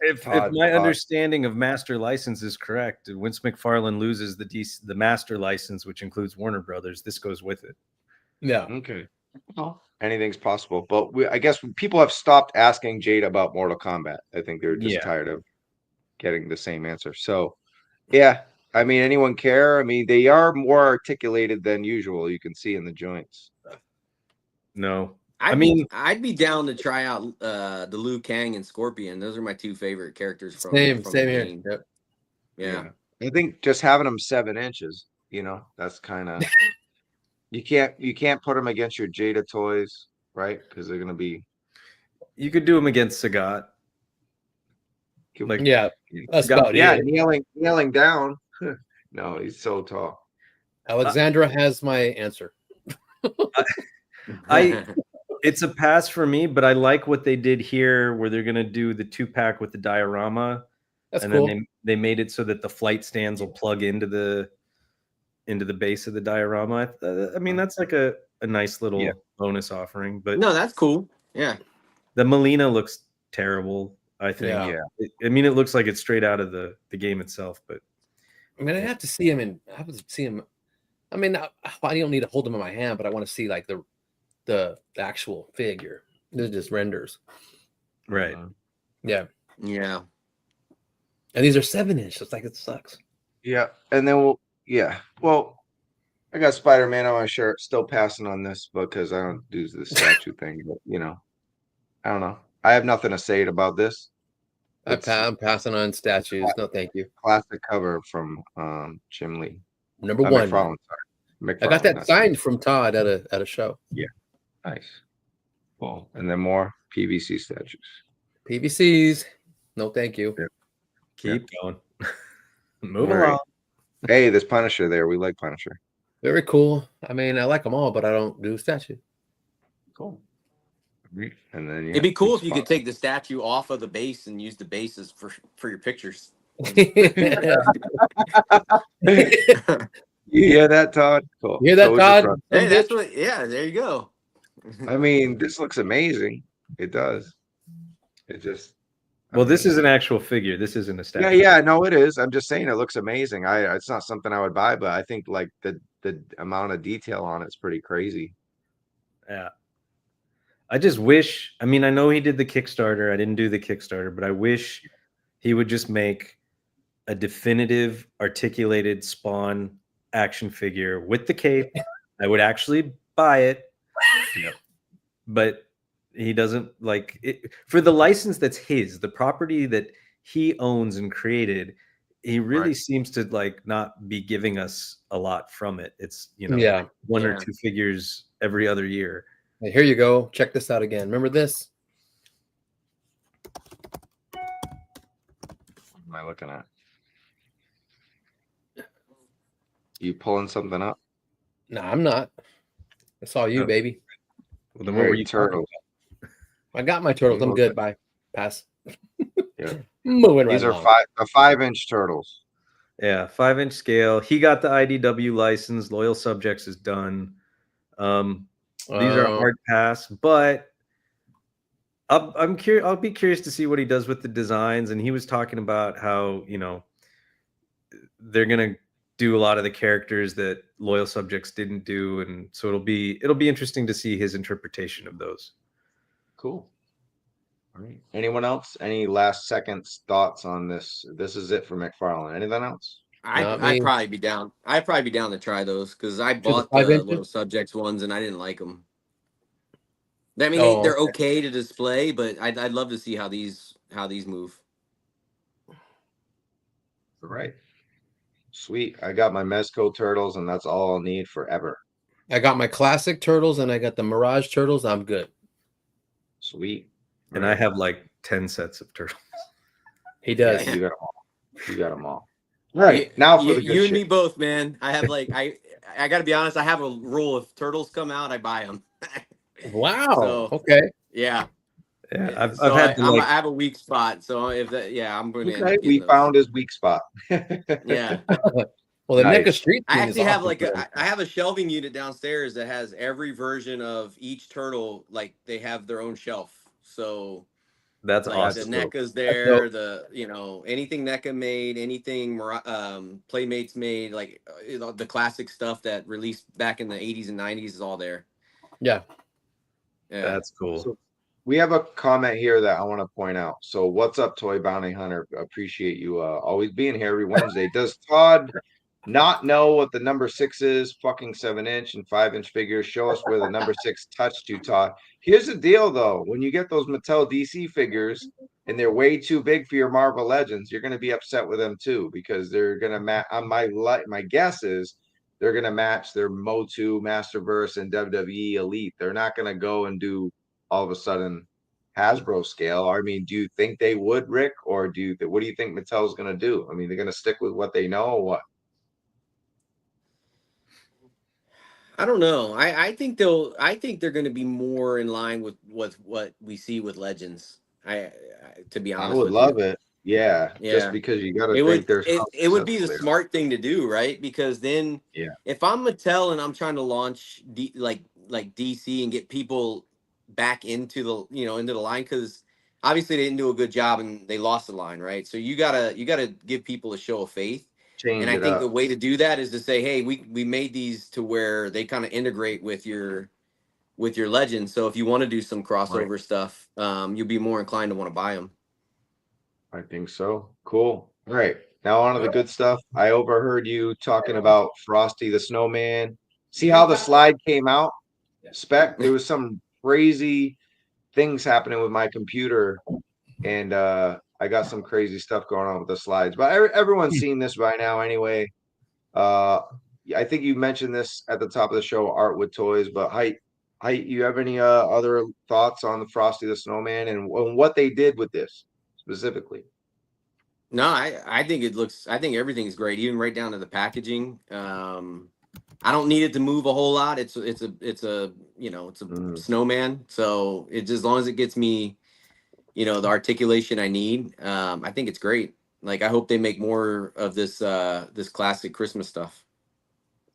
Speaker 2: if my understanding of master license is correct, once McFarlane loses the master license, which includes Warner Brothers, this goes with it.
Speaker 1: Yeah.
Speaker 4: Okay. Well, anything's possible, but I guess people have stopped asking Jada about Mortal Kombat. I think they're just tired of getting the same answer. So. Yeah, I mean, anyone care? I mean, they are more articulated than usual. You can see in the joints.
Speaker 2: No,
Speaker 3: I'd be down to try out the Liu Kang and Scorpion. Those are my two favorite characters from
Speaker 1: same
Speaker 3: the
Speaker 1: here.
Speaker 3: game.
Speaker 1: Yep.
Speaker 3: Yeah,
Speaker 4: I think just having them 7 inches, that's kind of you can't put them against your Jada Toys, right? Because they're gonna be.
Speaker 2: You could do them against Sagat.
Speaker 1: That's about it.
Speaker 4: Kneeling down. No, he's so tall.
Speaker 1: Alexandra has my answer.
Speaker 2: It's a pass for me, but I like what they did here, where they're gonna do the 2-pack with the diorama.
Speaker 1: That's
Speaker 2: and
Speaker 1: cool.
Speaker 2: Then they made it so that the flight stands will plug into the base of the diorama. I mean, that's like a nice little bonus offering. But
Speaker 3: no, that's cool. Yeah,
Speaker 2: the Melina looks terrible. I think.
Speaker 1: Yeah.
Speaker 2: I mean, it looks like it's straight out of the game itself, but
Speaker 1: I mean, I have to see him I mean, I don't need to hold him in my hand, but I want to see like the actual figure. They're just renders.
Speaker 2: Right.
Speaker 1: Yeah.
Speaker 3: Yeah.
Speaker 1: And these are 7-inch. It's like it sucks.
Speaker 4: Yeah. And then well, I got Spider-Man on my shirt, still passing on this because I don't do the statue thing, but I don't know. I have nothing to say about this.
Speaker 1: I'm passing on statues. No, thank you.
Speaker 4: Classic cover from Jim Lee.
Speaker 1: Number one.
Speaker 4: McFarlane,
Speaker 1: I got that signed from Todd at a show.
Speaker 4: Yeah. Nice. Well, and then more PVC statues.
Speaker 1: PVCs. No, thank you.
Speaker 2: Yeah. Keep going. Move
Speaker 4: All right.
Speaker 2: along.
Speaker 4: Hey, there's Punisher there. We like Punisher.
Speaker 1: Very cool. I mean, I like them all, but I don't do statue.
Speaker 2: Cool.
Speaker 4: And then
Speaker 3: It'd be cool if you could take the statue off of the base and use the bases for your pictures.
Speaker 4: You hear that, Todd? Cool.
Speaker 1: You hear that, Todd?
Speaker 3: Hey, that's what. Yeah, there you go.
Speaker 4: I mean, this looks amazing. It does. It just.
Speaker 2: Well, this is an actual figure. This isn't a statue.
Speaker 4: Yeah, no, it is. I'm just saying it looks amazing. It's not something I would buy, but I think like the amount of detail on it's pretty crazy.
Speaker 2: Yeah. I just wish, I mean, I know he did the Kickstarter. I didn't do the Kickstarter, but I wish he would just make a definitive articulated Spawn action figure with the cape. I would actually buy it. Yep. But he doesn't like it for the license that's his, the property that he owns and created. He really seems to like not be giving us a lot from it. It's, you know, one or two figures every other year.
Speaker 1: Hey, here you go. Check this out again. Remember this?
Speaker 4: What am I looking at? You pulling something up?
Speaker 1: No, I'm not. I saw you, baby.
Speaker 2: Well, then what were you
Speaker 4: turtles?
Speaker 1: I got my turtles. I'm good. Bye. Pass.
Speaker 4: Yeah.
Speaker 1: Moving
Speaker 4: These
Speaker 1: right
Speaker 4: are
Speaker 1: along.
Speaker 4: 5-inch turtles.
Speaker 2: Yeah, 5-inch scale. He got the IDW license. Loyal Subjects is done. These are a hard pass, but I'm curious. I'll be curious to see what he does with the designs. And he was talking about how, you know, they're gonna do a lot of the characters that Loyal Subjects didn't do, and so it'll be interesting to see his interpretation of those.
Speaker 4: Cool. All right. Anyone else? Any last seconds thoughts on this? This is it for McFarlane. Anything else?
Speaker 3: I'd probably be down. I'd probably be down to try those because I bought the Loyal Subjects ones and I didn't like them. I mean, they're okay to display, but I'd love to see how these move.
Speaker 4: All right. Sweet. I got my Mezco turtles, and that's all I'll need forever.
Speaker 1: I got my classic turtles, and I got the Mirage turtles. I'm good.
Speaker 4: Sweet.
Speaker 2: And I have like 10 sets of turtles.
Speaker 1: He does.
Speaker 4: Yeah, you got them all. You got them all. All right. Now for the good
Speaker 3: you and
Speaker 4: shit.
Speaker 3: me both, man. I have like I got to be honest. I have a rule: if turtles come out, I buy them.
Speaker 1: Wow.
Speaker 3: So,
Speaker 1: okay.
Speaker 3: Yeah.
Speaker 2: Yeah. I've
Speaker 3: So
Speaker 2: had
Speaker 3: I have a weak spot. So if that, I'm going to.
Speaker 4: Okay, we found his weak spot.
Speaker 3: Yeah.
Speaker 1: Well, the NECA Street.
Speaker 3: I actually have like I have a shelving unit downstairs that has every version of each turtle. Like they have their own shelf. So
Speaker 2: that's
Speaker 3: like
Speaker 2: awesome.
Speaker 3: The NECA's there. The anything NECA made, anything Playmates made, like the classic stuff that released back in the 80s and 90s is all there.
Speaker 1: Yeah.
Speaker 2: That's cool.
Speaker 4: So we have a comment here that I want to point out. So what's up, Toy Bounty Hunter? Appreciate you always being here every Wednesday. Does Todd not know what the number 6 is? Fucking 7-inch and 5-inch figures. Show us where the number 6 touched you, Todd. Here's the deal, though. When you get those Mattel DC figures and they're way too big for your Marvel Legends, you're going to be upset with them too, because they're going to match. My guess is they're going to match their Motu, Masterverse, and WWE Elite. They're not going to go and do all of a sudden Hasbro scale. I mean, do you think they would, Rick, or what do you think Mattel's going to do? I mean, they're going to stick with what they know, or what?
Speaker 3: I don't know. I think they're going to be more in line with what we see with Legends. To be honest,
Speaker 4: I would love it. Yeah, just because you got to think
Speaker 3: it would be the smart thing to do, right? Because then, if I'm Mattel and I'm trying to launch like DC and get people back into the line, because obviously they didn't do a good job and they lost the line, right? So you gotta give people a show of faith. And I think the way to do that is to say, hey, we made these to where they kind of integrate with your Legends. So if you want to do some crossover stuff, you'll be more inclined to want to buy them.
Speaker 4: I think so. Cool. All right. Now on to the good stuff. I overheard you talking about Frosty the Snowman. See how the slide came out? Spec, there was some crazy things happening with my computer, and I got some crazy stuff going on with the slides. But everyone's seen this by now anyway. I think you mentioned this at the top of the show, Artwithtoyz, but You have any other thoughts on the Frosty the Snowman and what they did with this specifically?
Speaker 3: No, I think it looks. I think everything's great, even right down to the packaging. I don't need it to move a whole lot. It's a you know it's a snowman. So it just as long as it gets me, the articulation I need. I think it's great. Like I hope they make more of this classic Christmas stuff.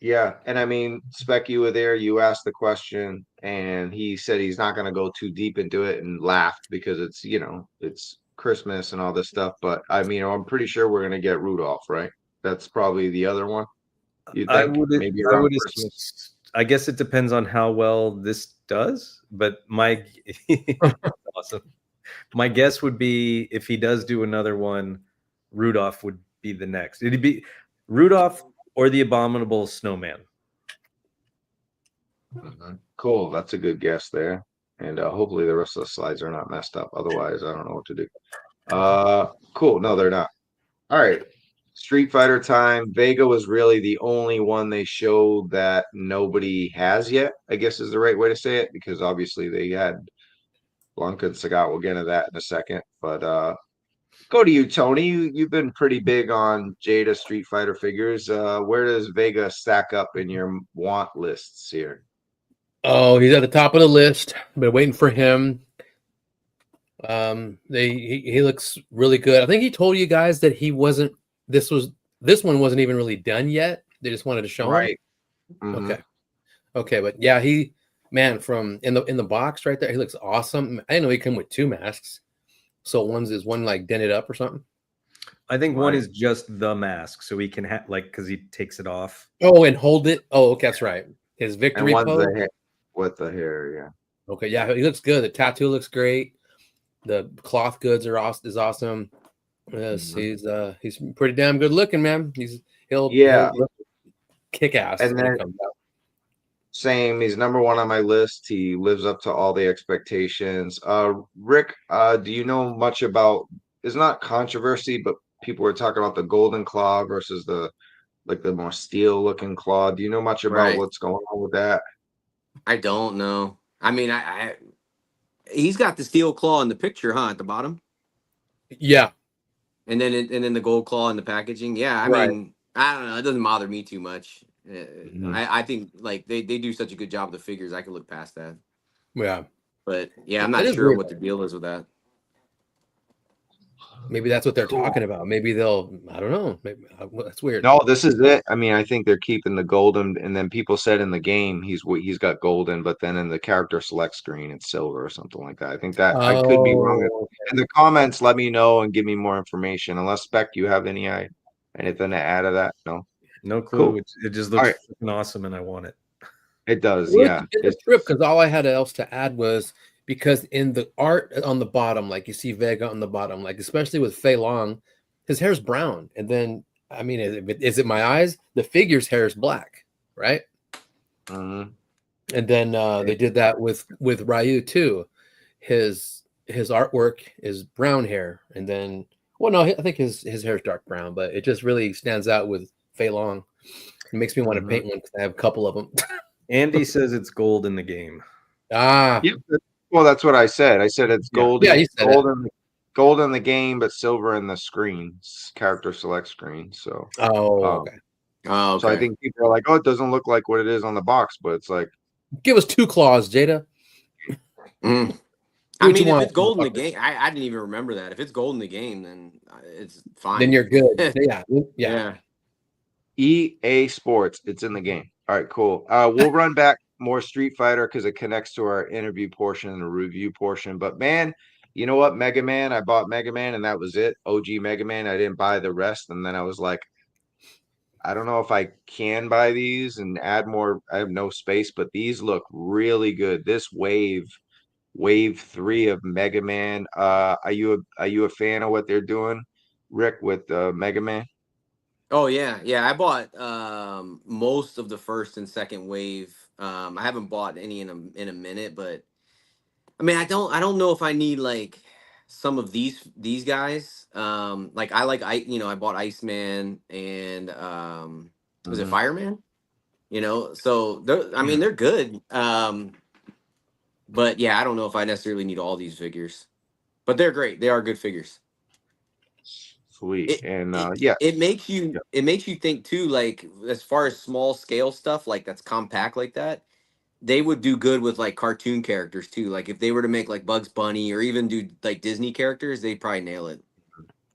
Speaker 4: Yeah, and I mean, Spec, you were there. You asked the question, and he said he's not going to go too deep into it, and laughed because it's Christmas and all this stuff. But I mean, I'm pretty sure we're going to get Rudolph, right? That's probably the other one. You think maybe around Christmas?
Speaker 2: I guess it depends on how well this does. But my awesome. My guess would be if he does do another one, Rudolph would be the next. It'd be Rudolph or the Abominable Snowman.
Speaker 4: Cool. That's a good guess there. And hopefully the rest of the slides are not messed up. Otherwise, I don't know what to do. Cool. No, they're not. All right. Street Fighter time. Vega was really the only one they showed that nobody has yet, I guess is the right way to say it, because obviously they had Blanca and Sagat. We'll get into that in a second. But go to you, Tony. You've been pretty big on Jada Street Fighter figures. Where does Vega stack up in your want lists here?
Speaker 1: Oh, he's at the top of the list. Been waiting for him. He looks really good. I think he told you guys that he wasn't. This one wasn't even really done yet. They just wanted to show him.
Speaker 4: Mm-hmm.
Speaker 1: Okay, but yeah, from in the box right there, he looks awesome. I didn't know he came with 2 masks. So is one like dented up or something?
Speaker 2: I think one is just the mask, so he can have because he takes it off.
Speaker 1: Oh, and hold it. Oh, okay, that's right. His victory pose
Speaker 4: with the hair, yeah.
Speaker 1: Okay, yeah, he looks good. The tattoo looks great. The cloth goods is awesome. Yes, he's pretty damn good looking, man. He'll kick ass.
Speaker 4: And then same, he's number 1 on my list. He lives up to all the expectations. Rick, do you know much about? It's not controversy, but people were talking about the golden claw versus the more steel looking claw. Do you know much about what's going on with that?
Speaker 3: I don't know. I mean, he's got the steel claw in the picture, huh, at the bottom.
Speaker 1: Yeah,
Speaker 3: and then the gold claw in the packaging. Yeah, I mean, I don't know. It doesn't bother me too much. I think like they do such a good job with the figures. I can look past that.
Speaker 1: Yeah,
Speaker 3: but yeah, I'm not sure what the deal is with that.
Speaker 1: Maybe that's what they're talking about. Maybe they'll. I don't know. Maybe that's weird.
Speaker 4: No, this is it. I mean, I think they're keeping the golden, and then people said in the game he's got golden, but then in the character select screen it's silver or something like that. I think that I could be wrong. In the comments, let me know and give me more information. Unless Spec, you have anything to add to that?
Speaker 2: No clue. Cool. It just looks awesome, and I want it.
Speaker 4: It does, yeah.
Speaker 1: It's a trip because all I had else to add was because in the art on the bottom, like you see Vega on the bottom, like especially with Fei Long, his hair's brown, and then I mean, is it my eyes? The figure's hair is black, right? And then they did that with Ryu too. His artwork is brown hair, and then I think his hair is dark brown, but it just really stands out with Fei Long. It makes me want to paint one because I have a couple of them.
Speaker 2: Andy says it's gold in the game.
Speaker 4: Yep. Well, that's what I said. I said it's gold.
Speaker 1: Yeah, he said
Speaker 4: gold in the game, but silver in the screen, character select screen. So.
Speaker 1: Okay.
Speaker 4: So I think people are like, "Oh, it doesn't look like what it is on the box," but it's like,
Speaker 1: give us 2 claws, Jada.
Speaker 3: I mean, if it's gold in the game, I didn't even remember that. If it's gold in the game, then it's fine.
Speaker 1: Then you're good. Yeah.
Speaker 4: EA Sports, it's in the game. All right, cool. We'll run back more Street Fighter because it connects to our interview portion and the review portion. But man, you know what? Mega Man, I bought Mega Man and that was it. OG Mega Man. I didn't buy the rest. And then I was like, I don't know if I can buy these and add more. I have no space, but these look really good. This wave 3 of Mega Man. Are you a fan of what they're doing, Rick, with Mega Man?
Speaker 3: Oh yeah. I bought most of the first and second wave. I haven't bought any in a minute, but I mean, I don't know if I need like some of these guys. Like I bought Iceman and was it Fireman? So they're good. But yeah, I don't know if I necessarily need all these figures. But they're great. They are good figures.
Speaker 4: Sweet. And
Speaker 3: it makes you think too, like as far as small scale stuff like that's compact like that, they would do good with like cartoon characters too. Like if they were to make like Bugs Bunny or even do like Disney characters, they'd probably nail it.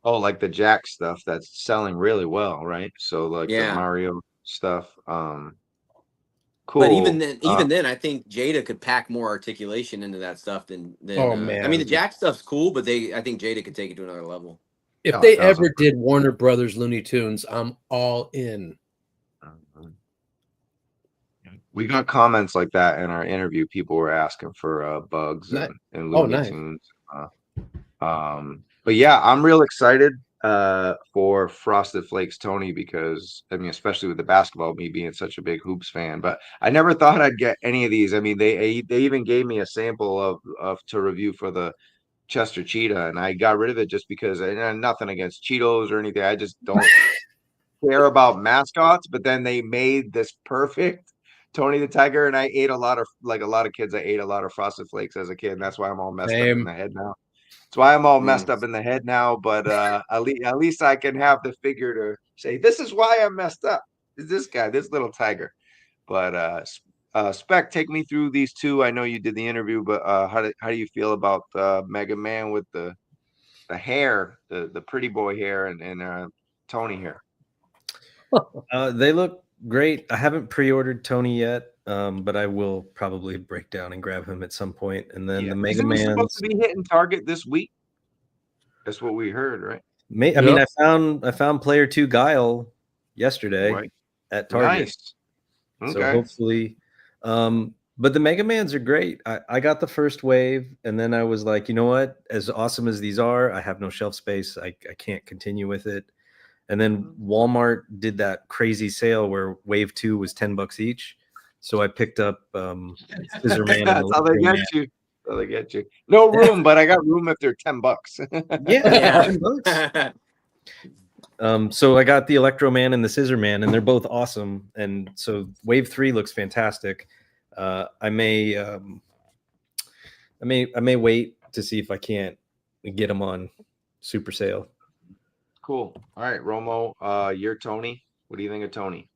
Speaker 4: oh, like the Jack stuff that's selling really well, right? So like the
Speaker 3: Yeah.
Speaker 4: Mario stuff.
Speaker 3: But
Speaker 4: Cool.
Speaker 3: even then, I think Jada could pack more articulation into that stuff than
Speaker 1: Oh,
Speaker 3: I
Speaker 1: man.
Speaker 3: mean, the Jack stuff's cool, but I think Jada could take it to another level.
Speaker 1: If
Speaker 4: Oh,
Speaker 1: they
Speaker 4: 1,000%.
Speaker 1: ever did Warner Brothers Looney Tunes, I'm all in.
Speaker 4: We got comments like that in our interview. People were asking for Bugs and Looney
Speaker 1: nice.
Speaker 4: Tunes. But yeah, I'm real excited for Frosted Flakes Tony, because I mean, especially with the basketball, me being such a big hoops fan. But I never thought I'd get any of these. I mean, they even gave me a sample of to review for the Chester Cheetah, and I got rid of it just because, and nothing against Cheetos or anything. I just don't care about mascots. But then they made this perfect Tony the Tiger, and I ate a lot of, like a lot of kids, I ate a lot of Frosted Flakes as a kid, and that's why I'm all messed up in the head now. That's why I'm all messed up in the head now. But at least I can have the figure to say, this is why I'm messed up. Is this guy, this little tiger. But Spec, take me through these two. I know you did the interview, but how do you feel about Mega Man with the hair, the pretty boy hair, and Tony hair?
Speaker 2: They look great. I haven't pre-ordered Tony yet, but I will probably break down and grab him at some point. And then the Mega Man
Speaker 4: supposed to be hitting Target this week. That's what we heard, right?
Speaker 2: I mean, I found Player 2 Guile yesterday at Target.
Speaker 4: Nice. Okay.
Speaker 2: So hopefully, but the Mega Mans are great. I got the first wave, and then I was like, you know what? As awesome as these are, I have no shelf space. I can't continue with it. And then Walmart did that crazy sale where wave 2 was $10 each. So I picked up Scissor Man.
Speaker 4: That's how they get you. That's how they get you. No room, but I got room if they're $10.
Speaker 2: Yeah. $10. So I got the Electro Man and the Scissor Man, and they're both awesome. And so wave 3 looks fantastic. I may wait to see if I can't get them on super sale.
Speaker 4: Cool. All right, Romo, you're Tony. What do you think of Tony?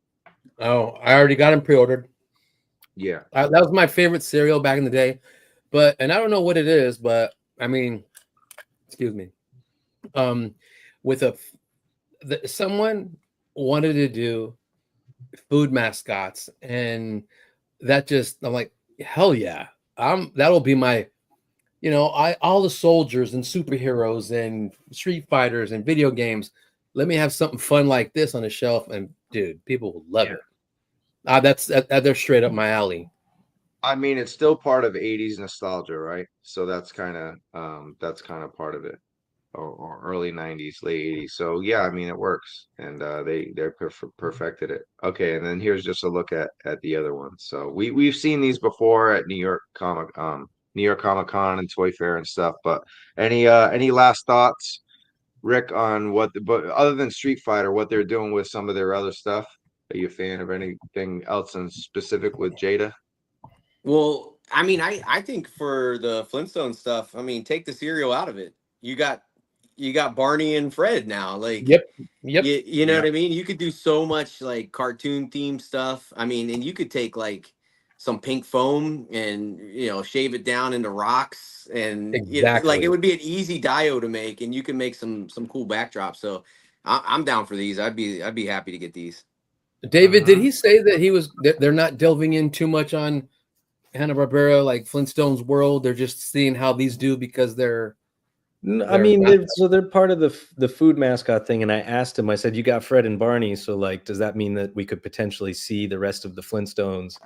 Speaker 1: Oh, I already got him pre-ordered.
Speaker 4: Yeah.
Speaker 1: That was my favorite cereal back in the day. And I don't know what it is, but I mean, excuse me. With someone wanted to do food mascots, and I'm like, hell yeah. That'll be my, all the soldiers and superheroes and street fighters and video games. Let me have something fun like this on the shelf, and dude, people will love it. They're straight up my alley.
Speaker 4: I mean, it's still part of 80s nostalgia, right? So that's kind of part of it, or early 90s, late 80s. So yeah, I mean, it works, and they perfected it. Okay, and then here's just a look at the other ones. So we've seen these before at New York Comic Con and Toy Fair and stuff. But any last thoughts, Rick, on but other than Street Fighter, what they're doing with some of their other stuff? Are you a fan of anything else in specific with Jada?
Speaker 3: Well, I mean, I think for the Flintstone stuff, I mean, take the cereal out of it. You got Barney and Fred now. Like,
Speaker 1: yep.
Speaker 3: You know what I mean? You could do so much like cartoon themed stuff. I mean, and you could take like some pink foam and shave it down into rocks, and like it would be an easy dio to make, and you can make some cool backdrops. So I'm down for these. I'd be happy to get these.
Speaker 1: David, did he say that they're not delving in too much on Hanna-Barbera, like Flintstones world? They're just seeing how these do because they're
Speaker 2: part of the food mascot thing. And I asked him, I said, you got Fred and Barney, so like, does that mean that we could potentially see the rest of the Flintstones?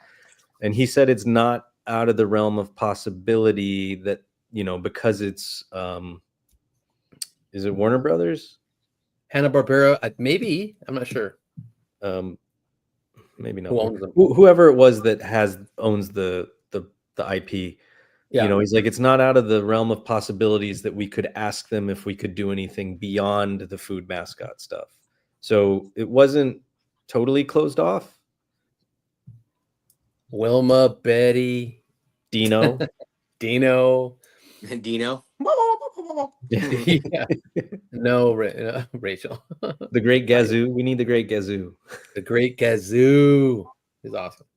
Speaker 2: And he said it's not out of the realm of possibility that, because it's is it Warner Brothers?
Speaker 1: Hanna-Barbera, maybe. I'm not sure.
Speaker 2: Maybe not. Whoever it was that owns the IP. Yeah. He's like, it's not out of the realm of possibilities that we could ask them if we could do anything beyond the food mascot stuff. So it wasn't totally closed off.
Speaker 1: Wilma, Betty,
Speaker 2: Dino.
Speaker 1: Dino.
Speaker 3: Dino.
Speaker 1: Yeah. No, Rachel.
Speaker 2: The Great Gazoo. We need the Great Gazoo.
Speaker 1: The Great Gazoo is awesome.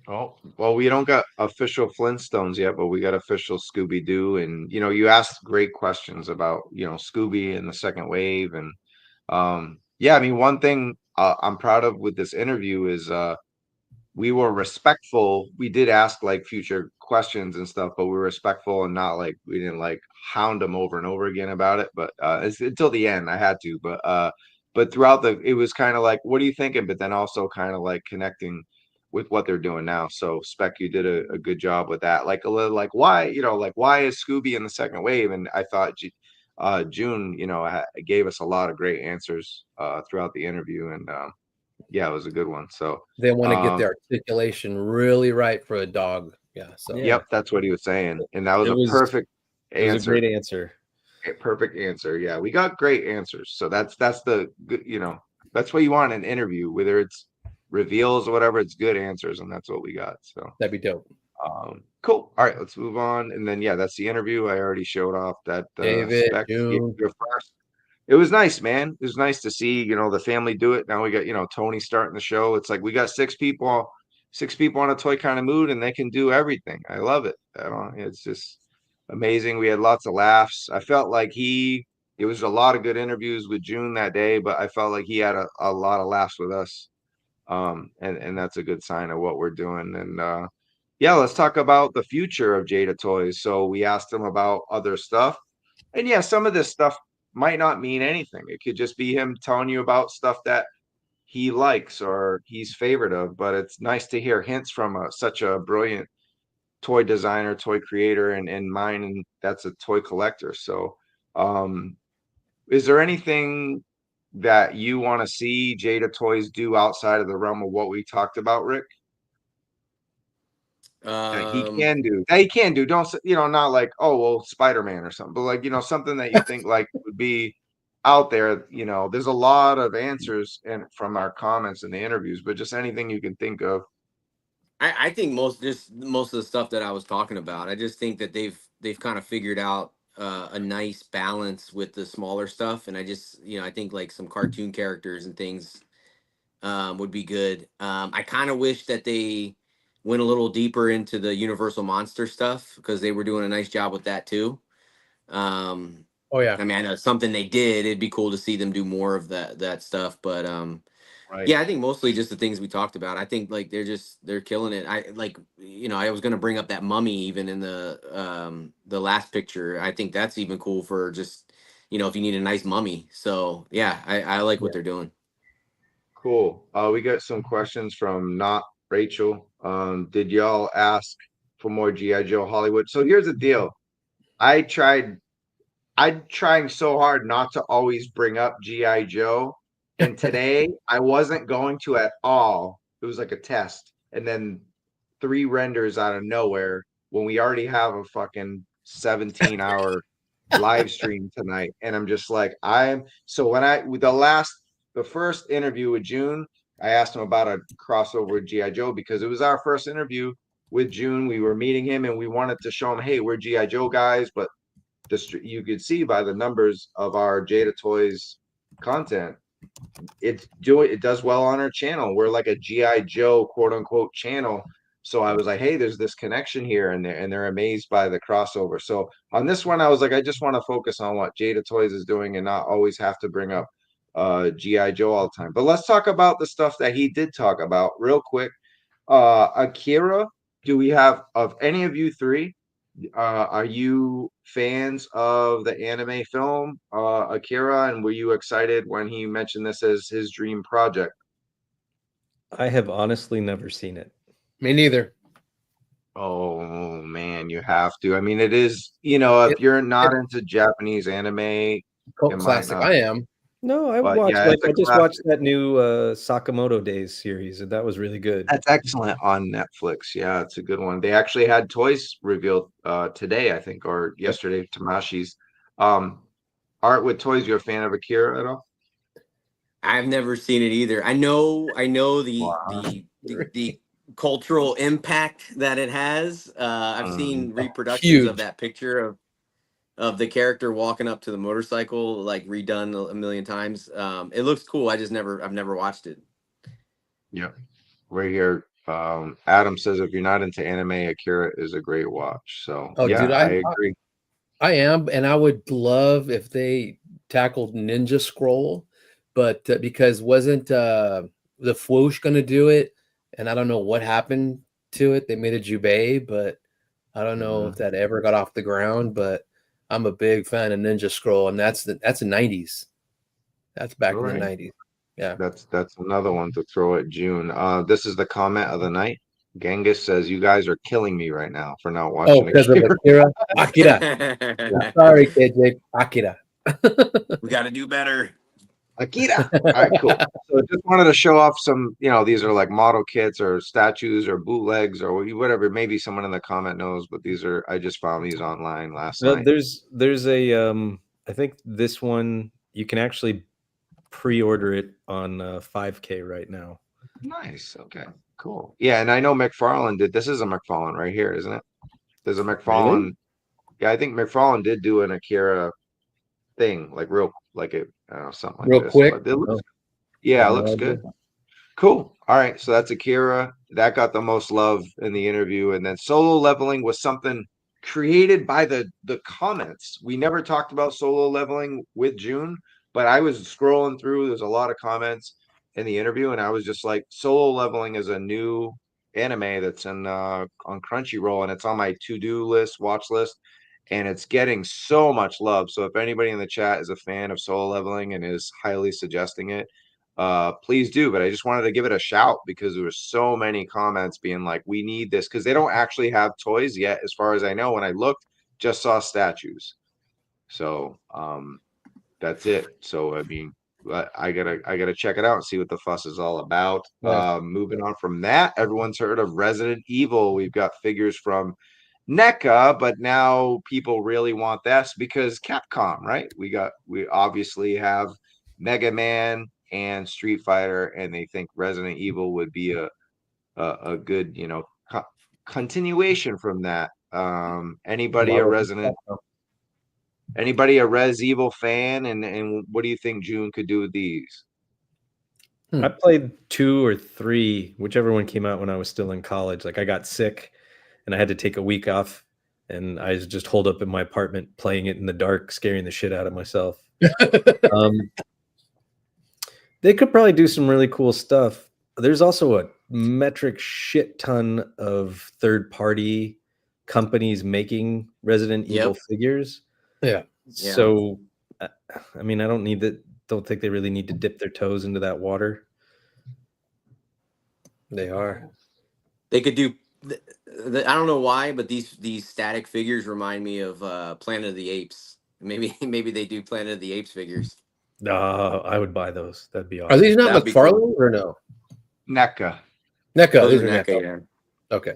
Speaker 4: Oh, well, we don't got official Flintstones yet, but we got official Scooby-Doo. And, you asked great questions about, Scooby and the second wave. And, yeah, I mean, one thing I'm proud of with this interview is we were respectful. We did ask like future questions and stuff, but we were respectful and not like, we didn't like hound them over and over again about it. But it's until the end, I had to. But throughout it was kind of like, what are you thinking? But then also kind of like connecting with what they're doing now. So Spec, you did a good job with that. Like a little like why, like why is Scooby in the second wave? And I thought June, gave us a lot of great answers throughout the interview. And yeah, it was a good one. So
Speaker 1: they want to get their articulation really right for a dog. Yeah. So
Speaker 4: yep, that's what he was saying. And that was a perfect answer.
Speaker 2: It was a great answer.
Speaker 4: A perfect answer. Yeah, we got great answers. So that's the good, that's what you want in an interview, whether it's reveals or whatever, it's good answers, and that's what we got. So
Speaker 1: that'd be dope.
Speaker 4: Cool. All right, let's move on. And then yeah, that's the interview. I already showed off that
Speaker 1: David,
Speaker 4: Spec. First. It was nice, man. It was nice to see, the family do it. Now we got, Tony starting the show. It's like we got six people on a toy kind of mood, and they can do everything. I love it. It's just amazing. We had lots of laughs. I felt like it was a lot of good interviews with June that day, but I felt like he had a lot of laughs with us. And that's a good sign of what we're doing. And yeah, let's talk about the future of Jada Toys. So we asked him about other stuff. And yeah, some of this stuff might not mean anything. It could just be him telling you about stuff that he likes or he's favored of. But it's nice to hear hints from such a brilliant toy designer, toy creator, and mine, and that's a toy collector. So is there anything that you want to see Jada Toys do outside of the realm of what we talked about, Rick? He can do. Don't not like, oh well, Spider-Man or something, but like something that you think like would be out there. There's a lot of answers and from our comments in the interviews, but just anything you can think of.
Speaker 3: I think most of the stuff that I was talking about, I just think that they've kind of figured out a nice balance with the smaller stuff, and I just I think like some cartoon characters and things would be good. I kind of wish that they went a little deeper into the Universal Monster stuff because they were doing a nice job with that too.
Speaker 1: Oh yeah,
Speaker 3: I mean, I know it's something they did. It'd be cool to see them do more of that stuff, but
Speaker 4: Right.
Speaker 3: yeah, I think mostly just the things we talked about. I think like they're killing it. I like I was gonna bring up that mummy even in the last picture. I think that's even cool for just if you need a nice mummy. So yeah, I like what they're doing.
Speaker 4: Cool. We got some questions from Not Rachel. Did y'all ask for more G.I. Joe Hollywood? So here's the deal. I'm trying so hard not to always bring up G.I. Joe. And today I wasn't going to at all. It was like a test. And then 3 renders out of nowhere when we already have a fucking 17-hour live stream tonight. And I'm just like, the first interview with June, I asked him about a crossover with G.I. Joe because it was our first interview with June. We were meeting him and we wanted to show him, hey, we're G.I. Joe guys, but you could see by the numbers of our Jada Toys content, it does well on our channel. We're like a G.I. Joe quote unquote channel. So I was like, hey, there's this connection here, and they're amazed by the crossover. So on this one, I was like, I just want to focus on what Jada Toys is doing and not always have to bring up G.I. Joe all the time. But let's talk about the stuff that he did talk about real quick. Akira, do we have, of any of you three, are you fans of the anime film Akira, and were you excited when he mentioned this as his dream project?
Speaker 2: I have honestly never seen it.
Speaker 1: Me neither.
Speaker 4: Oh man, you have to. I mean, it is, if you're not into Japanese anime,
Speaker 1: cult classic. I am.
Speaker 2: No, I just watched that new Sakamoto Days series, and that was really good.
Speaker 4: That's excellent on Netflix. Yeah, it's a good one. They actually had toys revealed today, I think, or yesterday, Tamashi's. Artwithtoyz, you're a fan of Akira at all?
Speaker 3: I've never seen it either. I know the cultural impact that it has. I've seen reproductions of
Speaker 1: Huge.
Speaker 3: that picture of the character walking up to the motorcycle, like redone a million times. It looks cool. I've never watched it.
Speaker 4: Yep. Right here. Adam says if you're not into anime, Akira is a great watch. So
Speaker 1: Oh,
Speaker 4: yeah,
Speaker 1: dude,
Speaker 4: I agree.
Speaker 1: I am, and I would love if they tackled Ninja Scroll, but because wasn't the Swoosh going to do it, and I don't know what happened to it. They made a Jubei, but I don't know if that ever got off the ground. But I'm a big fan of Ninja Scroll, and that's the '90s. That's back in the '90s. Yeah,
Speaker 4: That's another one to throw at June. This is the comment of the night. Genghis says, "You guys are killing me right now for not watching
Speaker 1: because of
Speaker 4: Akira."
Speaker 1: Akira. Sorry, KJ. Akira.
Speaker 3: We got to do better.
Speaker 4: Akira. All right, cool. So just wanted to show off some, these are like model kits or statues or bootlegs or whatever. Maybe someone in the comment knows, but I just found these online last night.
Speaker 2: There's a I think this one you can actually pre-order it on 5K right now.
Speaker 4: Nice. Okay, cool. Yeah, and I know McFarlane did. This is a McFarlane right here, isn't it? There's a McFarlane. Really? Yeah, I think McFarlane did do an Akira thing, like something
Speaker 1: real
Speaker 4: like this.
Speaker 1: quick.
Speaker 4: But it looks, it looks good. Cool. All right, so that's Akira. That got the most love in the interview, and then solo leveling was something created by the comments. We never talked about solo leveling with June, but I was scrolling through. There's a lot of comments in the interview, and I was just like, solo leveling is a new anime that's on Crunchyroll, and it's on my to-do list, watch list, and it's getting so much love. So if anybody in the chat is a fan of solo leveling and is highly suggesting it, please do. But I just wanted to give it a shout because there were so many comments being like, we need this, because they don't actually have toys yet, as far as I know. When I looked, just saw statues. So that's it. So I mean, I gotta check it out and see what the fuss is all about. Moving on from that, everyone's heard of Resident Evil. We've got figures from NECA, but now people really want this because Capcom, right? We obviously have Mega Man and Street Fighter, and they think Resident Evil would be a good, continuation from that. Anybody a Res Evil fan, and what do you think June could do with these?
Speaker 2: I played 2 or 3, whichever one came out when I was still in college. Like I got sick and I had to take a week off, and I was just holed up in my apartment playing it in the dark, scaring the shit out of myself. They could probably do some really cool stuff. There's also a metric shit ton of third-party companies making Resident Evil figures.
Speaker 1: Yeah.
Speaker 2: So, I mean, don't think they really need to dip their toes into that water.
Speaker 1: They are.
Speaker 3: They could do. I don't know why, but these static figures remind me of Planet of the Apes. Maybe they do Planet of the Apes figures.
Speaker 2: I would buy those. That'd be awesome.
Speaker 1: Are these not McFarlane or no?
Speaker 4: NECA.
Speaker 1: Those are NECA. Yeah. Okay.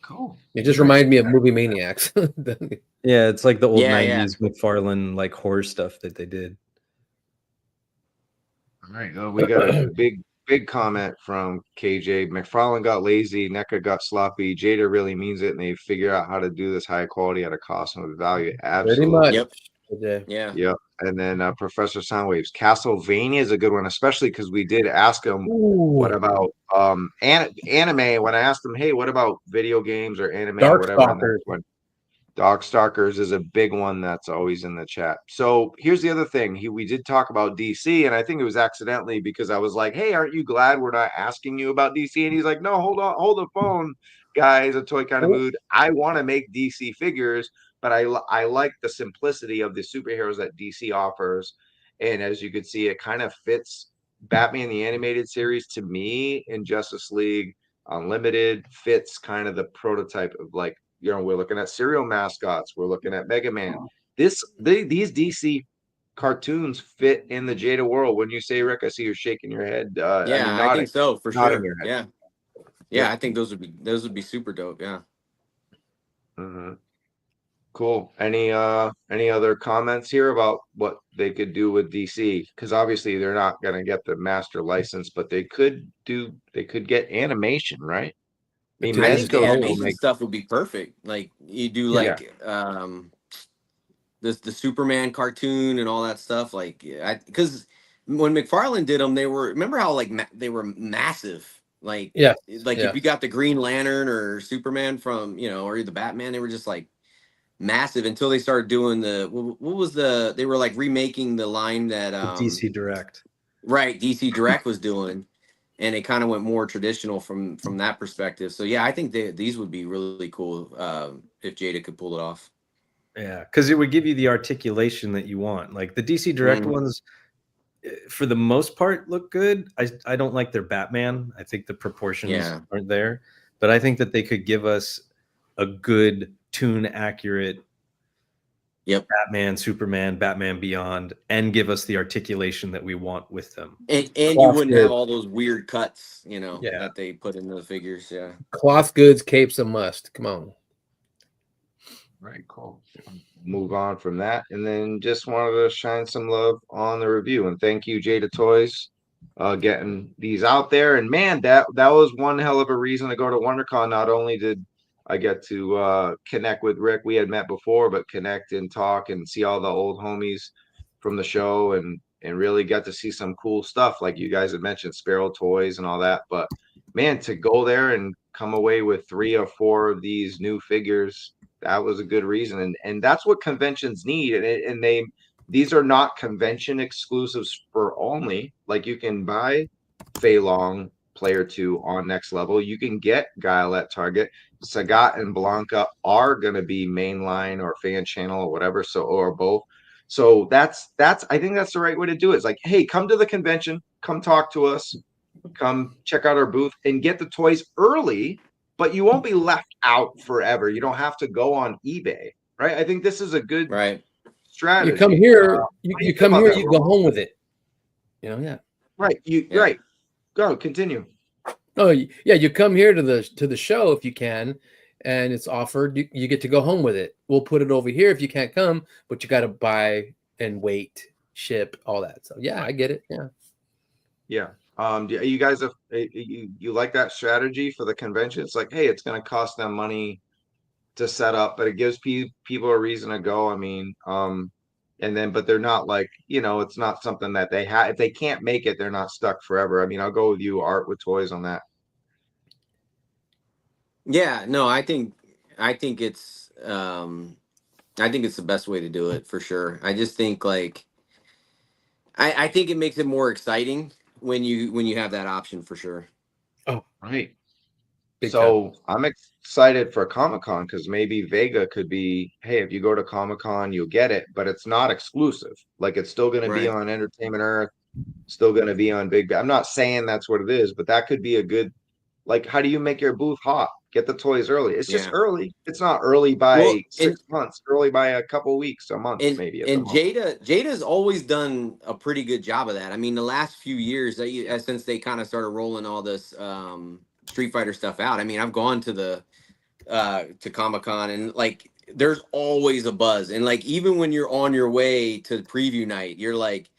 Speaker 4: Cool.
Speaker 1: It just reminded me of Movie Maniacs.
Speaker 2: Yeah, it's like the old 90s McFarlane like horror stuff that they did.
Speaker 4: All right. Well, we got a big comment from KJ. McFarlane got lazy, NECA got sloppy. Jada really means it, and they figure out how to do this high quality at a cost and with value. Absolutely.
Speaker 1: Pretty much.
Speaker 3: Yep.
Speaker 4: Yep. And then Professor Soundwaves, Castlevania is a good one, especially because we did ask him what about anime. When I asked him, hey, what about video games or anime or whatever? Darkstalkers is a big one that's always in the chat. So here's the other thing. We did talk about DC, and I think it was accidentally because I was like, hey, aren't you glad we're not asking you about DC? And he's like, no, hold the phone, guys, a toy kind of mood. I want to make DC figures, but I like the simplicity of the superheroes that DC offers. And as you can see, it kind of fits Batman the Animated Series to me, in Justice League Unlimited fits kind of the prototype of like, we're looking at cereal mascots. We're looking at Mega Man. These DC cartoons fit in the Jada world. When you say, Rick, I see you're shaking your head.
Speaker 3: I think so, for sure. Yeah,
Speaker 4: Yeah.
Speaker 3: I think those would be super dope. Yeah.
Speaker 4: Mm-hmm. Cool. Any other comments here about what they could do with DC? Because obviously they're not gonna get the master license, but they could get animation, right? I mean,
Speaker 1: Do
Speaker 3: I
Speaker 1: that
Speaker 3: think the
Speaker 4: Mezco still
Speaker 3: animation
Speaker 4: make
Speaker 3: stuff would be perfect. Like you do
Speaker 1: Yeah.
Speaker 3: like the Superman cartoon and all that stuff. Like because when McFarlane did them, they were remember how like they were massive. Like
Speaker 1: Yeah.
Speaker 3: like
Speaker 1: Yeah.
Speaker 3: if you got the Green Lantern or Superman from or the Batman, they were just like massive until they started doing what was they were like remaking the line that
Speaker 2: DC Direct.
Speaker 3: right DC Direct was doing, and it kind of went more traditional from that perspective. So yeah, I think these would be really cool if Jada could pull it off.
Speaker 2: Yeah, because it would give you the articulation that you want. Like the DC Direct ones, for the most part, look good. I don't like their Batman. I think the proportions aren't there. But I think that they could give us a good tune accurate Batman, Superman, Batman Beyond, and give us the articulation that we want with them.
Speaker 3: And you wouldn't have all those weird cuts, that they put in the figures. Yeah.
Speaker 1: Cloth goods, capes, a must. Come on.
Speaker 4: Right, cool. Move on from that, and then just wanted to shine some love on the review and thank you, Jada Toys, getting these out there. And man, that was one hell of a reason to go to WonderCon. Not only did I get to connect with Rick, we had met before, but connect and talk and see all the old homies from the show, and really get to see some cool stuff like you guys had mentioned, Sparrow Toys and all that. But man, to go there and come away with 3 or 4 of these new figures, that was a good reason. And that's what conventions need. And these are not convention exclusives for only. Like you can buy Fei Long Player 2 on Next Level. You can get Guile at Target. Sagat and Blanca are going to be mainline or fan channel or whatever. So, or both. So that's I think that's the right way to do it. It's like, hey, come to the convention, come talk to us, come check out our booth and get the toys early, but you won't be left out forever. You don't have to go on eBay, right? I think this is a good strategy.
Speaker 1: You come here, you come here, you go home with it. Yeah.
Speaker 4: Right. Right. Go continue.
Speaker 1: Oh yeah, you come here to the show if you can, and it's offered. You get to go home with it. We'll put it over here if you can't come, but you got to buy and wait, ship, all that. So yeah, I get it. Yeah.
Speaker 4: Yeah. Do you guys have you like that strategy for the convention? It's like, hey, it's going to cost them money to set up, but it gives people a reason to go. I mean, but they're not like, it's not something that they have. If they can't make it, they're not stuck forever. I mean, I'll go with you, Artwithtoyz, on that.
Speaker 3: Yeah, no, I think it's the best way to do it for sure. I just think like I think it makes it more exciting when you have that option for sure.
Speaker 4: Oh, right. So I'm excited for Comic-Con because maybe Vega could be, hey, if you go to Comic-Con, you'll get it, but it's not exclusive. Like it's still going to be on Entertainment Earth, still going to be on Big. I'm not saying that's what it is, but that could be a good, like, how do you make your booth hot? Get the toys early. It's just early. It's not early by 6 months, early by a couple weeks, a month, maybe.
Speaker 3: And Jada's always done a pretty good job of that. I mean, the last few years, since they kind of started rolling all this Street Fighter stuff out. I mean, I've gone to to Comic-Con and like there's always a buzz. And like even when you're on your way to preview night, you're like,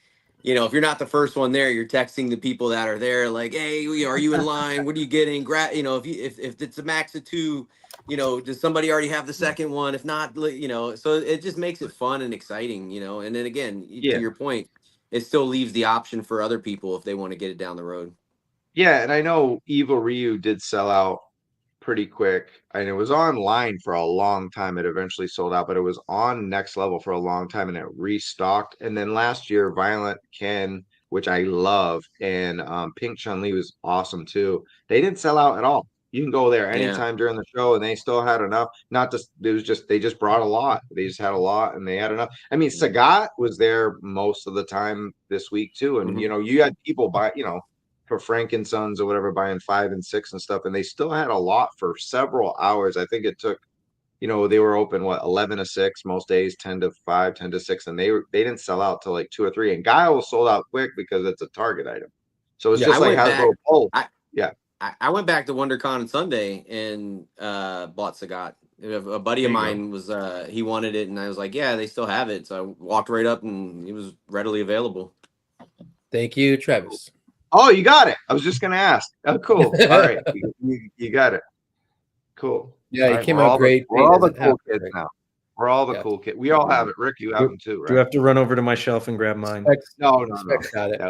Speaker 3: if you're not the first one there, you're texting the people that are there like, hey, are you in line? What are you getting? If it's a max of 2, does somebody already have the second one? If not, so it just makes it fun and exciting, and then again, to your point, it still leaves the option for other people if they want to get it down the road.
Speaker 4: Yeah, and I know Evil Ryu did sell out pretty quick, and it was online for a long time. It eventually sold out, but it was on Next Level for a long time, and it restocked. And then last year, Violent Ken, which I love, and Pink Chun-Li was awesome too. They didn't sell out at all. You can go there anytime during the show, and they still had enough. They just brought a lot. They just had a lot, and they had enough. I mean, Sagat was there most of the time this week too, and you had people buy, for Frank and Sons or whatever, buying 5 and 6 and stuff, and they still had a lot for several hours. I think it took, they were open 11 to 6 most days, 10 to 5, 10 to 6, and they didn't sell out till like 2 or 3. And Guile was sold out quick because it's a Target item. So it's just like Hasbro.
Speaker 3: I went back to WonderCon on Sunday and bought Sagat A buddy of mine was he wanted it, and I was like, yeah, they still have it. So I walked right up, and it was readily available.
Speaker 1: Thank you, Travis.
Speaker 4: Oh, you got it. I was just gonna ask. Oh, cool. All right, you got it. Cool.
Speaker 1: Yeah,
Speaker 4: All
Speaker 1: it came
Speaker 4: we're
Speaker 1: out
Speaker 4: all
Speaker 1: great.
Speaker 4: we're all the
Speaker 1: Doesn't
Speaker 4: cool
Speaker 1: have to,
Speaker 4: kids
Speaker 1: right?
Speaker 4: now. We're all the cool kids. We all have it. Rick, you have them too,
Speaker 2: Do
Speaker 4: right?
Speaker 2: you have to run over to my shelf and grab mine?
Speaker 4: No.
Speaker 1: Got it.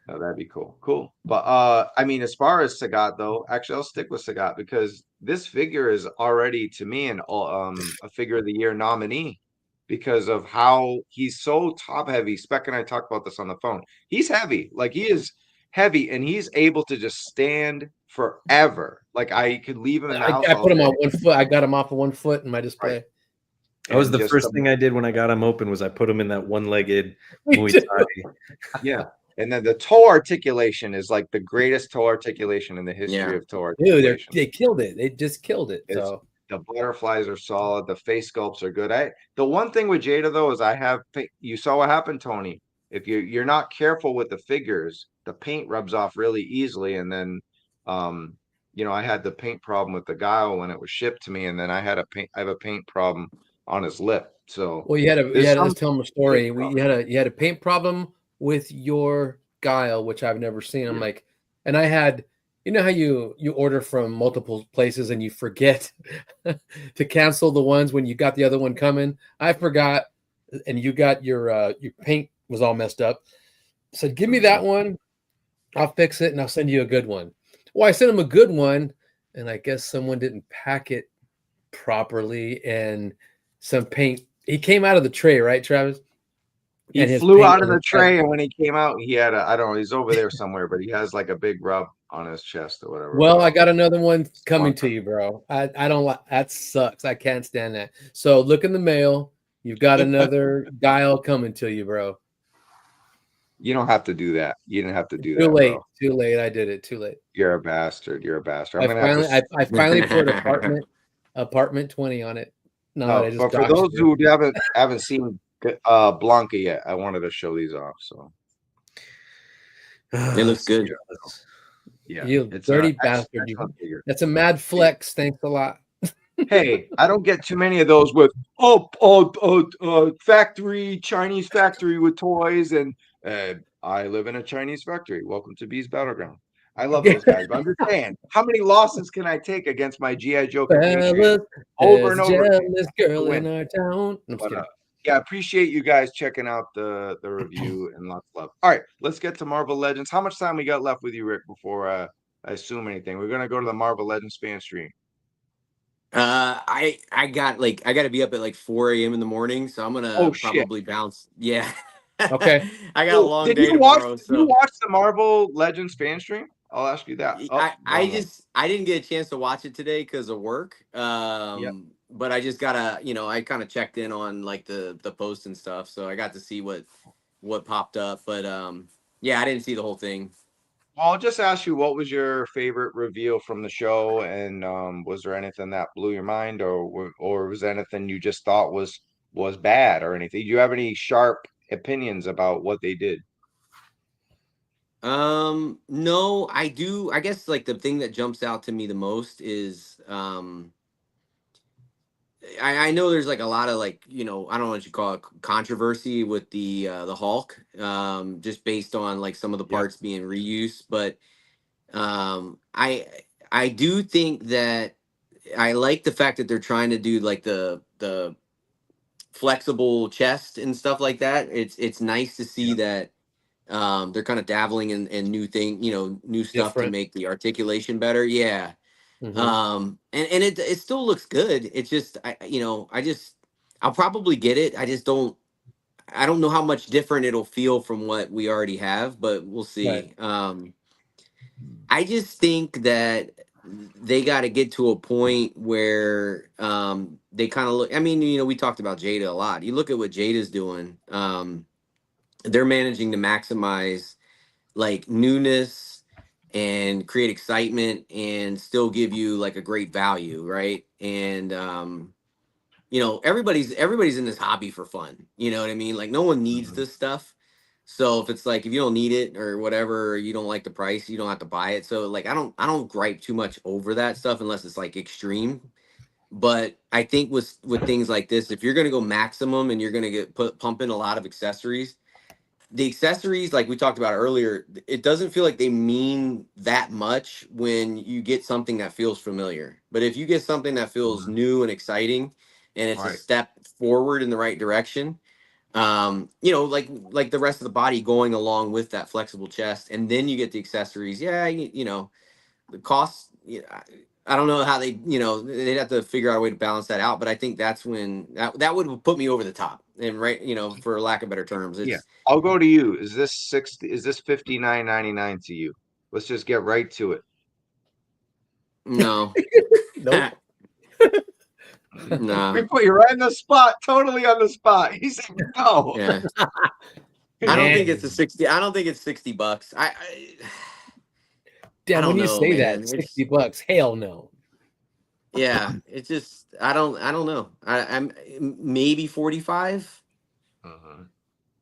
Speaker 4: No, that'd be cool. Cool. But I mean, as far as Sagat though, actually I'll stick with Sagat because this figure is already to me a figure of the year nominee because of how he's so top heavy. Spec and I talked about this on the phone. He's heavy. Like he is heavy and he's able to just stand forever. Like I could leave him in the house.
Speaker 1: I put him on one foot. I got him off of one foot in my display.
Speaker 4: Right.
Speaker 2: That was the first thing I did when I got him open was I put him in that one-legged Muay Thai.
Speaker 4: Yeah. And then the toe articulation is like the greatest toe articulation in the history of toe articulation.
Speaker 1: Dude, they killed it. They just killed it. So
Speaker 4: the butterflies are solid. The face sculpts are good. The one thing with Jada though is you saw what happened, Tony. If you're not careful with the figures, the paint rubs off really easily. And then, I had the paint problem with the guile when it was shipped to me, and then I have a paint problem on his lip. So
Speaker 1: let's tell him a story. You had a paint problem with your guile, which I've never seen. I'm like, and I had, you know how you order from multiple places and you forget to cancel the ones when you got the other one coming. I forgot, and you got your paint was all messed up. I said, give me that one. I'll fix it and I'll send you a good one. Well, I sent him a good one, and I guess someone didn't pack it properly, and some paint. He came out of the tray, right, Travis?
Speaker 4: He flew out of the tray, and when he came out, he had I don't know, he's over there somewhere, but he has like a big rub on his chest or whatever.
Speaker 1: Well, I got another one coming to you, bro. I don't like that. Sucks. I can't stand that. So look in the mail. You've got another guile coming to you, bro.
Speaker 4: You don't have to do that. You didn't have to do that.
Speaker 1: Too late.
Speaker 4: Bro.
Speaker 1: Too late. I did it. Too late.
Speaker 4: You're a bastard. You're a bastard.
Speaker 1: I finally put apartment 20 on it.
Speaker 4: No, but for those who haven't seen Blanca yet, I wanted to show these off. So
Speaker 3: it looks good.
Speaker 4: Yeah,
Speaker 1: you dirty bastard. That's a mad flex. Thanks a lot.
Speaker 4: Hey, I don't get too many of those with factory, Chinese factory with toys, and I live in a Chinese factory. Welcome to B's Battleground. I love those guys, but I'm just saying, how many losses can I take against my G.I. Joe compatriot over and over?
Speaker 1: This girl in our town.
Speaker 4: Yeah, I appreciate you guys checking out the review and lots of love. All right, let's get to Marvel Legends. How much time we got left with you, Rick, before I assume anything? We're gonna go to the Marvel Legends fan stream.
Speaker 3: I got to be up at like 4 a.m. in the morning, so I'm gonna probably bounce. Yeah.
Speaker 1: Okay.
Speaker 3: I got a long day tomorrow.
Speaker 4: Did you watch the Marvel Legends fan stream? I'll ask you that.
Speaker 3: I didn't get a chance to watch it today because of work. But I just gotta, I kind of checked in on like the post and stuff, so I got to see what popped up. But yeah, I didn't see the whole thing.
Speaker 4: Well, I'll just ask you, what was your favorite reveal from the show, and was there anything that blew your mind, or was there anything you just thought was bad or anything? Do you have any sharp opinions about what they did?
Speaker 3: No, I do. I guess like the thing that jumps out to me the most is I know there's like a lot of like, I don't know what you call it, controversy with the Hulk, just based on like some of the parts being reused. But I do think that I like the fact that they're trying to do like the flexible chest and stuff like that. It's nice to see that they're kind of dabbling in new new stuff to make the articulation better. Yeah. And it still looks good. It's just I'll probably get it. I don't know how much different it'll feel from what we already have, but we'll see. Right. I just think that they got to get to a point where they kind of look. I mean, we talked about Jada a lot. You look at what Jada's doing. They're managing to maximize like newness and create excitement and still give you like a great value, right? And everybody's in this hobby for fun. You know what I mean? Like no one needs this stuff. So if it's like if you don't need it or whatever, or you don't like the price, you don't have to buy it. So like I don't gripe too much over that stuff unless it's like extreme. But I think with things like this, if you're gonna go maximum and you're gonna pump in a lot of accessories, the accessories like we talked about earlier, it doesn't feel like they mean that much when you get something that feels familiar. But if you get something that feels new and exciting, and it's a
Speaker 4: Right.
Speaker 3: step forward in the right direction, like the rest of the body going along with that flexible chest, and then you get the accessories. Yeah, the cost. Yeah, I don't know how they'd have to figure out a way to balance that out. But I think that's when that would put me over the top, and right, for lack of better terms,
Speaker 4: Yeah.
Speaker 3: it's
Speaker 4: I'll go to you. Is this 60? Is this 59.99 to you? Let's just get right to it.
Speaker 3: no,
Speaker 1: Nope.
Speaker 3: no,
Speaker 4: We put you right in the spot, totally on the spot. He said no.
Speaker 3: yeah. I don't think
Speaker 1: Man.
Speaker 3: it's a 60. I don't think it's $60. I
Speaker 1: Damn,
Speaker 3: don't
Speaker 1: when you
Speaker 3: know,
Speaker 1: say
Speaker 3: man.
Speaker 1: that, $60, hell no.
Speaker 3: Yeah, it just I don't know. I'm maybe 45,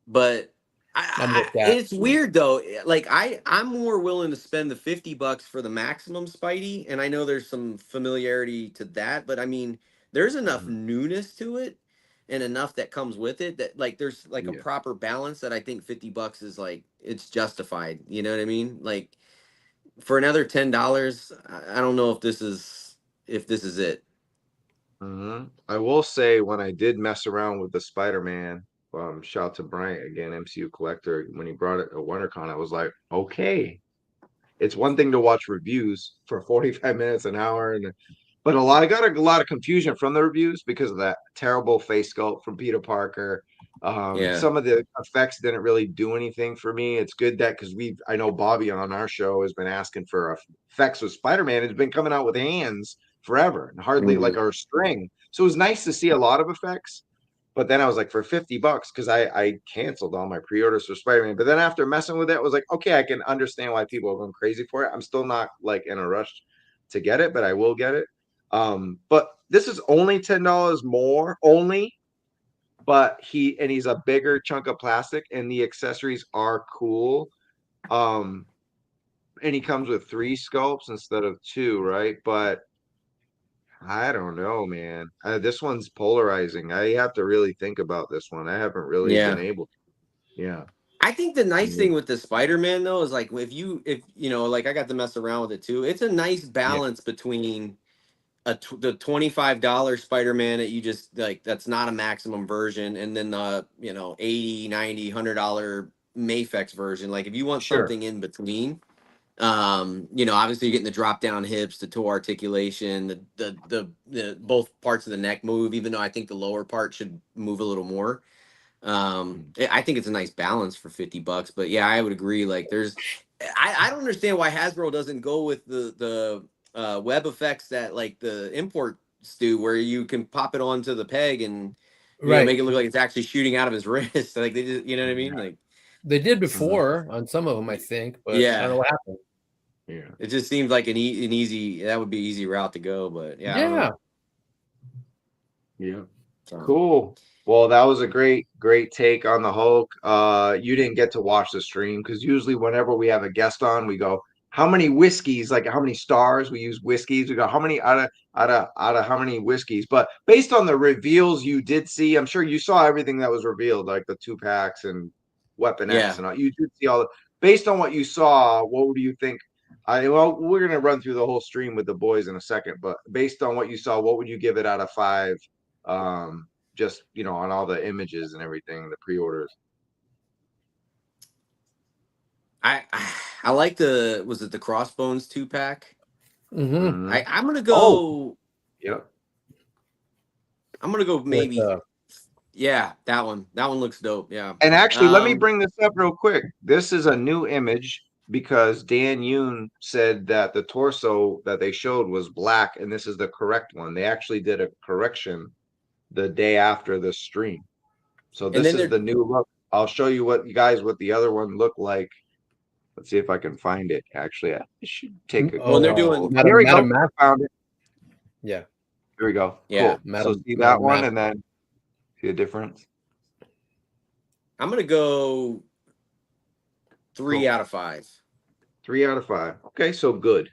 Speaker 3: but
Speaker 1: I'm with that.
Speaker 3: it's weird though. Like I'm more willing to spend the $50 for the maximum Spidey, and I know there's some familiarity to that, but I mean, there's enough newness to it and enough that comes with it that like there's like a
Speaker 4: Yeah.
Speaker 3: proper balance that I think $50 is like it's justified. You know what I mean? Like for another $10, I don't know if this is it.
Speaker 4: I will say when I did mess around with the Spider-Man, shout out to Bryant again, MCU collector, when he brought it at WonderCon, I was like, okay. It's one thing to watch reviews for 45 minutes, an hour, but I got a lot of confusion from the reviews because of that terrible face sculpt from Peter Parker.
Speaker 3: Yeah.
Speaker 4: Some of the effects didn't really do anything for me. It's good that because I know Bobby on our show has been asking for effects with Spider-Man. It's been coming out with hands forever and hardly
Speaker 3: Mhm.
Speaker 4: like our string. So it was nice to see a lot of effects. But then I was like, for $50, because I canceled all my pre-orders for Spider-Man. But then after messing with it, I was like, okay, I can understand why people are going crazy for it. I'm still not like in a rush to get it, but I will get it. But this is only $10 more, only. But he's a bigger chunk of plastic, and the accessories are cool. And he comes with 3 sculpts instead of 2, right? But I don't know, man. This one's polarizing. I have to really think about this one. I haven't really been
Speaker 3: Yeah.
Speaker 4: able to. Yeah.
Speaker 3: I think the nice thing with the Spider-Man though is like if like I got to mess around with it too. It's a nice balance between the $25 Spider-Man that you just like that's not a maximum version, and then the 80, 90, $100 Mafex version. Like if you want
Speaker 4: Sure.
Speaker 3: something in between, obviously you're getting the drop down hips, the toe articulation, the both parts of the neck move, even though I think the lower part should move a little more. I think it's a nice balance for $50, but yeah, I would agree. Like I don't understand why Hasbro doesn't go with the web effects that like the imports do, where you can pop it onto the peg and
Speaker 1: Right.
Speaker 3: make it look like it's actually shooting out of his wrist. Like they just, you know what I mean? Like
Speaker 1: They did before on some of them, I think, but I don't know
Speaker 3: yeah,
Speaker 1: what happened.
Speaker 4: Yeah.
Speaker 3: it just seems like an easy that would be easy route to go, but yeah, I don't know.
Speaker 4: Yeah.
Speaker 3: So,
Speaker 4: Cool. Well, that was a great take on the Hulk. You didn't get to watch the stream because usually whenever we have a guest on, we go, how many whiskeys, like how many stars we use whiskeys. We go, how many out of how many whiskeys? But based on the reveals you did see, I'm sure you saw everything that was revealed, like the 2-packs and Weapon
Speaker 3: yeah.
Speaker 4: X and all. You did see all. Based on what you saw, what do you think? Well, we're gonna run through the whole stream with the boys in a second, but based on what you saw, what would you give it out of 5? Just on all the images and everything, the pre-orders.
Speaker 3: I like was it the Crossbones 2-pack?
Speaker 1: Mm-hmm.
Speaker 3: I'm gonna go.
Speaker 4: Yep.
Speaker 3: I'm gonna go maybe. Yeah, that one. That one looks dope. Yeah.
Speaker 4: And actually, let me bring this up real quick. This is a new image because Dan Yoon said that the torso that they showed was black, and this is the correct one. They actually did a correction the day after the stream. So this is the new look. I'll show you what the other one looked like. Let's see if I can find it. Actually, I should take a.
Speaker 3: Well, they're doing.
Speaker 4: Here we go. I found it.
Speaker 1: Yeah.
Speaker 4: Here we go.
Speaker 3: Yeah.
Speaker 4: Cool. So see that one, and then see the difference.
Speaker 3: I'm gonna go 3 out of 5.
Speaker 4: 3 out of 5. Okay, so good.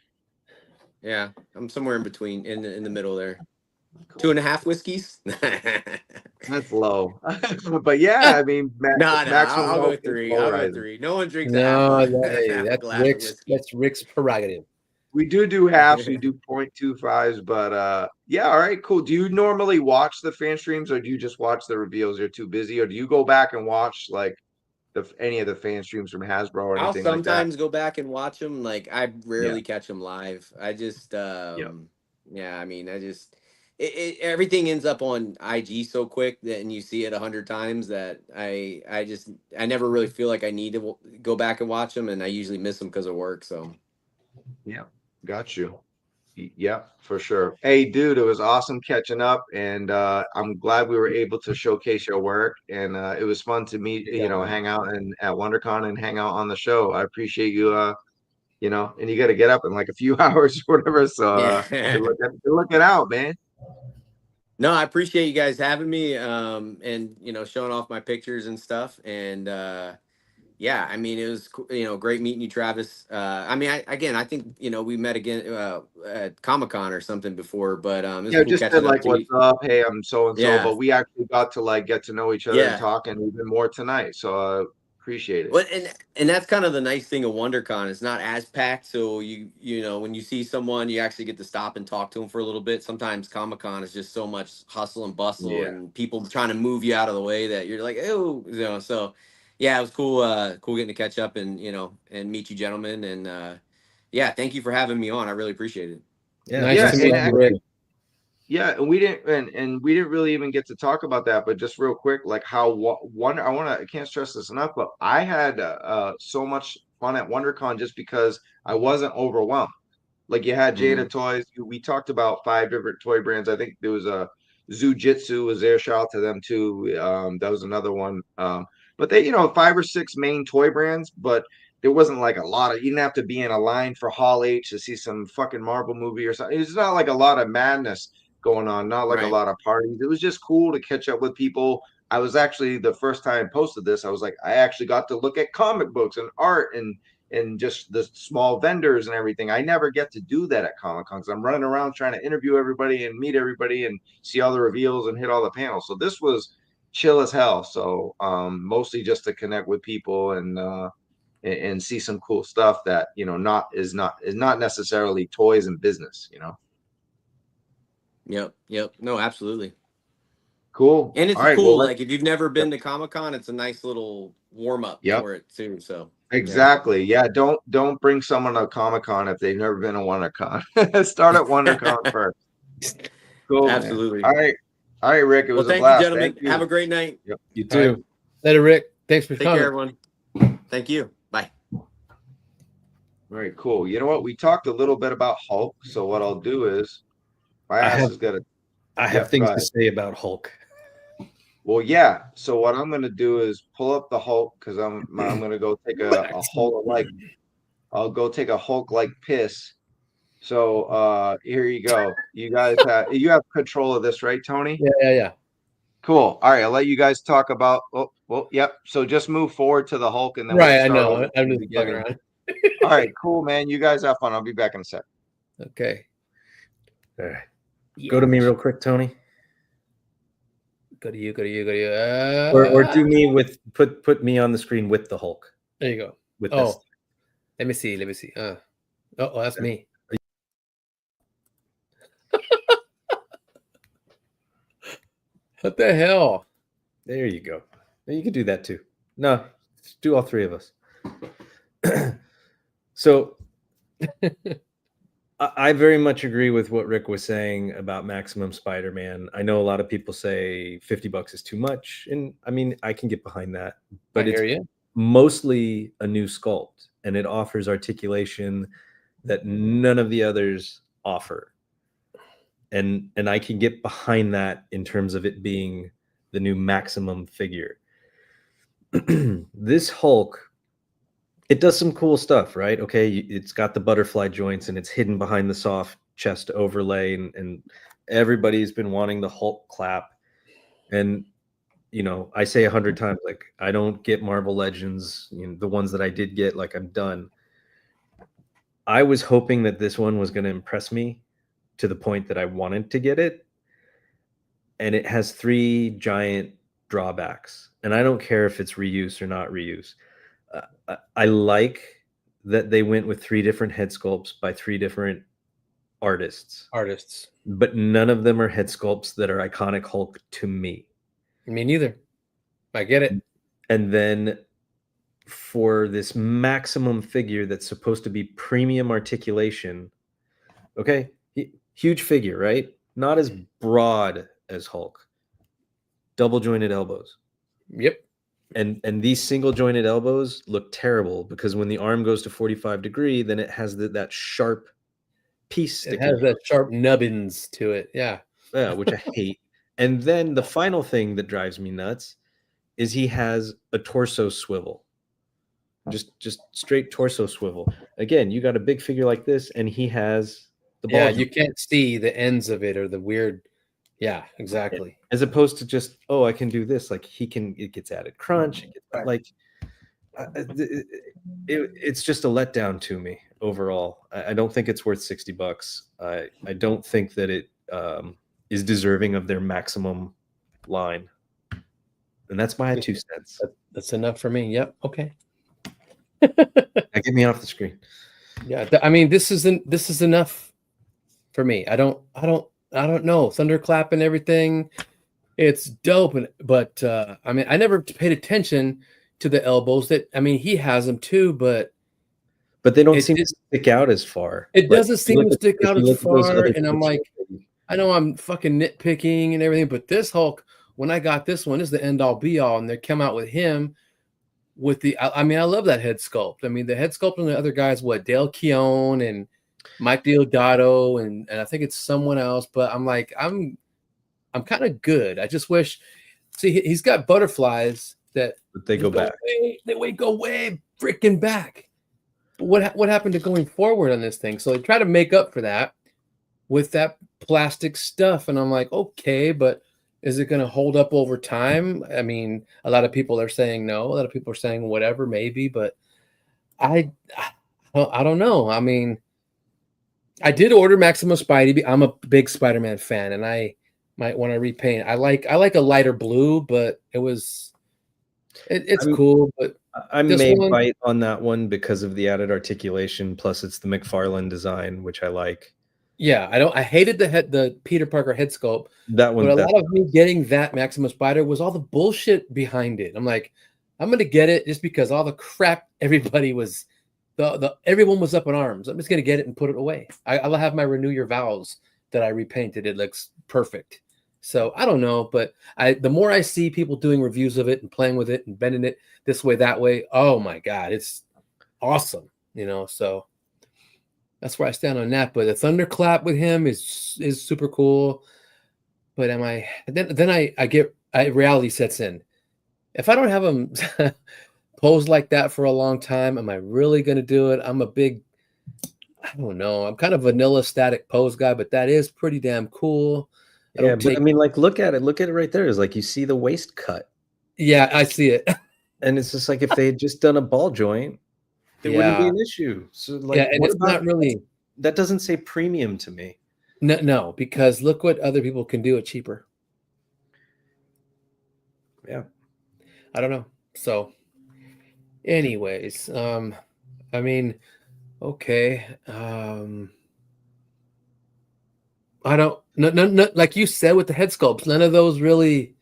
Speaker 3: Yeah, I'm somewhere in between, in the middle there. 2.5 whiskeys.
Speaker 4: That's low. But yeah, I mean,
Speaker 3: No,
Speaker 4: maximum
Speaker 3: I'll go
Speaker 4: health is
Speaker 3: 3. I'll go
Speaker 4: polarizing.
Speaker 3: 3. No one drinks
Speaker 1: No,
Speaker 3: half
Speaker 1: hey,
Speaker 3: a glass of whiskey.
Speaker 1: That's Rick's prerogative.
Speaker 4: We do halves, we do 0.25s, but yeah, all right, cool. Do you normally watch the fan streams, or do you just watch the reveals? You're too busy, or do you go back and watch like any of the fan streams from Hasbro or
Speaker 3: I'll
Speaker 4: anything like that?
Speaker 3: sometimes go back and watch them. Like I rarely catch them live. I just yeah, I mean, everything ends up on IG so quick that, and you see it 100 times, that I never really feel like I need to go back and watch them, and I usually miss them because of work. So
Speaker 4: Yeah, got you. Yeah, for sure. Hey, dude, it was awesome catching up, and I'm glad we were able to showcase your work, and it was fun to meet, hang out at WonderCon and hang out on the show. I appreciate you, and you got to get up in like a few hours or whatever. So
Speaker 3: yeah.
Speaker 4: good looking out, man.
Speaker 3: No, I appreciate you guys having me, and showing off my pictures and stuff, and yeah, I mean, it was great meeting you, Travis. I mean, I think we met again at Comic-Con or something before, but it was cool
Speaker 4: just
Speaker 3: catching
Speaker 4: said like,
Speaker 3: up to
Speaker 4: what's
Speaker 3: you.
Speaker 4: up? Hey, I'm so and so,
Speaker 3: Yeah.
Speaker 4: but we actually got to like get to know each other and
Speaker 3: Yeah.
Speaker 4: talk, and even more tonight. So appreciate it.
Speaker 3: Well, and that's kind of the nice thing of WonderCon. It's not as packed, so when you see someone, you actually get to stop and talk to them for a little bit. Sometimes Comic-Con is just so much hustle and bustle,
Speaker 4: Yeah.
Speaker 3: and people trying to move you out of the way that you're like, oh, so yeah, it was cool, cool getting to catch up and and meet you gentlemen, and yeah, thank you for having me on. I really appreciate it.
Speaker 1: Yeah, nice to meet you, Rick.
Speaker 4: Yeah, and we didn't really even get to talk about that, but just real quick, like how I can't stress this enough, but I had so much fun at WonderCon just because I wasn't overwhelmed. Like you had Jada Toys, we talked about 5 different toy brands. I think there was a Zujitsu was there. Shout out to them too. That was another one. But they, 5 or 6 main toy brands, but there wasn't like a lot of, you didn't have to be in a line for Hall H to see some fucking Marvel movie or something. It's not like a lot of madness going on, not like a lot of parties. It was just cool to catch up with people. I was actually, the first time I posted this, I was like, I actually got to look at comic books and art and just the small vendors and everything. I never get to do that at Comic-Con because I'm running around trying to interview everybody and meet everybody and see all the reveals and hit all the panels. So this was chill as hell. So mostly just to connect with people and see some cool stuff that is not necessarily toys and business.
Speaker 3: Yep. No, absolutely.
Speaker 4: Cool.
Speaker 3: And it's
Speaker 4: all right,
Speaker 3: cool.
Speaker 4: well,
Speaker 3: like if you've never been to Comic-Con, it's a nice little warm up for it too. So
Speaker 4: exactly. Yeah. Don't bring someone to Comic-Con if they've never been to WonderCon. Start at WonderCon first. Cool.
Speaker 3: Absolutely.
Speaker 4: All right, Rick. It was a blast.
Speaker 3: Thank you, gentlemen.
Speaker 4: Thank you.
Speaker 3: Have a great night.
Speaker 4: Yep.
Speaker 2: You too.
Speaker 1: Right. Later, Rick. Thanks for
Speaker 3: Take
Speaker 1: coming.
Speaker 3: care, everyone. Thank you. Bye.
Speaker 4: All right, cool. You know what? We talked a little bit about Hulk. So what I'll do is I
Speaker 2: have things to say about Hulk.
Speaker 4: Well, yeah. So what I'm gonna do is pull up the Hulk because I'm gonna go take a Hulk like I'll go take a Hulk like piss. So here you go. You guys have control of this, right, Tony?
Speaker 1: Yeah.
Speaker 4: Cool. All right, I'll let you guys talk about. Well, yep. So just move forward to the Hulk and then
Speaker 1: right. I know. I'm just fucking around.
Speaker 4: All right, cool, man. You guys have fun. I'll be back in a sec.
Speaker 1: Okay.
Speaker 2: All right. Yeah. Go to me real quick, Tony.
Speaker 1: Go to you.
Speaker 2: Or do me with put me on the screen with the Hulk.
Speaker 1: There you go.
Speaker 2: With this.
Speaker 1: Let me see. Oh, that's me. What the hell?
Speaker 2: There you go. You can do that too. No, do all 3 of us. So I very much agree with what Rick was saying about Maximum Spider-Man. I know a lot of people say $50 is too much, and I mean I can get behind that, but it's mostly a new sculpt, and it offers articulation that none of the others offer. And I can get behind that in terms of it being the new Maximum figure. This Hulk, it does some cool stuff, right? Okay, it's got the butterfly joints and it's hidden behind the soft chest overlay, and everybody's been wanting the Hulk clap. And you know, I say 100 times, like, I don't get Marvel Legends, you know, the ones that I did get, like, I'm done. I was hoping that this one was going to impress me to the point that I wanted to get it. And it has 3 giant drawbacks. And I don't care if it's reuse or not reuse. I like that they went with 3 different head sculpts by 3 different artists. But none of them are head sculpts that are iconic Hulk to me.
Speaker 1: Me neither. I get it.
Speaker 2: And then for this maximum figure that's supposed to be premium articulation, okay, huge figure, right? Not as broad as Hulk. Double jointed elbows.
Speaker 1: Yep.
Speaker 2: And these single jointed elbows look terrible because when the arm goes to 45 degree, then it has that sharp piece.
Speaker 1: It has that sharp nubbins to it. Yeah.
Speaker 2: Yeah, which I hate. And then the final thing that drives me nuts is he has a torso swivel. Just straight torso swivel. Again, you got a big figure like this, and he has the ball.
Speaker 1: Yeah, you can't see the ends of it or the weird. Yeah, exactly.
Speaker 2: As opposed to just, oh, I can do this. Like it gets added crunch. It's just a letdown to me overall. I don't think it's worth $60. I don't think that it is deserving of their maximum line. And that's my 2 cents.
Speaker 1: That's enough for me. Yep. Okay.
Speaker 2: Get me off the screen.
Speaker 1: Yeah, I mean, this is enough for me. I don't know. Thunderclap and everything, it's dope, but I mean, I never paid attention to the elbows. That, I mean, he has them too, but
Speaker 2: they don't seem to stick out as far.
Speaker 1: It doesn't seem to stick out as far, and I'm like, I know I'm fucking nitpicking and everything, but this Hulk, when I got this one, is the end all be all, and they come out with him. With the, I mean, I love that head sculpt. I mean, the head sculpt and the other guys, Dale Keown and Mike Deodato, and I think it's someone else. But I'm like, I'm kind of good. I just wish. See, he's got butterflies that
Speaker 2: they go back.
Speaker 1: They go way freaking back. But what happened to going forward on this thing? So they try to make up for that with that plastic stuff, and I'm like, okay, but is it going to hold up over time? I mean, a lot of people are saying no. A lot of people are saying whatever, maybe, but I don't know. I mean, I did order Maximum Spidey. I'm a big Spider-Man fan, and I might want to repaint. I like a lighter blue, but it's cool. But
Speaker 2: I may bite on that one because of the added articulation. Plus, it's the McFarlane design, which I like.
Speaker 1: Yeah, I hated the Peter Parker head sculpt.
Speaker 2: That one,
Speaker 1: but a lot of me getting that Maximum Spider was all the bullshit behind it. I'm like, I'm gonna get it just because all the crap everybody was, everyone was up in arms. I'm just gonna get it and put it away. I'll have my Renew Your Vows that I repainted. It looks perfect. So I don't know, but the more I see people doing reviews of it and playing with it and bending it this way, that way, oh my God, it's awesome. You know, so that's where I stand on that. But the thunderclap with him is super cool. But reality sets in. If I don't have him pose like that for a long time, am I really going to do it? I'm I don't know. I'm kind of vanilla static pose guy, but that is pretty damn cool.
Speaker 2: I mean, like, look at it right there. It's like you see the waist cut.
Speaker 1: Yeah, I see it.
Speaker 2: And it's just like if they had just done a ball joint, it wouldn't be an issue. So, like,
Speaker 1: yeah, and it's not really.
Speaker 2: That doesn't say premium to me.
Speaker 1: No, because look what other people can do it cheaper.
Speaker 2: Yeah,
Speaker 1: I don't know. So, anyways, I mean, okay, I don't. No, like you said with the head sculpts, none of those really.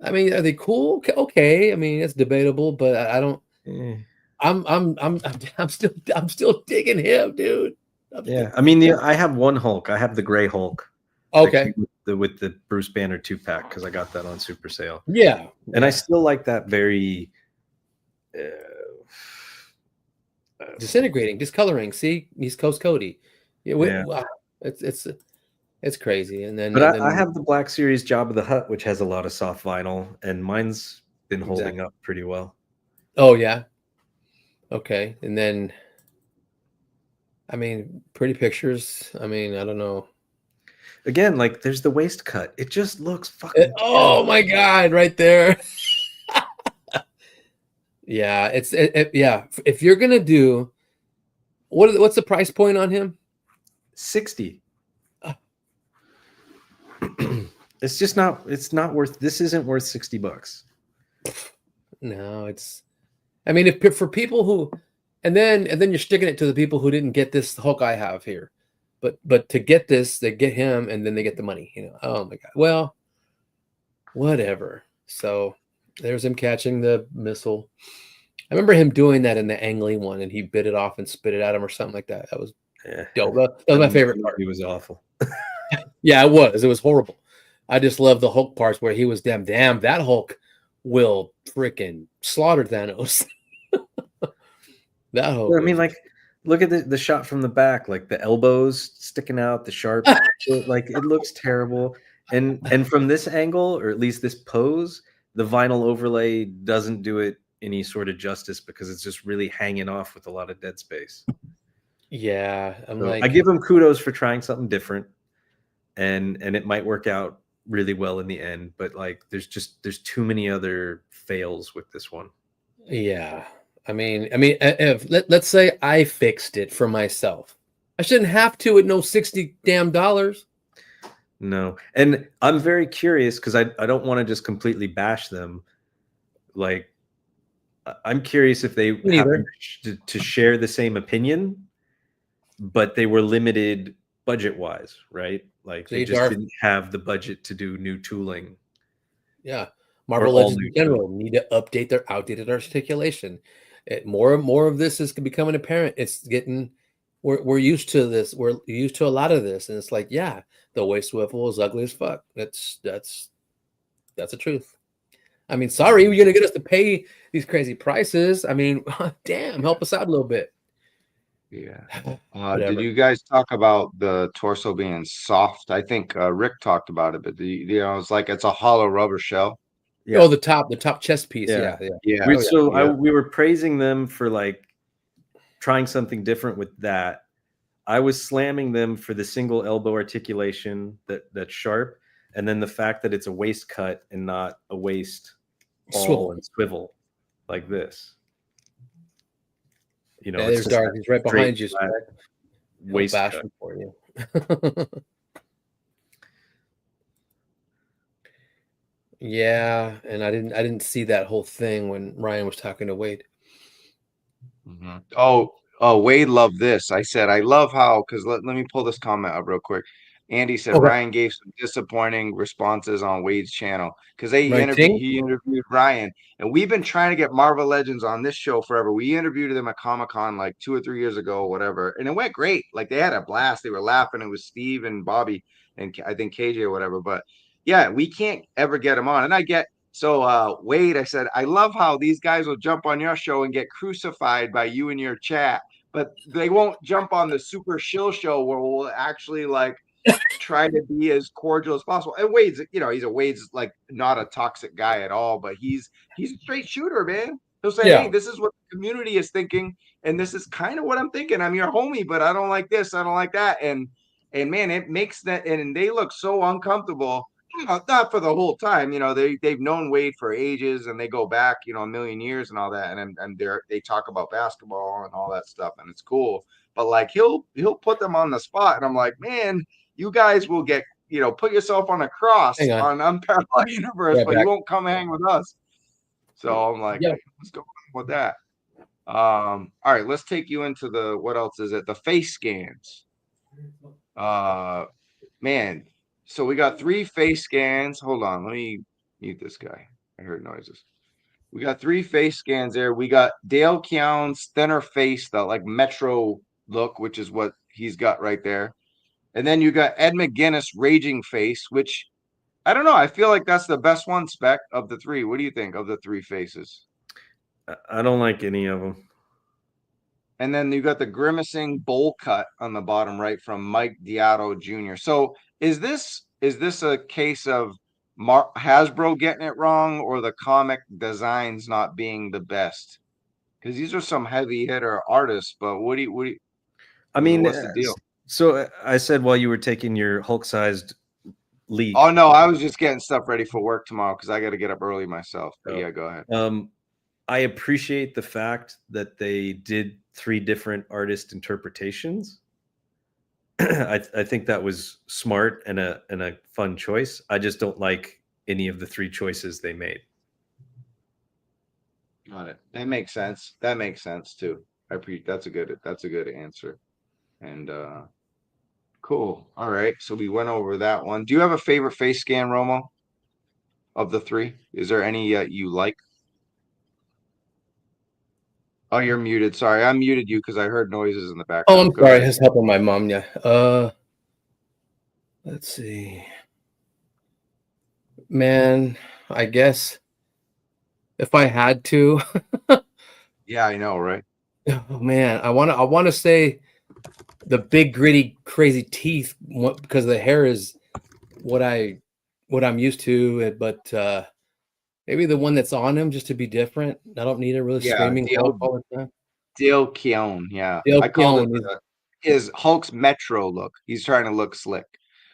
Speaker 1: I mean, are they cool? Okay, I mean, it's debatable, but I don't. I'm still digging him, dude.
Speaker 2: I mean, I have one Hulk. I have the gray Hulk.
Speaker 1: Okay.
Speaker 2: With the Bruce Banner 2-pack because I got that on super sale.
Speaker 1: Yeah.
Speaker 2: And I still like that very
Speaker 1: disintegrating, discoloring. See, East Coast Cody. Wow. It's crazy. And then,
Speaker 2: I have the Black Series Jabba the Hutt, which has a lot of soft vinyl, and mine's been holding up pretty well.
Speaker 1: Oh yeah. Okay, and then, I mean, Pretty Pictures. I mean, I don't know.
Speaker 2: Again, like there's the waist cut. It just looks fucking.
Speaker 1: Oh my god, right there. Yeah, yeah. If you're gonna do what's the price point on him?
Speaker 2: 60. It's just not. It's not worth. This isn't worth $60.
Speaker 1: No, it's. I mean, if for people who, and then you're sticking it to the people who didn't get this Hulk I have here, but to get this, they get him, and then they get the money. You know. Oh my god. Well, whatever. So there's him catching the missile. I remember him doing that in the angling one, and he bit it off and spit it at him or something like that. That was dope. That was my favorite part.
Speaker 2: It was awful.
Speaker 1: Yeah, it was. It was horrible. I just love the Hulk parts where he was damn. That Hulk will freaking slaughter Thanos. That Hulk.
Speaker 2: I mean, like, look at the shot from the back, like the elbows sticking out, the sharp. Like it looks terrible. And from this angle, or at least this pose, the vinyl overlay doesn't do it any sort of justice because it's just really hanging off with a lot of dead space.
Speaker 1: Yeah,
Speaker 2: I give him kudos for trying something different, and it might work out really well in the end. But like, there's too many other fails with this one.
Speaker 1: Yeah, I mean, if let's say I fixed it for myself, I shouldn't have to at no $60 damn.
Speaker 2: No, and I'm very curious because I don't want to just completely bash them. Like, I'm curious if they happen to share the same opinion, but they were limited budget-wise, right? Like they just didn't have the budget to do new tooling.
Speaker 1: Yeah, Marvel Legends in general need to update their outdated articulation. More and more of this is becoming apparent. It's getting we're used to this. We're used to a lot of this, and it's like, yeah, the waist swivel is ugly as fuck. That's the truth. I mean, sorry, you're gonna get us to pay these crazy prices. I mean, damn, help us out a little bit.
Speaker 4: Yeah. Did you guys talk about the torso being soft? I think Rick talked about it, but it's like it's a hollow rubber shell.
Speaker 1: Yeah. Oh, the top chest piece. Yeah.
Speaker 2: We were praising them for like trying something different with that. I was slamming them for the single elbow articulation that's sharp, and then the fact that it's a waist cut and not a waist swivel and swivel like this. You know,
Speaker 1: there's Dark. He's right behind you.
Speaker 2: Waist cut
Speaker 1: for you. Yeah, and I didn't see that whole thing when Ryan was talking to Wade.
Speaker 4: Mm-hmm. Oh, Wade loved this. I said, I love how, because let me pull this comment up real quick. Andy said Ryan gave some disappointing responses on Wade's channel because he interviewed Ryan, and we've been trying to get Marvel Legends on this show forever. We interviewed them at Comic-Con like 2 or 3 years ago, whatever, and it went great. Like they had a blast. They were laughing. It was Steve and Bobby and I think KJ or whatever. But yeah, we can't ever get them on. And I get Wade. I said, I love how these guys will jump on your show and get crucified by you and your chat, but they won't jump on the Super Shill show where we'll actually like try to be as cordial as possible. And Wade's, Wade's like not a toxic guy at all, but he's a straight shooter, man. He'll say, hey, this is what the community is thinking, and this is kind of what I'm thinking. I'm your homie, but I don't like this, I don't like that. And man, it makes that, and they look so uncomfortable. Not for the whole time, they've known Wade for ages, and they go back, a million years and all that, and they talk about basketball and all that stuff, and it's cool. But like he'll put them on the spot, and I'm like, man, you guys will get, put yourself on a cross on Unparalleled Universe, but you won't come hang with us. So I'm like, hey, let's go with that. All right, let's take you into what else is it? The face scans. Man. So we got 3 face scans. Hold on, let me mute this guy. I heard noises. We got 3 face scans there. We got Dale Keown's thinner face, the like Metro look, which is what he's got right there. And then you got Ed McGuinness raging face, which I don't know. I feel like that's the best one, Spec, of the 3. What do you think of the 3 faces?
Speaker 2: I don't like any of them.
Speaker 4: And then you got the grimacing bowl cut on the bottom right from Mike Diato Jr. So is this a case of Hasbro getting it wrong, or the comic designs not being the best? Because these are some heavy hitter artists, but what do you? I mean, what's the deal?
Speaker 2: So I said while you were taking your Hulk-sized leak.
Speaker 4: Oh no, I was just getting stuff ready for work tomorrow because I got to get up early myself. But
Speaker 2: Oh.
Speaker 4: yeah, go ahead.
Speaker 2: I appreciate the fact that they did 3 different artist interpretations. I think that was smart and a fun choice. I just don't like any of the 3 choices they made.
Speaker 4: Got it. That makes sense. That makes sense too. That's a good answer. And cool. All right. So we went over that one. Do you have a favorite face scan, Romo? Of the 3? Is there any you like? Oh, you're muted. Sorry, I muted you because I heard noises in the background.
Speaker 1: Oh, I'm
Speaker 4: Go
Speaker 1: sorry.
Speaker 4: ahead.
Speaker 1: I was helping my mom. Yeah. Let's see. Man, I guess if I had to.
Speaker 4: Yeah, I know, right?
Speaker 1: Oh man, I want to say the big gritty crazy teeth because the hair is what I'm used to, but maybe the one that's on him just to be different. I don't need a really screaming Hulk all the time.
Speaker 4: Dale Keown, yeah.
Speaker 1: Dale
Speaker 4: I called
Speaker 1: Keown
Speaker 4: it his Hulk's Metro look. He's trying to look slick.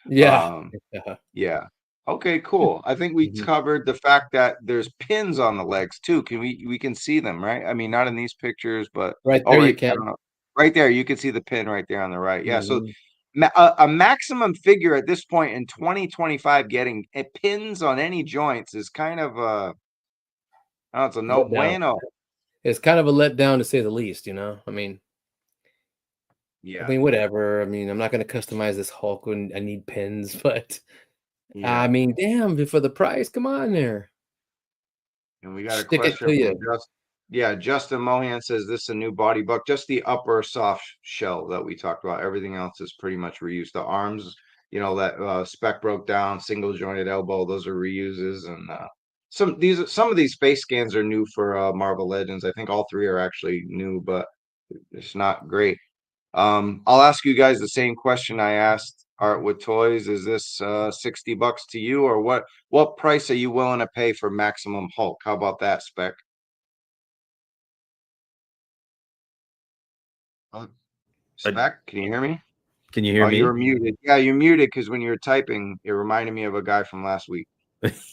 Speaker 1: Yeah.
Speaker 4: Yeah. Okay, cool. I think we covered the fact that there's pins on the legs too. We can see them, right? I mean, not in these pictures, but
Speaker 1: right there you can.
Speaker 4: Right there, you can see the pin right there on the right. Yeah. So a maximum figure at this point in 2025 getting pins on any joints is kind of it's a no bueno.
Speaker 1: It's kind of a letdown to say the least, you know. I mean, whatever. I mean, I'm not going to customize this Hulk when I need pins, but I mean, damn, for the price, come on there.
Speaker 4: And we got a question from Justin Mohan says this is a new body buck, just the upper soft shell that we talked about. Everything else is pretty much reused. The arms, you know, that spec broke down, single jointed elbow, those are reuses. And some of these face scans are new for Marvel Legends. I think all 3 are actually new, but it's not great. I'll ask you guys the same question I asked Artwithtoyz. Is this $60 to you, or what price are you willing to pay for maximum Hulk? How about that, Spec? Spec, can you hear me?
Speaker 2: Can you hear me?
Speaker 4: You're muted. Yeah, you're muted because when you were typing, it reminded me of a guy from last week.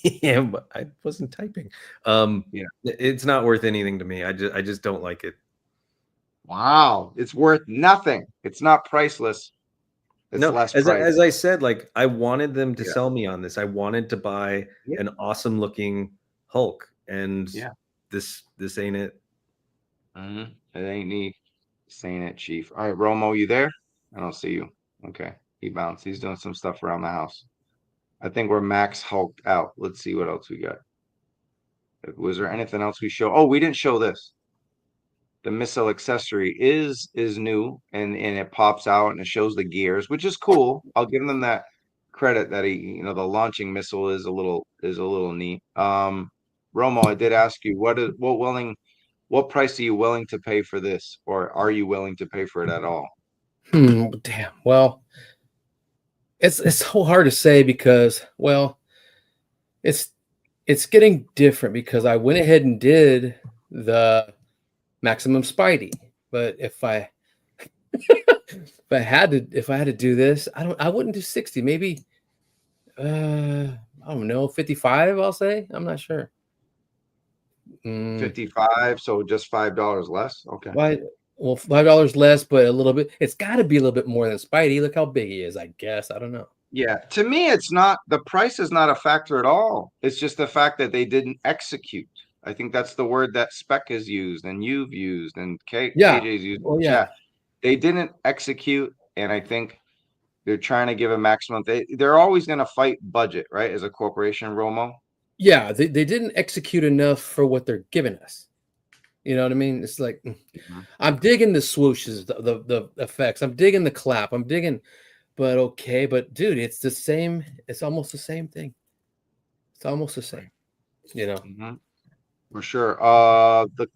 Speaker 2: Yeah, but I wasn't typing. It's not worth anything to me. I just don't like it.
Speaker 4: Wow, it's worth nothing. It's not priceless. It's less
Speaker 2: as I said, like I wanted them to sell me on this. I wanted to buy an awesome looking Hulk, and this ain't it.
Speaker 4: It ain't neat. This ain't it, Chief. All right, Romo, you there? I don't see you. Okay, he bounced. He's doing some stuff around the house. I think we're max hulked out. Let's see what else we got. Was there anything else we show? Oh, we didn't show this. The missile accessory is new, and it pops out and it shows the gears, which is cool. I'll give them that credit that the launching missile is a little neat. Romo, I did ask you what price are you willing to pay for this, or are you willing to pay for it at all?
Speaker 1: Damn. Well, it's so hard to say because, well, it's getting different because I went ahead and did the maximum Spidey, but if I had to do this, I wouldn't do 60. Maybe I don't know, 55. I'll say. I'm not sure.
Speaker 4: 55. So just $5 less. Okay.
Speaker 1: Why? Well, $5 less, but a little bit. It's got to be a little bit more than Spidey. Look how big he is. I guess. I don't know.
Speaker 4: Yeah, to me, it's not. The price is not a factor at all. It's just the fact that they didn't execute. I think that's the word that Spec has used and you've used and KJ's used.
Speaker 1: Oh, yeah.
Speaker 4: They didn't execute, and I think they're trying to give a maximum. They're always going to fight budget, right? As a corporation, Romo.
Speaker 1: Yeah, they didn't execute enough for what they're giving us. You know what I mean? It's like I'm digging the swooshes, the effects. I'm digging the clap. I'm digging, but okay, but dude, it's the same. It's almost the same thing. It's almost the same. You know.
Speaker 4: For sure. The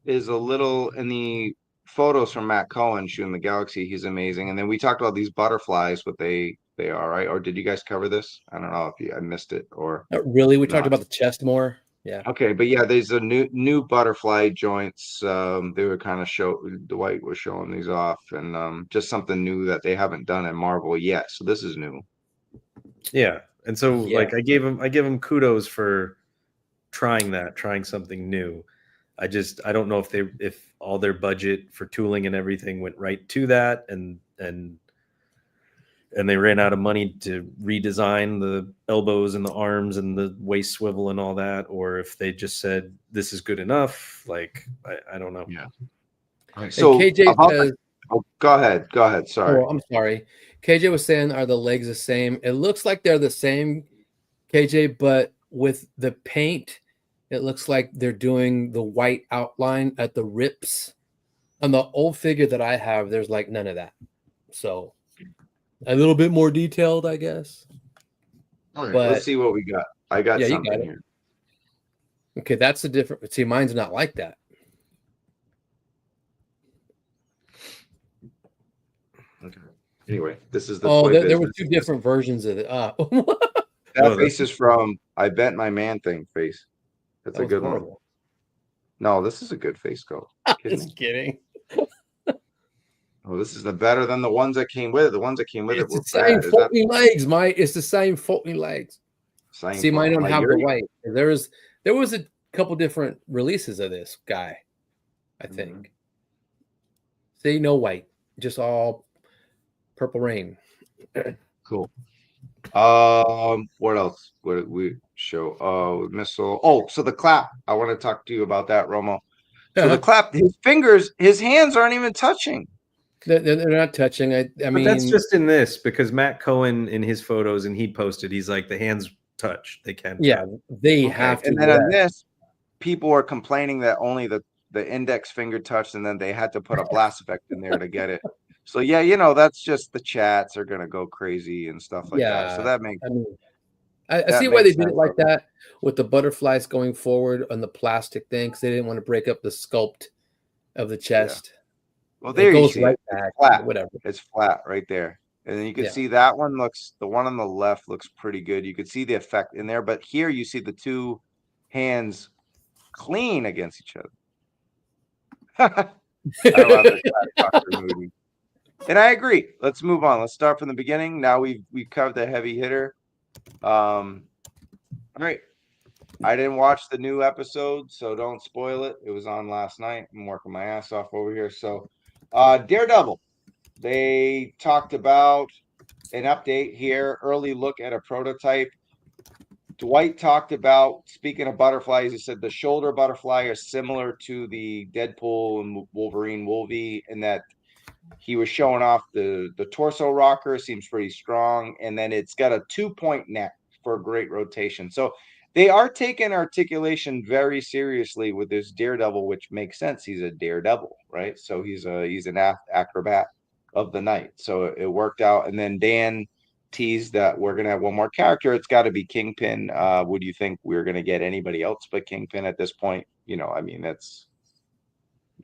Speaker 4: is a little in the photos from Matt Cohen shooting the Galaxy. He's amazing. And then we talked about these butterflies, what they are, right? Or did you guys cover this? I don't know if I missed it or
Speaker 1: not really. We talked about the chest more. Yeah.
Speaker 4: Okay, but yeah, there's a new butterfly joints. They were kind of Dwight was showing these off, and just something new that they haven't done in Marvel yet. So this is new.
Speaker 2: Yeah. And so
Speaker 1: Yeah.
Speaker 2: like I give him kudos for trying something new. I don't know if all their budget for tooling and everything went right to that, and they ran out of money to redesign the elbows and the arms and the waist swivel and all that, or if they just said this is good enough. Like I don't know.
Speaker 4: Yeah. All right.
Speaker 1: And
Speaker 4: So
Speaker 1: KJ says,
Speaker 4: go ahead. Sorry.
Speaker 1: oh, I'm sorry. KJ was saying, are the legs the same? It looks like they're the same, KJ, but with the paint, it looks like they're doing the white outline at the rips. On the old figure that I have, there's like none of that. So a little bit more detailed, I guess.
Speaker 4: All right,
Speaker 1: But
Speaker 4: let's see what we got. I got
Speaker 1: yeah, you
Speaker 4: something
Speaker 1: got it.
Speaker 4: here.
Speaker 1: Okay, that's a different. See, mine's not like that.
Speaker 4: Okay. Anyway, this is the
Speaker 1: Oh,
Speaker 4: toy
Speaker 1: there were
Speaker 4: business.
Speaker 1: two different versions of it.
Speaker 4: That face is from I Bet My Man Thing face. That's
Speaker 1: That
Speaker 4: a
Speaker 1: was
Speaker 4: good one.
Speaker 1: horrible.
Speaker 4: No, this is a good face coat.
Speaker 1: Just kidding.
Speaker 4: Oh, this is better than the ones that came with it. The ones that came with it
Speaker 1: It's
Speaker 4: were
Speaker 1: the same
Speaker 4: bad. Is that
Speaker 1: folding legs, Mike. It's the same folding legs.
Speaker 4: same?
Speaker 1: See, mine don't
Speaker 4: Like
Speaker 1: have the white. There was a couple different releases of this guy, I think. See, no white, just all purple rain.
Speaker 4: Cool. What else? What did we show? Missile. Oh, so the clap. I want to talk to you about that, Romo. So the clap, his hands aren't even touching.
Speaker 1: They're not touching. I
Speaker 2: But
Speaker 1: mean,
Speaker 2: that's just in this, because Matt Cohen in his photos, and he posted, he's like, the hands touch. They can't.
Speaker 1: yeah, they have to.
Speaker 4: And then on this, people are complaining that only the index finger touched, and then they had to put a blast effect in there to get it. So yeah, that's just the chats are gonna go crazy and stuff like that. So that makes.
Speaker 1: I mean, I see why they did it like that with the butterflies going forward on the plastic thing, because they didn't want to break up the sculpt of the chest.
Speaker 4: Well, there you see
Speaker 1: right
Speaker 4: it.
Speaker 1: back.
Speaker 4: It's flat.
Speaker 1: Whatever.
Speaker 4: It's flat right there. And then you can see that one the one on the left looks pretty good. You could see the effect in there, but here you see the two hands clean against each other. I love it. Dr. Moody. And I agree. Let's move on. Let's start from the beginning. Now we've covered the heavy hitter. All right. I didn't watch the new episode, so don't spoil it. It was on last night. I'm working my ass off over here. So Daredevil. They talked about an update here, early look at a prototype. Dwight talked about, speaking of butterflies, he said the shoulder butterfly is similar to the Deadpool and Wolverine Wolvie, in that he was showing off the torso rocker, seems pretty strong, and then it's got a 2-point neck for great rotation. So they are taking articulation very seriously with this Daredevil, which makes sense. He's a daredevil, right? So he's an acrobat of the night. So it worked out. And then Dan teased that we're gonna have one more character. It's got to be Kingpin. Would you think we're gonna get anybody else but Kingpin at this point? I mean,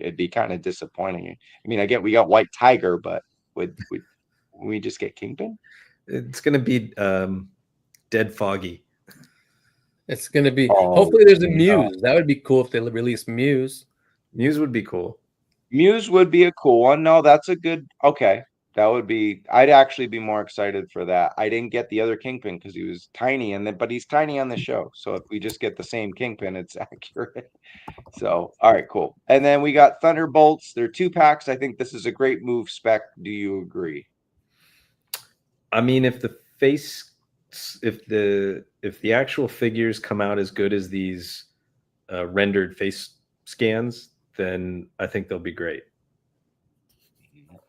Speaker 4: it'd be kind of disappointing. I mean, we got White Tiger, but would we just get Kingpin?
Speaker 2: It's gonna be Dead Foggy.
Speaker 1: It's gonna be. Hopefully, there's a Muse. That would be cool if they release Muse.
Speaker 2: Muse would be cool.
Speaker 4: Muse would be a cool one. No, that's a good. Okay, that would be. I'd actually be more excited for that. I didn't get the other Kingpin because he was tiny, but he's tiny on the show. So if we just get the same Kingpin, it's accurate. So all right, cool. And then we got Thunderbolts. They're 2-packs. I think this is a great move. Spec. Do you agree?
Speaker 2: I mean, if the actual figures come out as good as these rendered face scans, then I think they'll be great.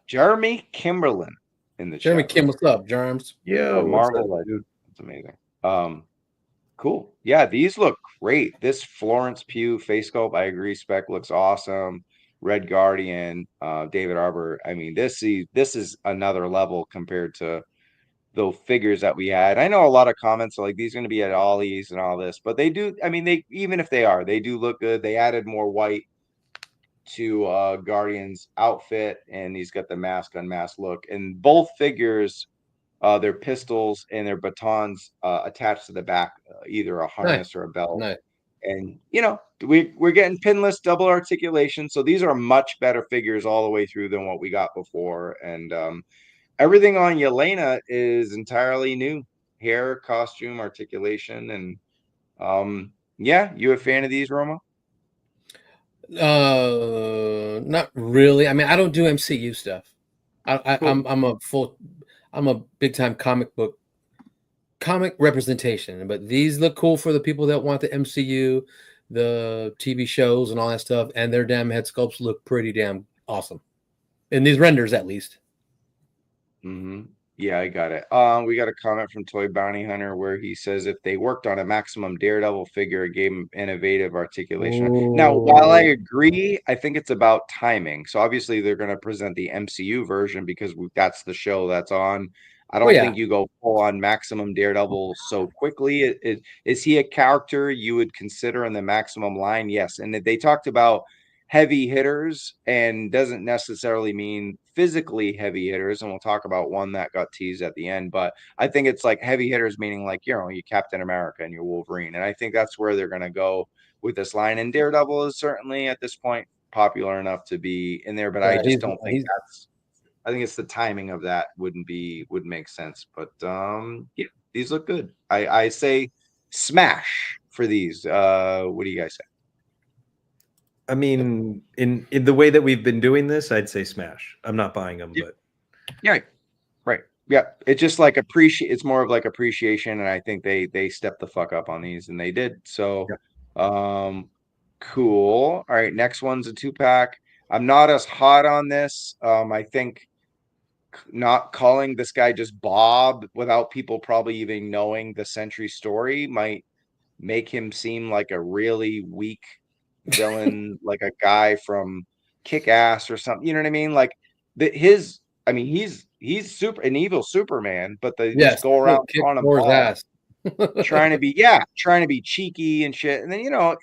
Speaker 4: Jeremy Kimberlin in the
Speaker 1: Jeremy
Speaker 4: chat.
Speaker 1: Kim, what's up, Germs?
Speaker 4: Yeah, Marvel Legends. That's amazing. Cool. Yeah, these look great. This Florence Pugh face sculpt, I agree. Spec looks awesome. Red Guardian, David Arbor. I mean, this is another level compared to the figures that we had. I know a lot of comments are like, these are going to be at Ollie's and all this, but they do. I mean, even if they are, they do look good. They added more white to Guardian's outfit, and he's got the mask unmasked look. And both figures, their pistols and their batons attached to the back, either a harness or a belt.
Speaker 1: Nice.
Speaker 4: And you know, we're getting pinless double articulation, so these are much better figures all the way through than what we got before. And everything on Yelena is entirely new. Hair, costume, articulation, and yeah, you a fan of these, Roma?
Speaker 1: Not really. I mean, I don't do MCU stuff.
Speaker 4: Cool.
Speaker 1: I'm a big time comic representation, but these look cool for the people that want the MCU, the TV shows and all that stuff, and their damn head sculpts look pretty damn awesome. In these renders at least.
Speaker 4: Yeah, I got it. We got a comment from Toy Bounty Hunter where he says if they worked on a maximum Daredevil figure, it gave him innovative articulation.
Speaker 1: Ooh.
Speaker 4: Now, while I agree, I think it's about timing. So obviously they're going to present the MCU version because that's the show that's on. I don't think you go full on maximum Daredevil so quickly. Is he a character you would consider in the maximum line? Yes. And they talked about heavy hitters and doesn't necessarily mean physically heavy hitters, and we'll talk about one that got teased at the end, but I think it's like heavy hitters meaning like, you know, you Captain America and your Wolverine, and I think that's where they're going to go with this line. And Daredevil is certainly at this point popular enough to be in there, but I just don't think I think it's the timing of that would make sense. But yeah, these look good. I say smash for these. What do you guys say?
Speaker 2: I mean, in the way that we've been doing this, I'd say smash. I'm not buying them, but
Speaker 4: yeah, right. Yeah, it's just like it's more of like appreciation, and I think they stepped the fuck up on these, and they did. So, cool. All right, next one's a 2-pack. I'm not as hot on this. I think not calling this guy just Bob without people probably even knowing the Sentry story might make him seem like a really weak villain, like a guy from Kick-Ass or something. You know what I mean? Like he's super an evil Superman, but they just go around on him
Speaker 1: ass.
Speaker 4: trying to be cheeky and shit. And then, you know,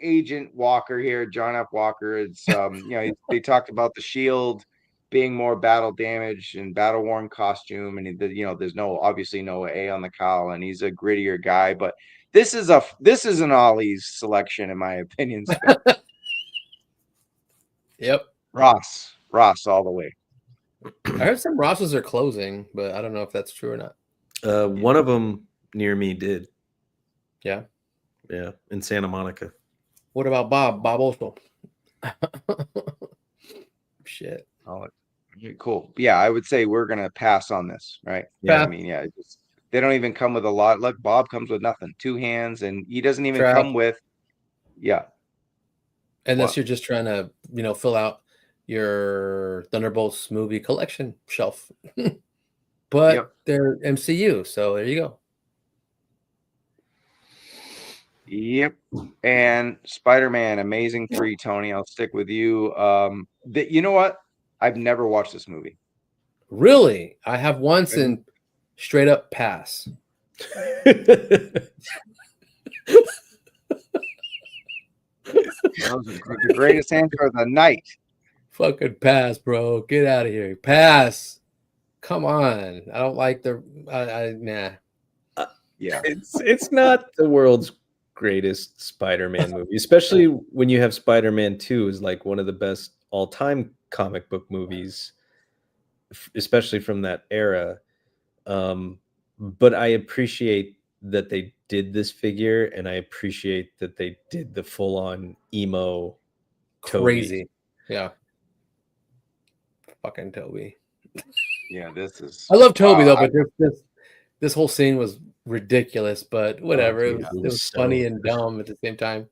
Speaker 4: Agent Walker here, John F. Walker, it's you know, they talked about the shield being more battle damaged and battle worn costume, and you know, there's obviously no A on the cowl, and he's a grittier guy, but this is an Ollie's selection in my opinion.
Speaker 1: Yep.
Speaker 4: Ross all the way.
Speaker 1: I heard some Rosses are closing, but I don't know if that's true or not.
Speaker 2: One of them near me did.
Speaker 1: Yeah.
Speaker 2: Yeah, in Santa Monica.
Speaker 1: What about Bob also? Shit.
Speaker 4: Oh, cool. Yeah, I would say we're gonna pass on this, right?
Speaker 2: Yeah.
Speaker 4: I mean, yeah, they don't even come with a lot. Look, Bob comes with nothing, 2 hands, and he doesn't even come with. Yeah.
Speaker 1: Unless you're just trying to, you know, fill out your Thunderbolts movie collection shelf. But they're MCU, so there you go.
Speaker 4: Yep. And Spider-Man Amazing 3, Tony, I'll stick with you. You know what? I've never watched this movie.
Speaker 1: Really? I have once and straight up pass.
Speaker 4: That was the greatest answer of the night.
Speaker 1: Fucking pass, bro. Get out of here. Pass. Come on. I don't like nah.
Speaker 4: Yeah.
Speaker 2: It's not the world's greatest Spider-Man movie, especially when you have Spider-Man 2 is like one of the best all-time comic book movies, especially from that era. But I appreciate that they did this figure, and I appreciate that they did the full-on emo
Speaker 1: crazy
Speaker 2: Toby.
Speaker 1: Yeah, fucking Toby.
Speaker 4: Yeah, this is.
Speaker 1: I love Toby though, but this whole scene was ridiculous. But whatever, it was so funny and dumb at the same time.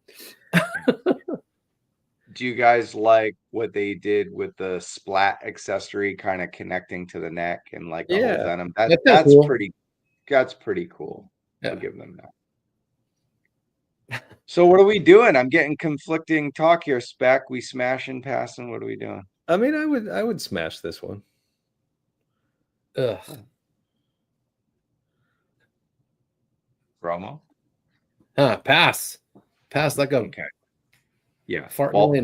Speaker 4: Do you guys like what they did with the splat accessory, kind of connecting to the neck and like the whole venom? That's cool. That's pretty cool. Yeah. I'll give them that. So what are we doing? I'm getting conflicting talk here. Spec, we smashing, passing. What are we doing?
Speaker 2: I mean, I would smash this one.
Speaker 1: Ugh.
Speaker 4: Promo?
Speaker 1: Pass like a
Speaker 4: yeah.
Speaker 1: Well,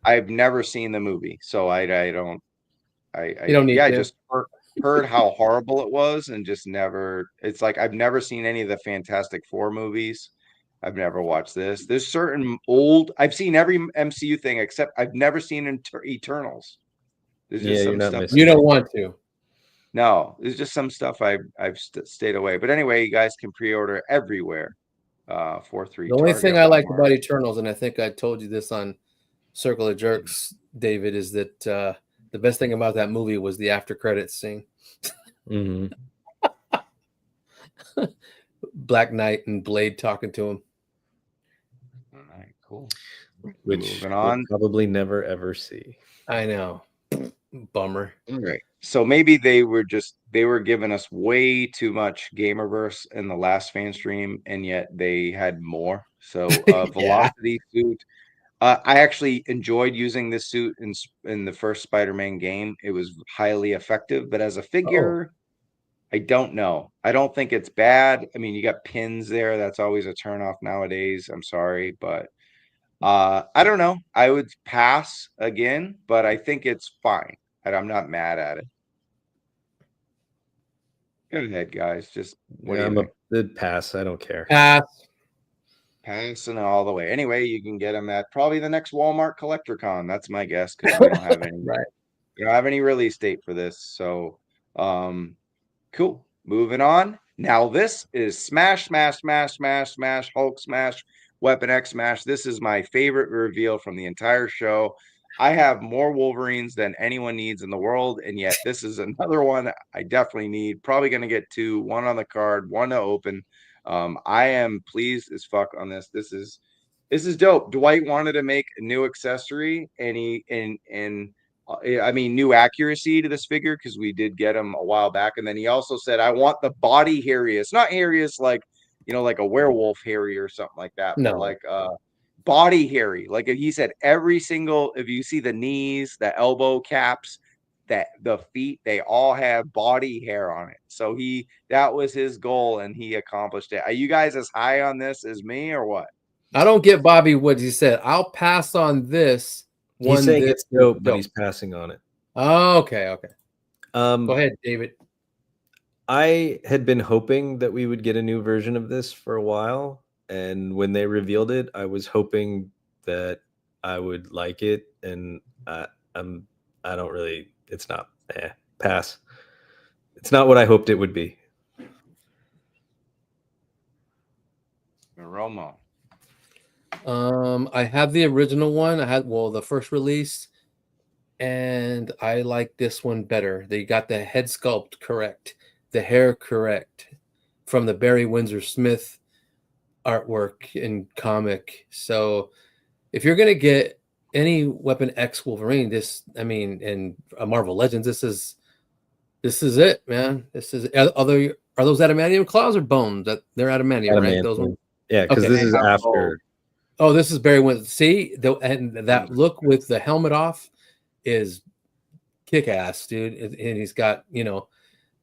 Speaker 4: I've never seen the movie, so I don't.
Speaker 1: You don't need.
Speaker 4: Yeah, I just heard how horrible it was, and just never. It's like I've never seen any of the Fantastic Four movies. I've never watched this. There's certain old. I've seen every MCU thing except I've never seen Eternals. There's just
Speaker 2: you're
Speaker 4: some
Speaker 2: not
Speaker 4: stuff.
Speaker 2: missing.
Speaker 1: You don't want to.
Speaker 4: No, there's just some stuff I've stayed away. But anyway, you guys can pre-order everywhere. 4-3.
Speaker 1: The only
Speaker 4: Target,
Speaker 1: thing I liked
Speaker 4: Walmart.
Speaker 1: about Eternals, and I think I told you this on Circle of Jerks, David, is that the best thing about that movie was the after credits scene.
Speaker 2: Mhm.
Speaker 1: Black Knight and Blade talking to him.
Speaker 4: All right, cool.
Speaker 2: Which
Speaker 4: Moving on.
Speaker 2: we'll probably never ever see.
Speaker 1: I know. Bummer.
Speaker 4: All right. So maybe they were giving us way too much Gamerverse in the last fan stream, and yet they had more. So Velocity suit. I actually enjoyed using this suit in the first Spider-Man game. It was highly effective, but as a figure, I don't know. I don't think it's bad. I mean, you got pins there. That's always a turnoff nowadays. I'm sorry, but I don't know. I would pass again, but I think it's fine. And I'm not mad at it. Go ahead, guys. Just what do you think?
Speaker 2: I'm a pass. I don't care.
Speaker 1: Pass.
Speaker 4: Passing all the way. Anyway, you can get them at probably the next Walmart Collector Con. That's my guess because we don't have any.
Speaker 1: Right.
Speaker 4: We don't have any release date for this. So, cool. Moving on. Now this is Smash, Smash, Smash, Smash, Smash, Hulk Smash, Weapon X Smash. This is my favorite reveal from the entire show. I have more Wolverines than anyone needs in the world, and yet this is another one I definitely need. Probably going to get two, one on the card, one to open. I am pleased as fuck on this. This is dope. Dwight wanted to make a new accessory, and I mean, new accuracy to this figure because we did get him a while back, and then he also said, "I want the body hairiest, not hairiest like like a werewolf hairy or something like that,
Speaker 1: No.
Speaker 4: but like body hairy." Like he said, every single, if you see the knees, the elbow caps, that the feet, they all have body hair on it. So that was his goal, and he accomplished it. Are you guys as high on this as me, or what?
Speaker 1: I don't get Bobby what he said. I'll pass on this.
Speaker 2: He's saying it's dope, but he's passing on it.
Speaker 1: Oh, okay.
Speaker 2: Go
Speaker 1: ahead, David.
Speaker 2: I had been hoping that we would get a new version of this for a while, and when they revealed it, I was hoping that I would like it, and I don't really. It's not. Pass. It's not what I hoped it would be.
Speaker 4: Romo.
Speaker 1: I have the original one. I had the first release, and I like this one better. They got the head sculpt correct, the hair correct, from the Barry Windsor Smith artwork in comic. So, if you're gonna get any Weapon X Wolverine, in a Marvel Legends, this is it, man. This is are those adamantium claws or bones? That they're adamantium, right? Those ones.
Speaker 2: Yeah, because this is after.
Speaker 1: Oh, this is Barry Windsor. See, and that look with the helmet off is kick ass, dude. And he's got the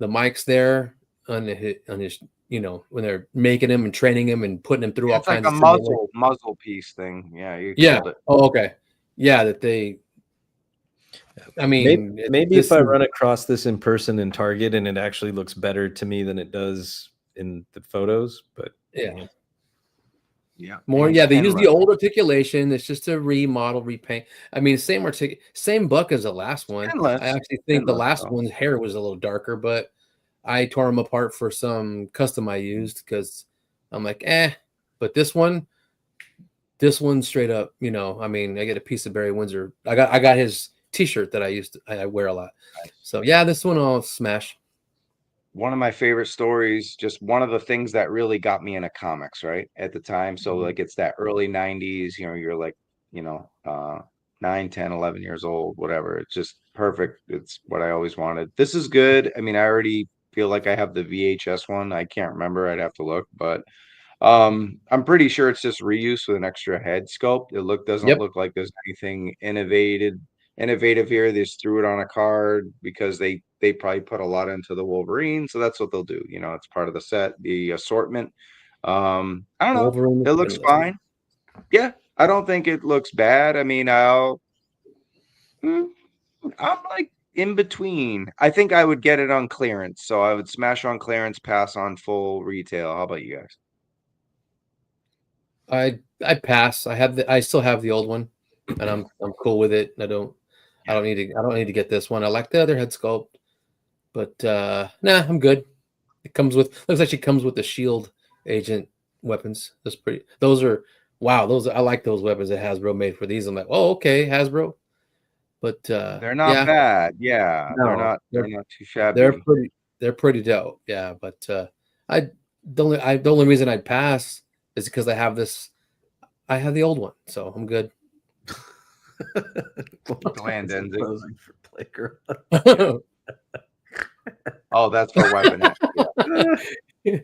Speaker 1: mics there on his when they're making him and training him and putting him through all kinds of
Speaker 4: muzzle piece thing. Yeah,
Speaker 1: it. Oh, okay. Yeah, that they. I mean,
Speaker 2: maybe if I run across this in person in Target and it actually looks better to me than it does in the photos, but
Speaker 1: yeah.
Speaker 4: Yeah.
Speaker 1: More, yeah, they use the old articulation. It's just a remodel, repaint. I mean, same buck as the last one. I actually think the last one's hair was a little darker, but I tore them apart for some custom I used because I'm like, but this one straight up, I mean, I get a piece of Barry Windsor. I got his t-shirt that I wear a lot. So yeah, this one I'll smash.
Speaker 4: One of my favorite stories, just one of the things that really got me into comics, right, at the time. So like it's that early 90s, you're like, 9, 10, 11 years old, whatever. It's just perfect. It's what I always wanted. This is good. I mean, I already feel like I have the VHS one. I can't remember. I'd have to look, but I'm pretty sure it's just reuse with an extra head sculpt. It doesn't look like there's anything innovative here. They just threw it on a card because they probably put a lot into the Wolverine, so that's what they'll do. It's part of the set, the assortment. I don't know. Wolverine, it looks fine. Yeah, I don't think it looks bad. I mean, I'm like in between. I think I would get it on clearance, so I would smash on clearance, pass on full retail. How about you guys?
Speaker 1: I pass. I still have the old one, and I'm cool with it. I don't need to get this one. I like the other head sculpt, but nah, I'm good. It looks like she comes with the shield agent weapons. Those are wow, I like those weapons that Hasbro made for these. I'm like, oh, okay, Hasbro. But
Speaker 4: They're not
Speaker 1: yeah,
Speaker 4: bad. Yeah,
Speaker 1: no,
Speaker 4: they're not too shabby.
Speaker 1: they're pretty dope. Yeah, but the only reason I'd pass is because I have the old one, so I'm good.
Speaker 4: Land
Speaker 2: posing for playground.
Speaker 4: Oh, that's for Weapon X. Yeah.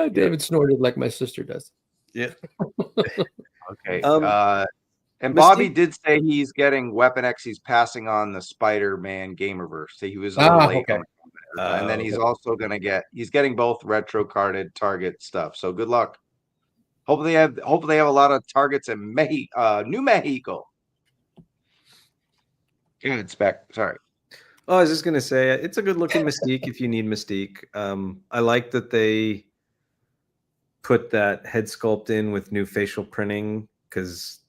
Speaker 1: David snorted like my sister does.
Speaker 2: Yeah.
Speaker 4: Okay. And Bobby did say he's getting Weapon X. He's passing on the Spider-Man Gamerverse. So he was a little late on it. And then he's also he's getting both retro carded Target stuff. So good luck. Hopefully they have a lot of Targets in New Mexico. Good spec. Sorry.
Speaker 2: Oh, I was just gonna say it's a good looking Mystique if you need Mystique. I like that they put that head sculpt in with new facial printing because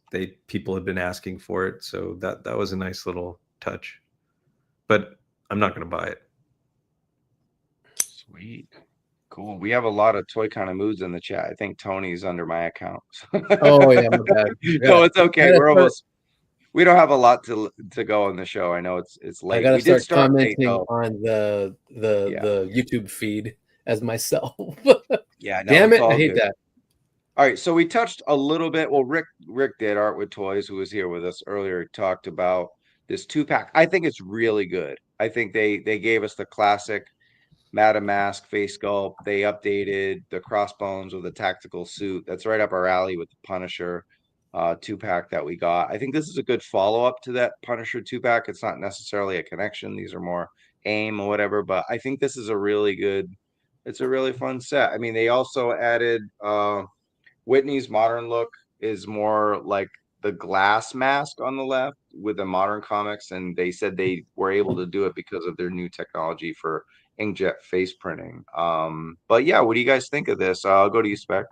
Speaker 2: people had been asking for it. So that was a nice little touch. But I'm not gonna buy it.
Speaker 4: Sweet. Cool. We have a lot of toy kind of moods in the chat. I think Tony's under my account.
Speaker 1: Oh yeah, my bad.
Speaker 4: No, it's okay. We don't have a lot to go on the show. I know it's late.
Speaker 1: I gotta start commenting on the YouTube feed as myself.
Speaker 4: Yeah, no,
Speaker 1: damn it, I hate that.
Speaker 4: All right, so we touched a little bit. Well, Rick did Artwithtoyz, who was here with us earlier, talked about this 2-pack. I think it's really good. I think they gave us the classic Madam Mask face sculpt. They updated the crossbones with a tactical suit. That's right up our alley with the Punisher 2-pack that we got. I think this is a good follow-up to that Punisher 2-pack. It's not necessarily a connection. These are more AIM or whatever, but I think this is a really fun set. I mean, they also added Whitney's modern look is more like the glass mask on the left with the modern comics, and they said they were able to do it because of their new technology for inkjet face printing. But yeah, what do you guys think of this? I'll go to you, Spec.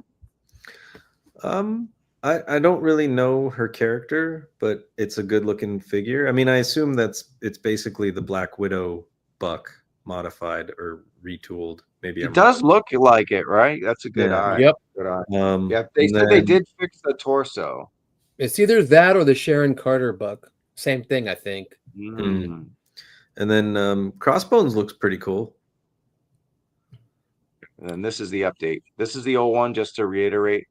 Speaker 2: I don't really know her character, but it's a good looking figure. I mean, I assume it's basically the Black Widow Buck modified or retooled. Maybe
Speaker 4: it does look like it, right? That's a good eye.
Speaker 1: Yep.
Speaker 4: Good eye. Yeah, they said they did fix the torso.
Speaker 1: It's either that or the Sharon Carter Buck. Same thing, I think.
Speaker 2: And then Crossbones looks pretty cool.
Speaker 4: And this is the update. This is the old one, just to reiterate.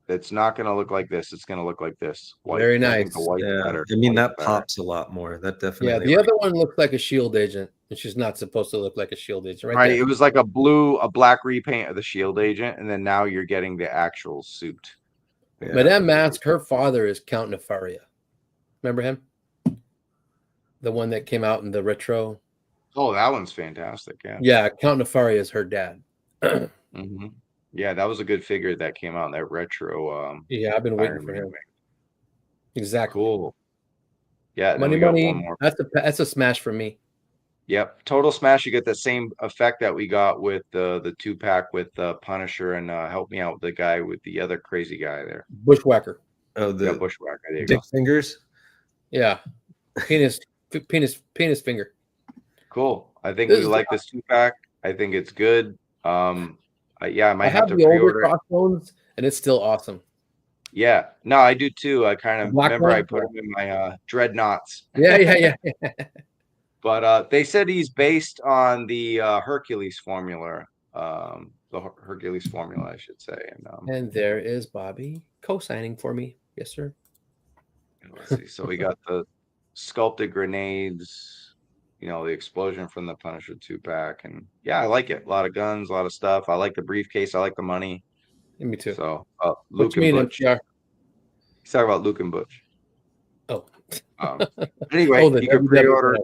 Speaker 4: It's not going to look like this. It's going to look like this.
Speaker 1: White. Very nice.
Speaker 4: I think the white's better.
Speaker 2: I mean, that pops a lot more. That definitely.
Speaker 1: Yeah, the other one looks like a shield agent, and she's not supposed to look like a shield agent,
Speaker 4: right? It was like a black repaint of the shield agent, and then now you're getting the actual suit.
Speaker 1: Yeah. Madame Mask, her father is Count Nefaria. Remember him? The one that came out in the retro.
Speaker 4: Oh, that one's fantastic. Yeah.
Speaker 1: Yeah, Count Nefaria is her dad.
Speaker 4: Yeah, that was a good figure that came out in that retro.
Speaker 1: Yeah, I've been waiting for him. Exactly.
Speaker 4: Cool. Yeah,
Speaker 1: money. That's a smash for me.
Speaker 4: Yep, total smash. You get the same effect that we got with the 2-pack with Punisher, and help me out with the guy with the other crazy guy there.
Speaker 1: Bushwhacker.
Speaker 2: Oh, the
Speaker 4: Bushwhacker. There you
Speaker 2: dick
Speaker 4: go.
Speaker 2: Fingers.
Speaker 1: Yeah, penis finger.
Speaker 4: Cool. I think we like this 2-pack. I think it's good. Yeah, I might have to
Speaker 1: the older
Speaker 4: pre-order
Speaker 1: Crossbones, and it's still awesome.
Speaker 4: Yeah, no, I do too. I kind of remember I put him in my dreadnoughts.
Speaker 1: Yeah.
Speaker 4: But they said he's based on the Hercules formula. The Hercules formula, I should say.
Speaker 1: And there is Bobby co-signing for me. Yes, sir.
Speaker 4: Let's see. So we got the sculpted grenades. You know, the explosion from the Punisher 2-pack, and yeah, I like it. A lot of guns, a lot of stuff. I like the briefcase. I like the money.
Speaker 1: Yeah, me too.
Speaker 4: So Luke and Butch. He's talking about Luke and Butch.
Speaker 1: Oh.
Speaker 4: Anyway, you can pre-order.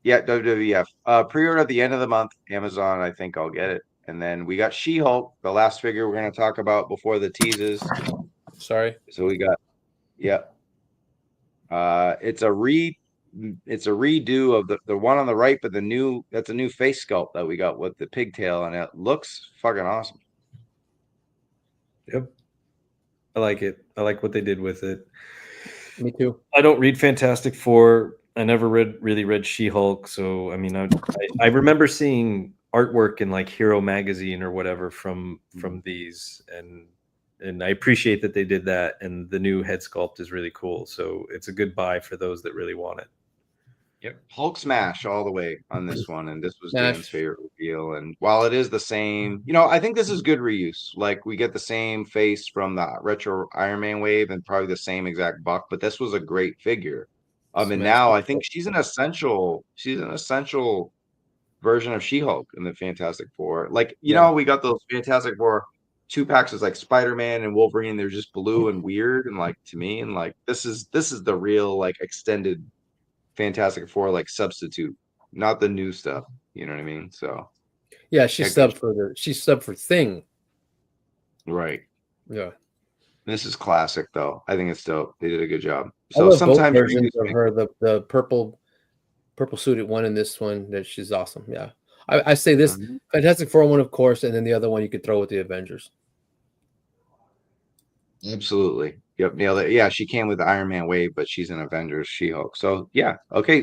Speaker 4: Yeah, WWF. Pre-order at the end of the month. Amazon, I think I'll get it. And then we got She-Hulk, the last figure we're going to talk about before the teases.
Speaker 1: Sorry.
Speaker 4: So we got, it's a redo of the one on the right, but that's a new face sculpt that we got with the pigtail, and it looks fucking awesome.
Speaker 2: Yep. I like it. I like what they did with it.
Speaker 1: Me too.
Speaker 2: I don't read Fantastic Four. I never really read She-Hulk. So I mean, I remember seeing artwork in like Hero magazine or whatever from these, and I appreciate that they did that. And the new head sculpt is really cool. So it's a good buy for those that really want it.
Speaker 4: Yep. Hulk smash all the way on this one. And this was
Speaker 1: Smash.
Speaker 4: Dan's favorite reveal. And while it is the same, I think this is good reuse. Like we get the same face from the retro Iron Man wave and probably the same exact buck, but this was a great figure. And
Speaker 1: Smash.
Speaker 4: now I think she's an essential version of She-Hulk in the Fantastic Four. Like, we got those Fantastic Four 2-packs is like Spider-Man and Wolverine. They're just blue and weird. And like to me, and like this is the real like extended Fantastic Four like substitute, not the new stuff. You know what I mean? So
Speaker 1: yeah, she's subbed for Thing.
Speaker 4: Right.
Speaker 1: Yeah.
Speaker 4: This is classic though. I think it's dope. They did a good job.
Speaker 1: I
Speaker 4: So
Speaker 1: love
Speaker 4: sometimes
Speaker 1: both versions of her, the purple suited one and this one, that she's awesome. Yeah. I say this Fantastic Four one, of course, and then the other one you could throw with the Avengers.
Speaker 4: Absolutely. Yep, nailed it. Yeah, she came with the Iron Man wave, but she's an Avengers She-Hulk. So yeah, okay.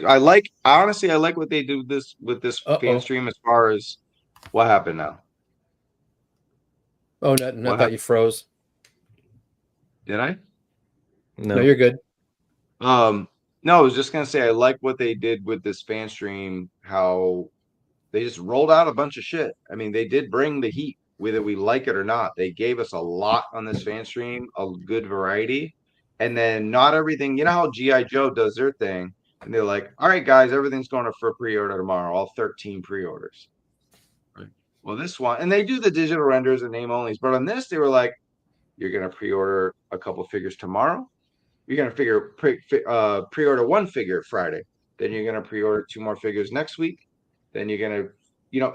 Speaker 4: Honestly, I like what they do with this fan stream as far as what happened now.
Speaker 1: Oh, no, I thought you froze.
Speaker 4: Did I?
Speaker 1: No, you're good.
Speaker 4: No, I was just gonna say I like what they did with this fan stream, how they just rolled out a bunch of shit. I mean, they did bring the heat, whether we like it or not. They gave us a lot on this fan stream, a good variety. And then not everything, how G.I. Joe does their thing. And they're like, all right, guys, everything's going for pre-order tomorrow, all 13 pre-orders. Right. Well, this one, and they do the digital renders and name onlys, but on this, they were like, you're going to pre-order a couple figures tomorrow. You're going to pre-order one figure Friday. Then you're going to pre-order 2 more figures next week. Then you're going to,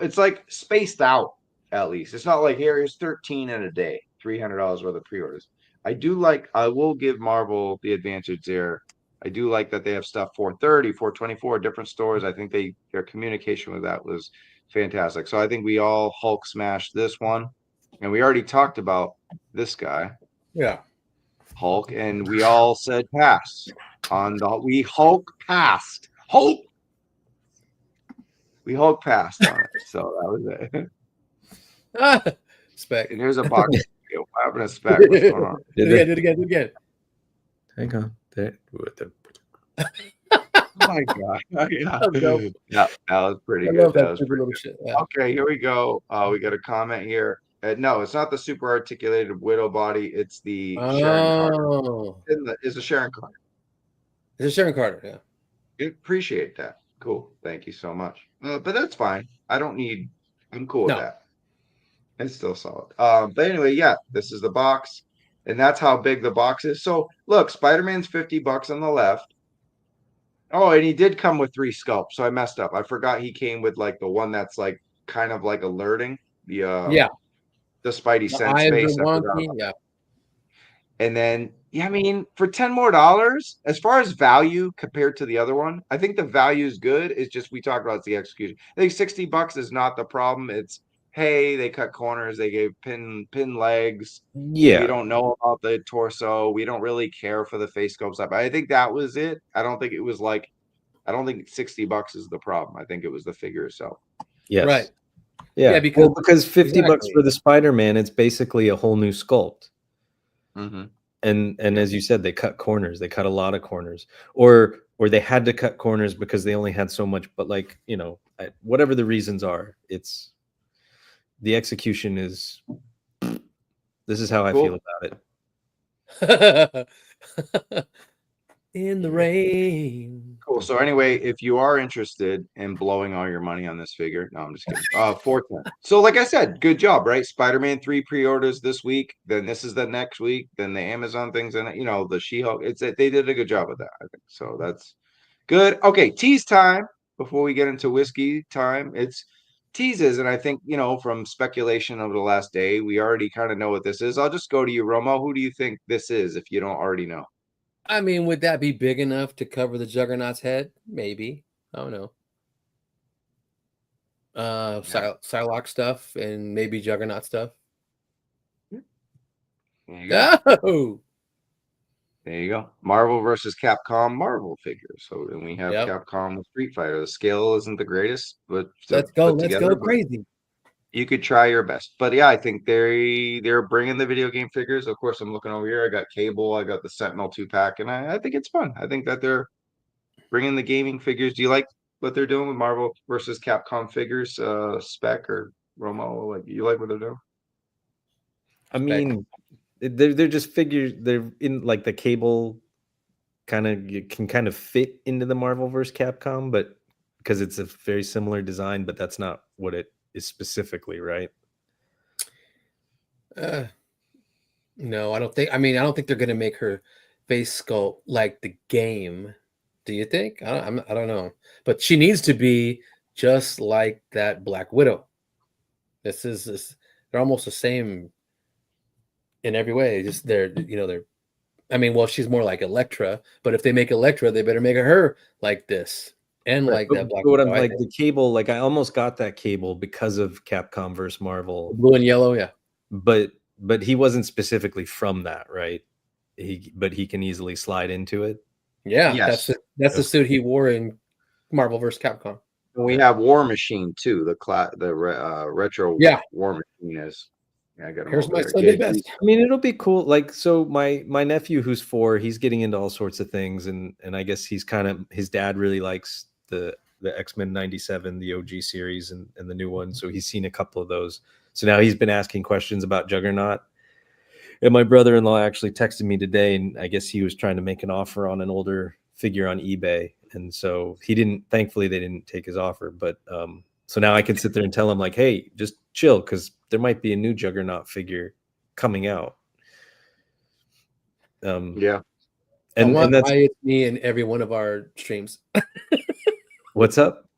Speaker 4: it's like spaced out at least. It's not like here's 13 in a day, $300 worth of pre-orders. I will give Marvel the advantage there. I do like that they have stuff 430, 424, different stores. I think their communication with that was fantastic. So I think we all Hulk smashed this one. And we already talked about this guy.
Speaker 1: Yeah.
Speaker 4: Hulk, and we all said pass we Hulk passed. We Hulk passed on it. So that was it.
Speaker 1: Spec.
Speaker 4: And here's a box. What happened to Spec? What's going on?
Speaker 1: Do it again.
Speaker 2: Hang on.
Speaker 4: Oh my god. Yeah, that was pretty good. That was pretty good. Shit. Yeah. Okay, here we go. We got a comment here. No, it's not the super articulated widow body. It's the Sharon Carter. It's a Sharon Carter.
Speaker 1: It's a Sharon Carter, yeah.
Speaker 4: Appreciate that. Cool. Thank you so much. But that's fine. I'm cool with that. It's still solid. But anyway, yeah, this is the box. And that's how big the box is. So look, Spider-Man's $50 on the left. Oh, and he did come with 3 sculpts. So I messed up. I forgot he came with like the one that's like kind of like alerting the Spidey sense face.
Speaker 1: Yeah.
Speaker 4: And then, I mean, for $10 more, as far as value compared to the other one, I think the value is good. It's just we talked about the execution. I think $60 is not the problem. It's hey, they cut corners, they gave pin legs.
Speaker 2: Yeah,
Speaker 4: we don't know about the torso. We don't really care for the face sculpt stuff. I think that was it. I don't think $60 is the problem. I think it was the figure itself.
Speaker 2: Yes.
Speaker 1: Right.
Speaker 2: Yeah, because $50 for the Spider-Man, it's basically a whole new sculpt.
Speaker 4: Mm-hmm.
Speaker 2: And as you said, they cut corners. They cut a lot of corners, or they had to cut corners because they only had so much. But like whatever the reasons are, it's the execution is. This is how I feel about it.
Speaker 1: In the rain.
Speaker 4: Cool. So anyway, if you are interested in blowing all your money on this figure, no, I'm just kidding. 410. So like I said, good job, right? Spider-Man 3 pre-orders this week. Then this is the next week. Then the Amazon things and the She-Hulk. They did a good job with that, I think. So that's good. Okay, tease time. Before we get into whiskey time, it's teases, and I think from speculation over the last day, we already kind of know what this is. I'll just go to you, Romo. Who do you think this is? If you don't already know.
Speaker 1: I mean, would that be big enough to cover the Juggernaut's head? Maybe. I don't know. Psylocke stuff and maybe Juggernaut stuff.
Speaker 4: There you go.
Speaker 1: Oh,
Speaker 4: There you go. Marvel versus Capcom Marvel figures. So then we have
Speaker 1: yep.
Speaker 4: Capcom with Street Fighter. The scale isn't the greatest, but
Speaker 1: Let's go. Let's go crazy.
Speaker 4: You could try your best. But yeah, I think they're bringing the video game figures. Of course, I'm looking over here. I got Cable. I got the Sentinel 2-pack, and I think it's fun. I think that they're bringing the gaming figures. Do you like what they're doing with Marvel versus Capcom figures, Spec or Romo? Like, you like what they're doing?
Speaker 2: I mean, they're just figures. They're in like the Cable kind of, you can kind of fit into the Marvel vs. Capcom, but because it's a very similar design, but that's not what it is specifically, right?
Speaker 1: No, I don't think. I mean, I don't think they're gonna make her face sculpt like the game. Do you think? I don't know, but she needs to be just like that Black Widow. This they're almost the same in every way. Just they're. I mean, well, she's more like Elektra, but if they make Elektra, they better make her like this and
Speaker 2: Right.
Speaker 1: like that Black
Speaker 2: What
Speaker 1: Widow.
Speaker 2: I'm like the Cable, like I almost got that Cable because of Capcom versus Marvel,
Speaker 1: blue and yellow, yeah.
Speaker 2: But he wasn't specifically from that, right? But he can easily slide into it.
Speaker 1: Yeah,
Speaker 4: Yes.
Speaker 1: that's the suit he wore in Marvel vs. Capcom.
Speaker 4: We have War Machine too. The retro War Machine is. Yeah, I got him.
Speaker 1: Here's my
Speaker 4: there.
Speaker 1: Sunday best.
Speaker 2: I mean, it'll be cool. Like, so my nephew who's 4, he's getting into all sorts of things, and I guess he's kind of, his dad really likes the X-Men 97, the OG series, and the new one. So he's seen a couple of those. So now he's been asking questions about Juggernaut. And my brother-in-law actually texted me today, and I guess he was trying to make an offer on an older figure on eBay. And so thankfully they didn't take his offer. But so now I can sit there and tell him, like, hey, just chill, because there might be a new Juggernaut figure coming out.
Speaker 4: Yeah.
Speaker 1: And that's Hi, it's me in every one of our streams.
Speaker 2: What's up?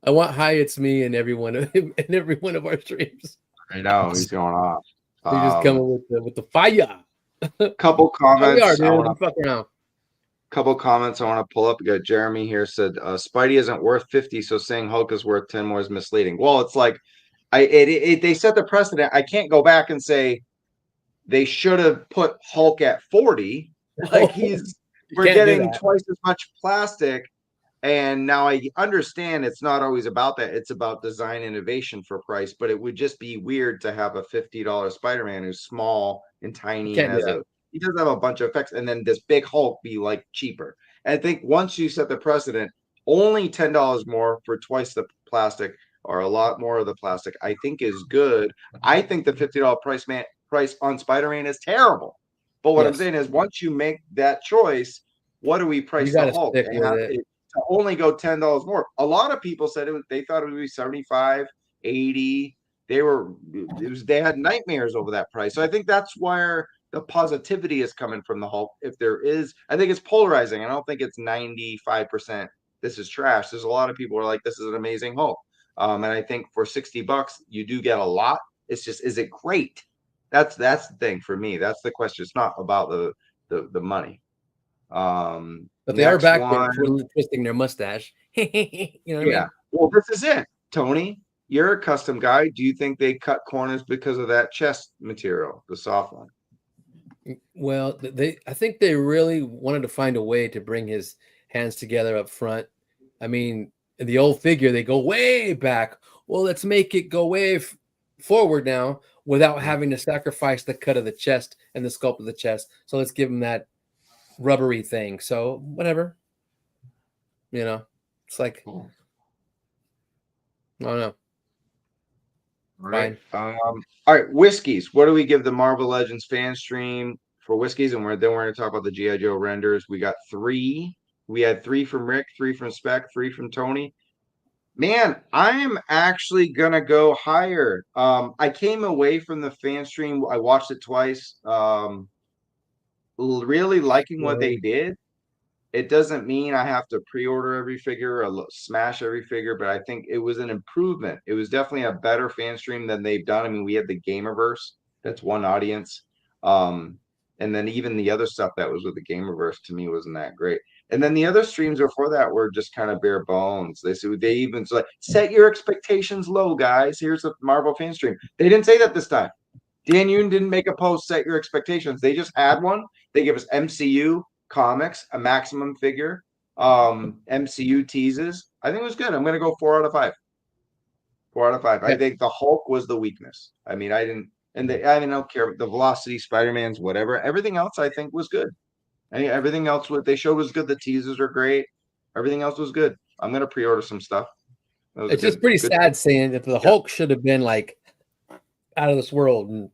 Speaker 1: I want Hi, it's me in every one of our streams.
Speaker 4: I know he's going off.
Speaker 1: He's just coming with the fire.
Speaker 4: Couple comments.
Speaker 1: Couple
Speaker 4: comments I want to pull up. We got Jeremy here said Spidey isn't worth 50, so saying Hulk is worth 10 more is misleading. Well, it's like they set the precedent. I can't go back and say they should have put Hulk at 40. Like we're getting twice as much plastic. And now I understand it's not always about that. It's about design innovation for price, but it would just be weird to have a $50 Spider-Man who's small and tiny. He does have a bunch of effects, and then this big Hulk be like cheaper. And I think once you set the precedent, only $10 more for twice the plastic or a lot more of the plastic, I think is good. I think the $50 price on Spider-Man is terrible. But what I'm saying is, once you make that choice, what do we price the Hulk? To only go $10 more. A lot of people said they thought it would be 75, 80. They had nightmares over that price. So I think that's where the positivity is coming from the Hulk. If there is, I think it's polarizing. I don't think it's 95%. This is trash. There's a lot of people who are like, this is an amazing Hulk. And I think for $60, you do get a lot. It's just, is it great? That's the thing for me. That's the question. It's not about the money.
Speaker 1: But they are back there twisting their mustache. You know what I mean?
Speaker 4: Well, this is it, Tony. You're a custom guy. Do you think they cut corners because of that chest material, the soft one?
Speaker 1: Well, I think they really wanted to find a way to bring his hands together up front. I mean, in the old figure, they go way back. Well, let's make it go way forward now without having to sacrifice the cut of the chest and the sculpt of the chest. So let's give him that rubbery thing. So whatever, it's like, I don't know.
Speaker 4: Right. All right, whiskeys. What do we give the Marvel Legends Fanstream for whiskeys? And then we're going to talk about the G.I. Joe renders. We got 3. We had 3 from Rick, 3 from Spec, 3 from Tony. Man, I'm actually going to go higher. I came away from the Fanstream. I watched it twice. Really liking what they did. It doesn't mean I have to pre-order every figure or smash every figure, but I think it was an improvement. It was definitely a better fan stream than they've done. I mean, we had the Gamerverse. That's one audience. And then even the other stuff that was with the Gamerverse to me wasn't that great. And then the other streams before that were just kind of bare bones. They even like, set your expectations low, guys. Here's a Marvel fan stream. They didn't say that this time. Dan Yoon didn't make a post set your expectations. They just had one. They give us MCU comics, a maximum figure, MCU teases. I think it was good. I'm gonna go 4 out of 5. 4 out of 5. I think the Hulk was the weakness. I mean, I don't care. The Velocity, Spider-Man's, whatever. Everything else I think was good. Everything else what they showed was good. The teasers are great. Everything else was good. I'm gonna pre-order some stuff.
Speaker 1: It's just pretty sad saying that the Hulk should have been like out of this world. And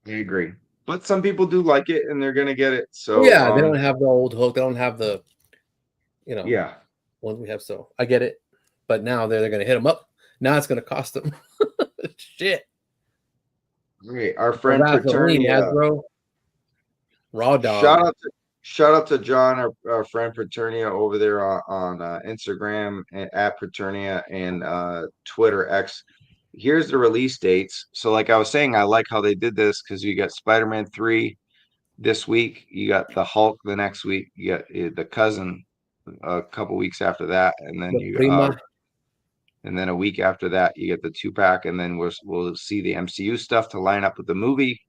Speaker 4: I agree. But some people do like it and they're gonna get it. So
Speaker 1: yeah, they don't have the old Hulk. They don't have the,
Speaker 4: yeah,
Speaker 1: ones we have. So I get it. But now they're gonna hit them up. Now it's gonna cost them shit.
Speaker 4: Great. Our friend Fraternia,
Speaker 1: Hasbro, raw dog.
Speaker 4: Shout out to John, our friend Fraternia over there on Instagram at Fraternia and Twitter X. Here's the release dates. So like I was saying, I like how they did this because you got Spider-Man 3 this week, you got the Hulk the next week, you got the cousin a couple weeks after that, and then and then a week after that you get the 2-pack, and then we'll see the MCU stuff to line up with the movie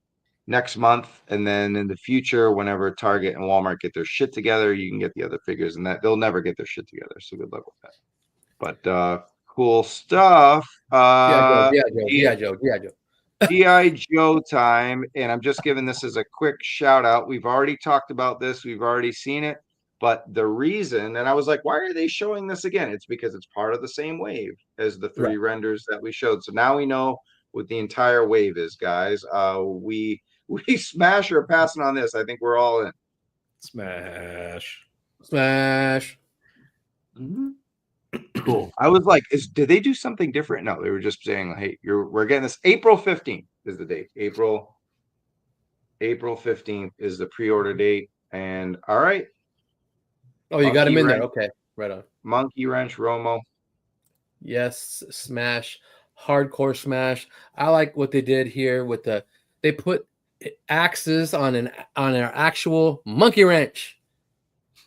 Speaker 4: next month, and then in the future, whenever Target and Walmart get their shit together, you can get the other figures, and that they'll never get their shit together. So good luck with that. But cool stuff.
Speaker 1: G.I.
Speaker 4: Joe time, and I'm just giving this as a quick shout out. We've already talked about this, we've already seen it, but the reason, and I was like, why are they showing this again? It's because it's part of the same wave as the 3 renders that we showed. So now we know what the entire wave is, guys. We smash or passing on this. I think we're all in.
Speaker 2: Smash.
Speaker 4: Mm-hmm. Cool. I was like, did they do something different? No, they were just saying, hey, we're getting this. April 15th is the date. April 15th is the pre-order date. And all right.
Speaker 1: Oh, you got him in there. Okay, right on.
Speaker 4: Monkey Wrench Romo.
Speaker 1: Yes, smash, hardcore smash. I like what they did here with they put axes on an actual monkey wrench.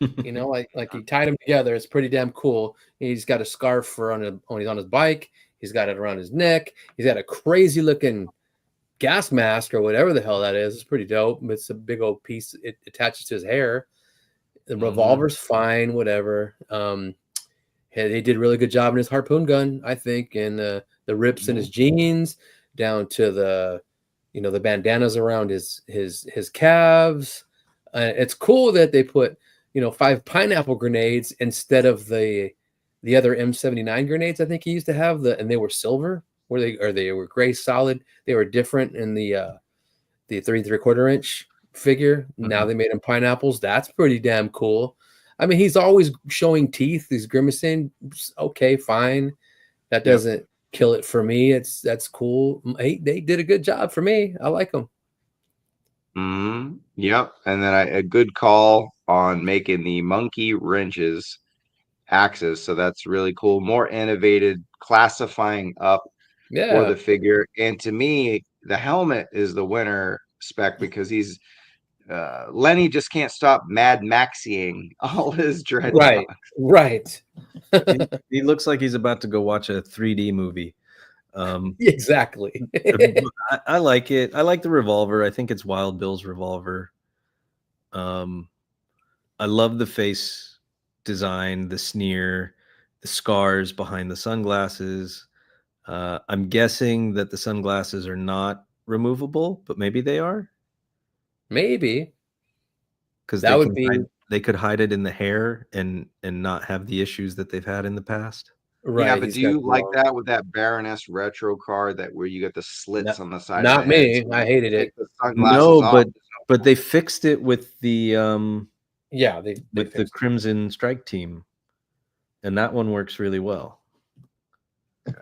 Speaker 1: Like he tied them together. It's pretty damn cool. He's got a scarf when he's on his bike. He's got it around his neck. He's got a crazy looking gas mask or whatever the hell that is. It's pretty dope. It's a big old piece. It attaches to his hair. The revolver's fine, whatever. They did a really good job in his harpoon gun, I think, and the rips in his jeans down to the bandanas around his calves. It's cool that they put 5 pineapple grenades instead of the other M79 grenades. I think he used to have and they were silver, they were gray solid. They were different in the 3 3/4 inch figure. Now they made them pineapples. That's pretty damn cool. I mean, he's always showing teeth. He's grimacing. Okay, fine. That doesn't kill it for me. That's cool. They did a good job for me. I like them.
Speaker 4: Yep. And then a good call on making the monkey wrenches axes. So that's really cool. More innovative, classifying up for the figure. And to me, the helmet is the winner spec because he's Lenny just can't stop Mad Maxing all his dreadnoughts.
Speaker 1: Right.
Speaker 2: He looks like he's about to go watch a 3D movie.
Speaker 1: Exactly.
Speaker 2: I like it. I like the revolver. I think it's Wild Bill's revolver. I love the face design, the sneer, the scars behind the sunglasses. I'm guessing that the sunglasses are not removable, but maybe they are.
Speaker 1: Maybe,
Speaker 2: because they could hide it in the hair and not have the issues that they've had in the past.
Speaker 4: Right. Yeah, but do you like that with that Baroness retro card where you get the slits on the side?
Speaker 1: Not of the me. Head, so I hated it.
Speaker 2: No, but they fixed it with the
Speaker 1: the
Speaker 2: Crimson Strike team, and that one works really well.
Speaker 4: Okay.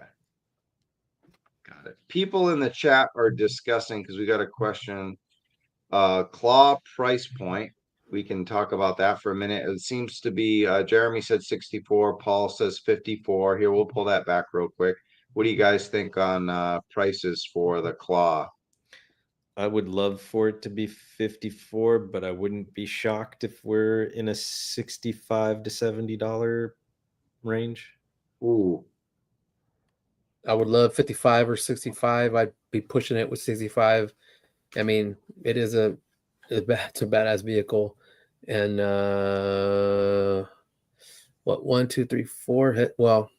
Speaker 4: Got it. People in the chat are discussing because we got a question. Claw price point. We can talk about that for a minute. It seems to be Jeremy said 64, Paul says 54. Here, we'll pull that back real quick. What do you guys think on prices for the Claw?
Speaker 2: I would love for it to be 54, but I wouldn't be shocked if we're in a $65 to $70 range.
Speaker 4: Ooh.
Speaker 1: I would love 55 or 65. I'd be pushing it with 65. I mean, it's a badass vehicle. And what, 1, 2, 3, 4 head, well,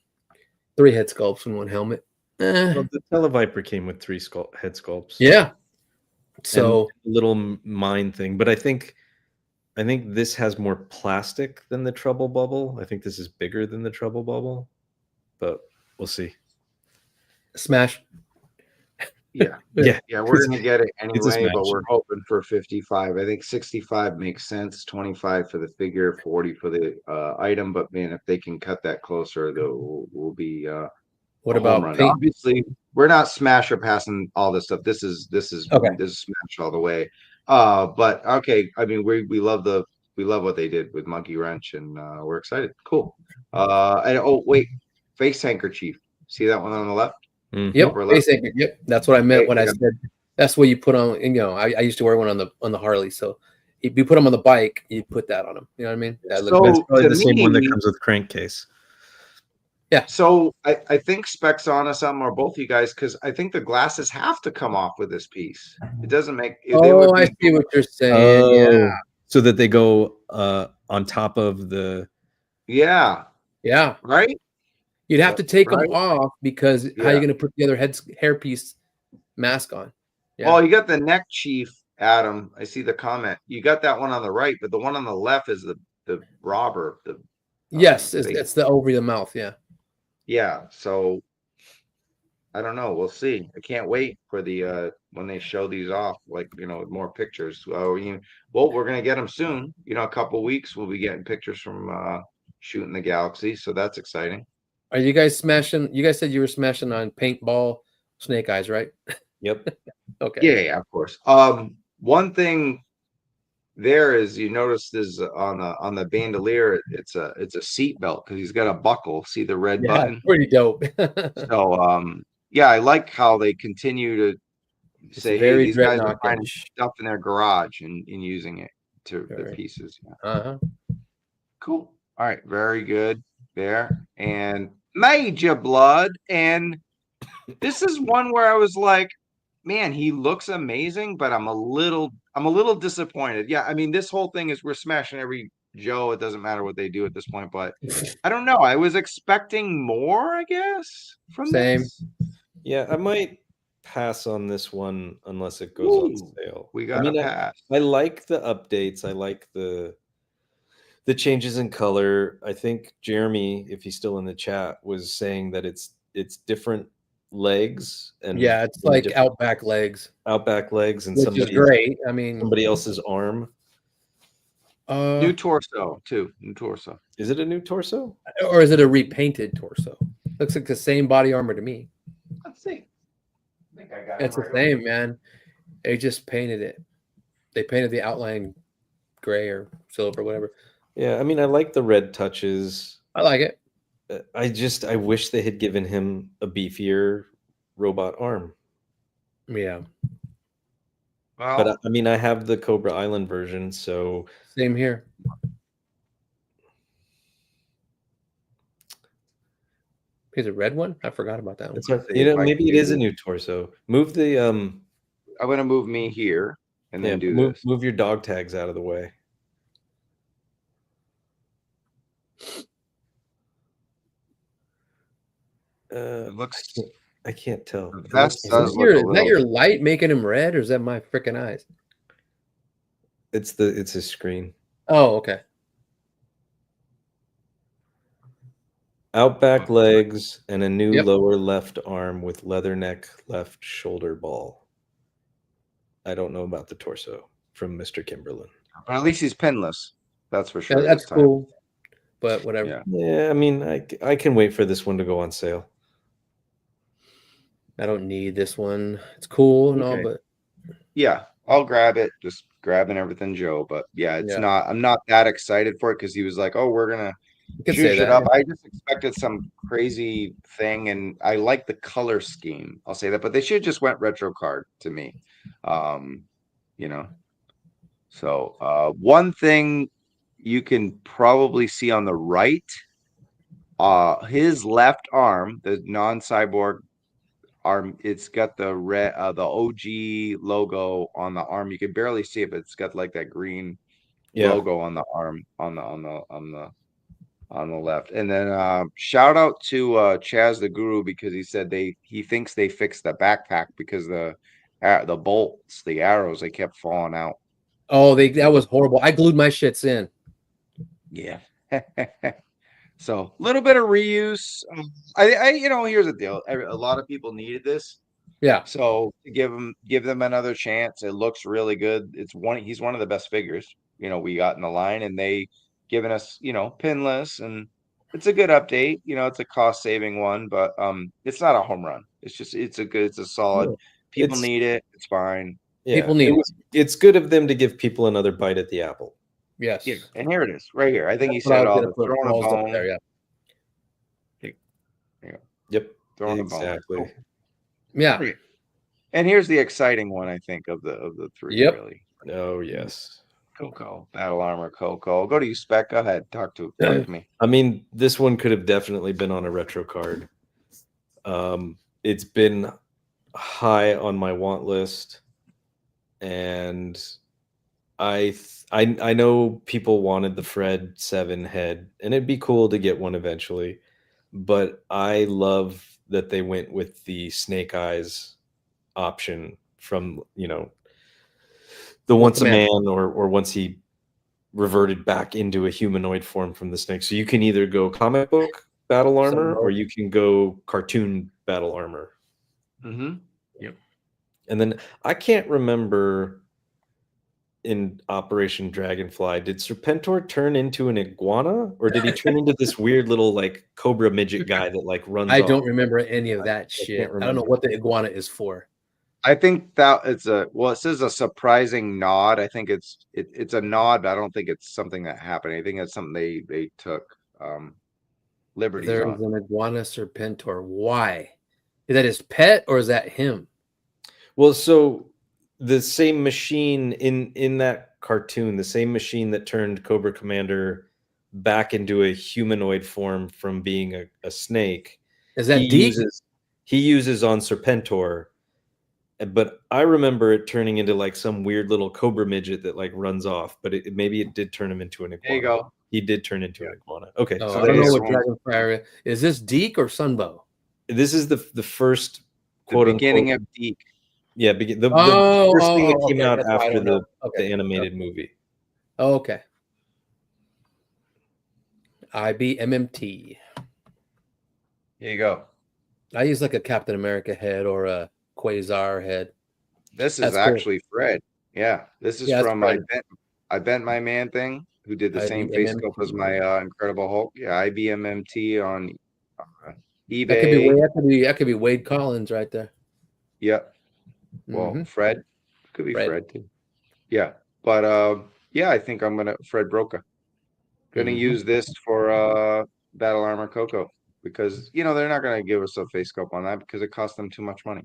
Speaker 1: 3 head sculpts and 1 helmet.
Speaker 2: Well, the Televiper came with 3 head sculpts.
Speaker 1: Yeah. So
Speaker 2: and a little mine thing, but I think this has more plastic than the Trouble Bubble. I think this is bigger than the Trouble Bubble, but we'll see.
Speaker 1: Smash.
Speaker 4: Yeah.
Speaker 2: Yeah.
Speaker 4: We're gonna get it anyway, but
Speaker 2: smash.
Speaker 4: we're hoping for 55. I think 65 makes sense. 25 for the figure, 40 for the item. But man, if they can cut that closer, we'll be
Speaker 1: What
Speaker 4: a home
Speaker 1: about
Speaker 4: run.
Speaker 1: paint?
Speaker 4: Obviously, we're not smash or passing all this stuff. This is
Speaker 1: Okay.
Speaker 4: smash all the way. But okay, I mean we love what they did with Monkey Wrench, and we're excited. Cool. And oh wait, face handkerchief. See that one on the left?
Speaker 1: Yep.
Speaker 4: Upper left?
Speaker 1: Yep. That's what I meant when I
Speaker 4: Yeah.
Speaker 1: said that's what you put on. And, I used to wear one on the Harley. So if you put them on the bike, you put that on them. You know what I mean? That
Speaker 4: So-
Speaker 2: That's probably
Speaker 4: to
Speaker 2: the same one that
Speaker 4: me-
Speaker 2: comes with crankcase.
Speaker 1: Yeah.
Speaker 4: So I think Specs on us some or both you guys, because I think the glasses have to come off with this piece. It doesn't make. They would
Speaker 1: I
Speaker 4: be-
Speaker 1: see what you're saying. Yeah.
Speaker 2: So that they go on top of the.
Speaker 4: Yeah.
Speaker 1: Yeah.
Speaker 4: Right.
Speaker 1: You'd have to take
Speaker 4: Right.
Speaker 1: them off because how are
Speaker 4: Yeah.
Speaker 1: you going to put the other hairpiece mask on? Yeah.
Speaker 4: Well, you got the neck chief, Adam. I see the comment. You got that one on the right, but the one on the left is the robber.
Speaker 1: Yes,
Speaker 4: they-
Speaker 1: it's the over the mouth. Yeah.
Speaker 4: Yeah. So I don't know. We'll see. I can't wait for the when they show these off, like with more pictures. Well, we're gonna get them soon. A couple weeks we'll be getting pictures from shooting the galaxy. So that's exciting.
Speaker 1: Are you guys smashing? You guys said you were smashing on paintball snake eyes, right?
Speaker 2: Yep.
Speaker 1: Okay.
Speaker 4: Yeah, of course. One thing there is you notice is on the bandolier, it's a seat belt because he's got a buckle. See the red
Speaker 1: Yeah,
Speaker 4: button?
Speaker 1: pretty dope.
Speaker 4: So yeah, I like how they continue to say, hey,
Speaker 1: very
Speaker 4: these guys are
Speaker 1: Dreadnought-ish.
Speaker 4: finding stuff in their garage and using it to the
Speaker 1: Very.
Speaker 4: pieces. Yeah.
Speaker 1: Uh-huh.
Speaker 4: Cool. All right, very good there. And Major Blood, and this is one where I was like, man, he looks amazing, but I'm a little disappointed. Yeah, I mean, this whole thing is we're smashing every Joe. It doesn't matter what they do at this point, but I don't know. I was expecting more, I guess, from
Speaker 1: Same.
Speaker 4: this.
Speaker 2: Yeah, I might pass on this one unless it goes on
Speaker 4: Ooh,
Speaker 2: sale.
Speaker 4: We got to pass.
Speaker 2: I like the updates. I like the changes in color. I think Jeremy, if he's still in the chat, was saying that it's different legs and
Speaker 1: Yeah, it's like Outback legs,
Speaker 2: and
Speaker 1: which is great. I mean,
Speaker 2: somebody else's arm.
Speaker 4: New torso too. New torso.
Speaker 2: Is it a new torso?
Speaker 1: Or is it a repainted torso? Looks like the same body armor to me.
Speaker 4: Let's see. I think I got
Speaker 1: It's
Speaker 4: it
Speaker 1: the
Speaker 4: right
Speaker 1: same, man. They just painted it. They painted the outline gray or silver, whatever.
Speaker 2: Yeah, I mean, I like the red touches.
Speaker 1: I like it.
Speaker 2: I wish they had given him a beefier robot arm.
Speaker 1: Yeah.
Speaker 4: Well,
Speaker 2: But I mean, I have the Cobra Island version, so
Speaker 1: Same here. Is it a red one? I forgot about that one.
Speaker 2: it's maybe it is a new torso. Move the
Speaker 4: I'm gonna move me here and then do this.
Speaker 2: move your dog tags out of the way.
Speaker 4: It looks.
Speaker 2: I can't tell.
Speaker 4: The
Speaker 2: It
Speaker 4: vest
Speaker 2: looks-
Speaker 4: does
Speaker 1: Is
Speaker 4: look a
Speaker 1: that
Speaker 4: little.
Speaker 1: your light making him red, or is that my freaking eyes?
Speaker 2: it's his screen.
Speaker 1: Oh, okay.
Speaker 2: Outback legs and a new
Speaker 1: Yep.
Speaker 2: lower left arm with leather neck, left shoulder ball. I don't know about the torso from Mr. Kimberlin.
Speaker 4: But at least he's pinless. That's for sure.
Speaker 1: Yeah, that's
Speaker 4: this time.
Speaker 1: cool. But whatever.
Speaker 4: Yeah.
Speaker 2: Yeah, I mean, I can wait for this one to go on sale.
Speaker 1: I don't need this one. It's cool and all,
Speaker 4: Okay.
Speaker 1: but
Speaker 4: Yeah, I'll grab it. Just grabbing everything, Joe. But yeah, it's
Speaker 1: Yeah.
Speaker 4: not. I'm not that excited for it because he was like, "Oh, we're gonna
Speaker 1: you can
Speaker 4: shoot
Speaker 1: say
Speaker 4: it
Speaker 1: that.
Speaker 4: up." I just expected some crazy thing, and I like the color scheme. I'll say that, but they should just went retro card to me. You know. So one thing you can probably see on the right, his left arm, the non-cyborg arm. It's got the red, the OG logo on the arm. You can barely see it, but it's got like that green logo on the arm on the left. And then shout out to Chaz the Guru, because he thinks they fixed the backpack because the bolts, the arrows, they kept falling out.
Speaker 1: Oh, that was horrible. I glued my shits in.
Speaker 4: Yeah. So a little bit of reuse. I here's the deal. A lot of people needed this.
Speaker 1: Yeah.
Speaker 4: So to give them another chance. It looks really good. He's one of the best figures, we got in the line, and they given us, pinless, and it's a good update. It's a cost saving one, but it's not a home run. It's a solid. People need it. It's fine.
Speaker 2: Yeah.
Speaker 1: People need it.
Speaker 2: It's good of them to give people another bite at the apple.
Speaker 1: Yes.
Speaker 4: Yeah. And here it is, right here. I think he said all the throwing a bone.
Speaker 1: There, yeah.
Speaker 2: Yep.
Speaker 4: Throwing
Speaker 2: exactly.
Speaker 4: a bone.
Speaker 1: Yeah.
Speaker 4: And here's the exciting one, I think, of the three.
Speaker 1: Yep.
Speaker 4: Really.
Speaker 2: Oh yes.
Speaker 4: Coco, Battle Armor Coco. I'll go to you, Spec. Go ahead. Talk to me.
Speaker 2: I mean, this one could have definitely been on a retro card. It's been high on my want list, and I know people wanted the Fred 7 head, and it'd be cool to get one eventually, but I love that they went with the Snake Eyes option from, the once a man or once he reverted back into a humanoid form from the snake. So you can either go comic book battle armor or you can go cartoon battle armor.
Speaker 4: Mm-hmm. Yep.
Speaker 2: And then I can't remember in Operation Dragonfly, did Serpentor turn into an iguana, or did he turn into this weird little like cobra midget guy that like runs
Speaker 1: I
Speaker 2: off?
Speaker 1: don't remember any of that shit. I don't know what the iguana is for.
Speaker 4: I think that it says a surprising nod. I think it's a nod, but I don't think it's something that happened. I think it's something they took liberties
Speaker 1: There's
Speaker 4: on.
Speaker 1: an iguana Serpentor. Why? Is that his pet or is that him?
Speaker 2: Well, so the same machine in that cartoon, the same machine that turned Cobra Commander back into a humanoid form from being a snake.
Speaker 1: Is that
Speaker 2: he uses on Serpentor. But I remember it turning into like some weird little cobra midget that like runs off. But maybe it did turn him into an iguana.
Speaker 4: There you go.
Speaker 2: He did turn into an iguana. Okay.
Speaker 1: Oh,
Speaker 2: so
Speaker 1: I don't know what Dragonfire is. This Deke or Sunbow?
Speaker 2: This is the first quote
Speaker 4: beginning
Speaker 2: unquote,
Speaker 4: of Deke.
Speaker 2: Yeah, the first thing that came out after the animated movie.
Speaker 1: Oh, okay. IBMMT.
Speaker 4: Here you go.
Speaker 1: I use like a Captain America head or a Quasar head.
Speaker 4: This is actually cool. Fred. Yeah, this is from I Bent My Man thing, who did the same face sculpt as my Incredible Hulk. Yeah, IBMMT on eBay.
Speaker 1: That could be Wade Collins right there.
Speaker 4: Yep. Well, Fred could be Fred too. Yeah, but I think I'm gonna Fred Broca. Gonna use this for Battle Armor Coco, because they're not gonna give us a face sculpt on that because it costs them too much money.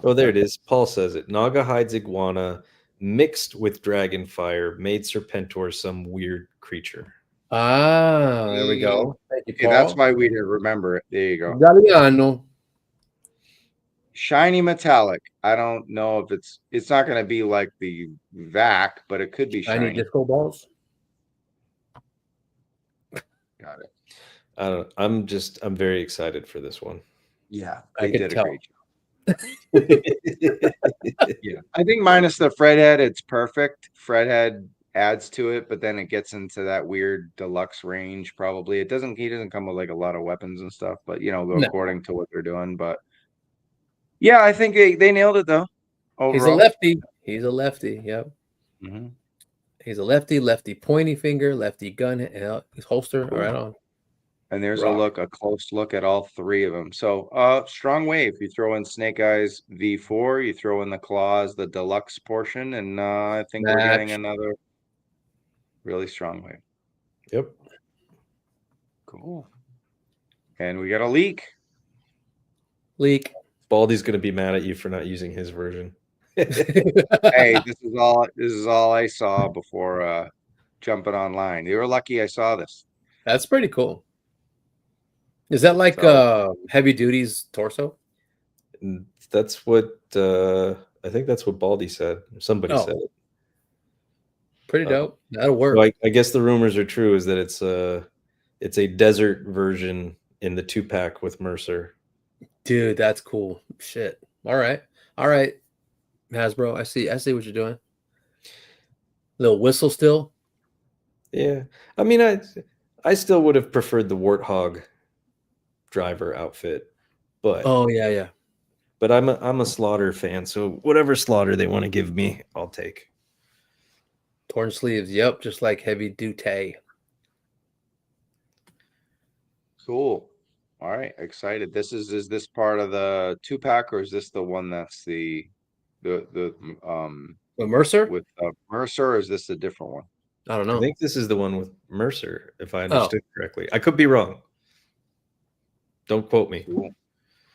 Speaker 2: Oh, there it is. Paul says it. Naga hides iguana mixed with Dragonfire made Serpentor some weird creature.
Speaker 1: Ah, there we go. Thank you, Paul.
Speaker 4: That's why we didn't remember it. There you go.
Speaker 1: Galliano.
Speaker 4: Shiny metallic. I don't know if it's not going to be like the VAC, but it could be shiny.
Speaker 1: Disco balls.
Speaker 4: Got it.
Speaker 2: I don't know. I'm very excited for this one.
Speaker 4: Yeah,
Speaker 1: they did a great job.
Speaker 4: Yeah, I think minus the Fred head, it's perfect. Fred head adds to it, but then it gets into that weird deluxe range. Probably he doesn't come with like a lot of weapons and stuff, but according to what they're doing. But yeah, I think they nailed it though. Overall.
Speaker 1: He's a lefty. Yep.
Speaker 4: Mm-hmm.
Speaker 1: He's a lefty pointy finger, lefty gun holster. All right on.
Speaker 4: And there's a close look at all three of them. So strong wave. You throw in Snake Eyes V4, you throw in the claws, the deluxe portion, and I think we're getting another really strong wave.
Speaker 2: Yep.
Speaker 4: Cool. And we got a leak.
Speaker 2: Baldy's gonna be mad at you for not using his version.
Speaker 4: Hey, this is all I saw before jumping online. You were lucky I saw this.
Speaker 1: That's pretty cool. Is that like
Speaker 4: So-
Speaker 1: Heavy Duty's torso?
Speaker 2: That's what I think that's what Baldy said. Somebody
Speaker 1: Oh.
Speaker 2: said it.
Speaker 1: Pretty dope. That'll work.
Speaker 2: So I guess the rumors are true. Is that it's a desert version in the 2-pack with Mercer.
Speaker 1: Dude, that's cool. Shit. All right, Hasbro. I see what you're doing. Little whistle still.
Speaker 2: Yeah, I mean, I still would have preferred the Warthog driver outfit, but
Speaker 1: Oh yeah.
Speaker 2: but I'm a Slaughter fan, so whatever Slaughter they want to give me, I'll take.
Speaker 1: Torn sleeves. Yep, just like Heavy Duty.
Speaker 4: Cool. All right, excited. Is this part of the 2-pack, or is this the one that's the
Speaker 1: With Mercer?
Speaker 4: with Mercer? Or is this a different one?
Speaker 1: I don't
Speaker 2: I
Speaker 1: know.
Speaker 2: think this is the one with Mercer, if I understood correctly. I could be wrong. Don't quote me.
Speaker 4: Cool.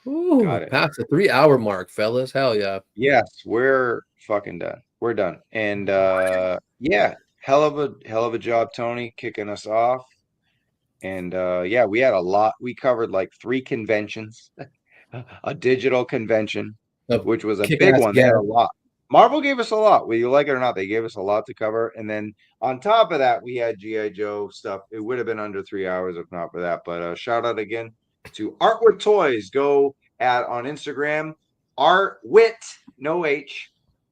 Speaker 1: Ooh,
Speaker 4: Got it.
Speaker 1: past the 3-hour mark, fellas. Hell yeah.
Speaker 4: Yes, we're fucking done. We're done. And yeah, hell of a job, Tony, kicking us off. And yeah, we had a lot. We covered like 3 conventions, a digital convention, which was a big one. They had a lot. Marvel gave us a lot. Whether you like it or not, they gave us a lot to cover. And then on top of that, we had G.I. Joe stuff. It would have been under 3 hours if not for that. But shout out again to Artwithtoyz. Go on Instagram, Artwit, no H,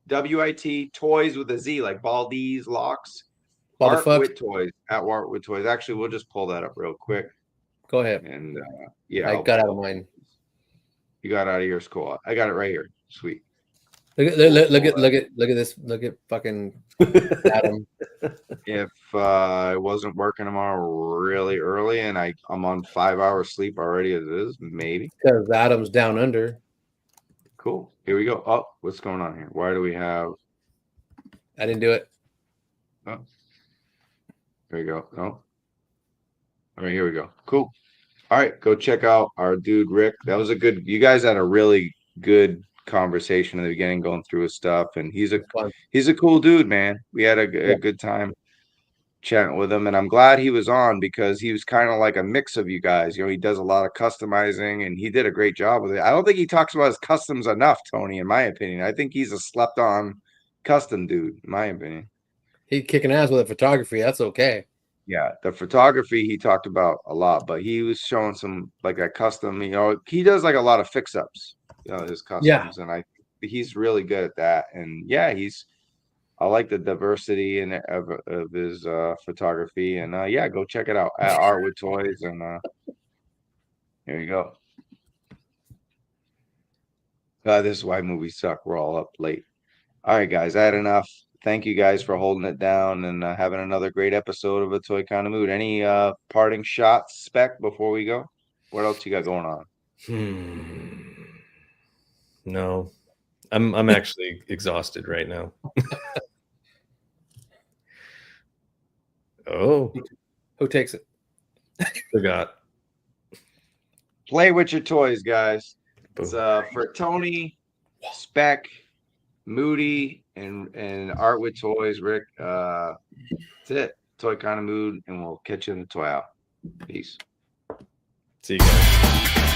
Speaker 4: W-I-T, toys with a Z, like Baldi's locks. Artwithtoyz, at Artwithtoyz. Actually, we'll just pull that up real quick.
Speaker 1: Go ahead.
Speaker 4: And yeah,
Speaker 1: I got out of mine.
Speaker 4: You got out of yours, cool. I got it right here. Sweet.
Speaker 1: Look at this. Look at fucking Adam.
Speaker 4: If it wasn't working tomorrow really early and I'm on 5 hours sleep already as it is, maybe.
Speaker 1: Because Adam's down under.
Speaker 4: Cool. Here we go. Oh, what's going on here? Why do we have?
Speaker 1: I didn't do it.
Speaker 4: Oh, there you go. No. All right, here we go. Cool. All right, go check out our dude Rick. That was you guys had a really good conversation in the beginning, going through his stuff, and he's a cool dude, man. We had a good time chatting with him, and I'm glad he was on because he was kind of like a mix of you guys. You know, he does a lot of customizing, and he did a great job with it. I don't think he talks about his customs enough, Tony, in my opinion. I think he's a slept-on custom dude, in my opinion.
Speaker 1: He's kicking ass with the photography. That's okay.
Speaker 4: Yeah, the photography he talked about a lot, but he was showing some like that custom. You know, he does like a lot of fix-ups. You know, his customs, and he's really good at that. And yeah, I like the diversity of his photography. And yeah, go check it out at Artwithtoyz. And here you go. This is why movies suck. We're all up late. All right, guys, I had enough. Thank you guys for holding it down and having another great episode of A Toy Kind of Mood. Any parting shots, Spec, before we go? What else you got going on?
Speaker 2: No, I'm actually exhausted right now. Oh,
Speaker 1: who takes it?
Speaker 2: Forgot.
Speaker 4: Play with your toys, guys. It's for Tony, Spec, Moody, and Artwithtoyz, Rick. That's it. Toy Kind of Mood, and we'll catch you in the toy out. Peace.
Speaker 2: See you guys.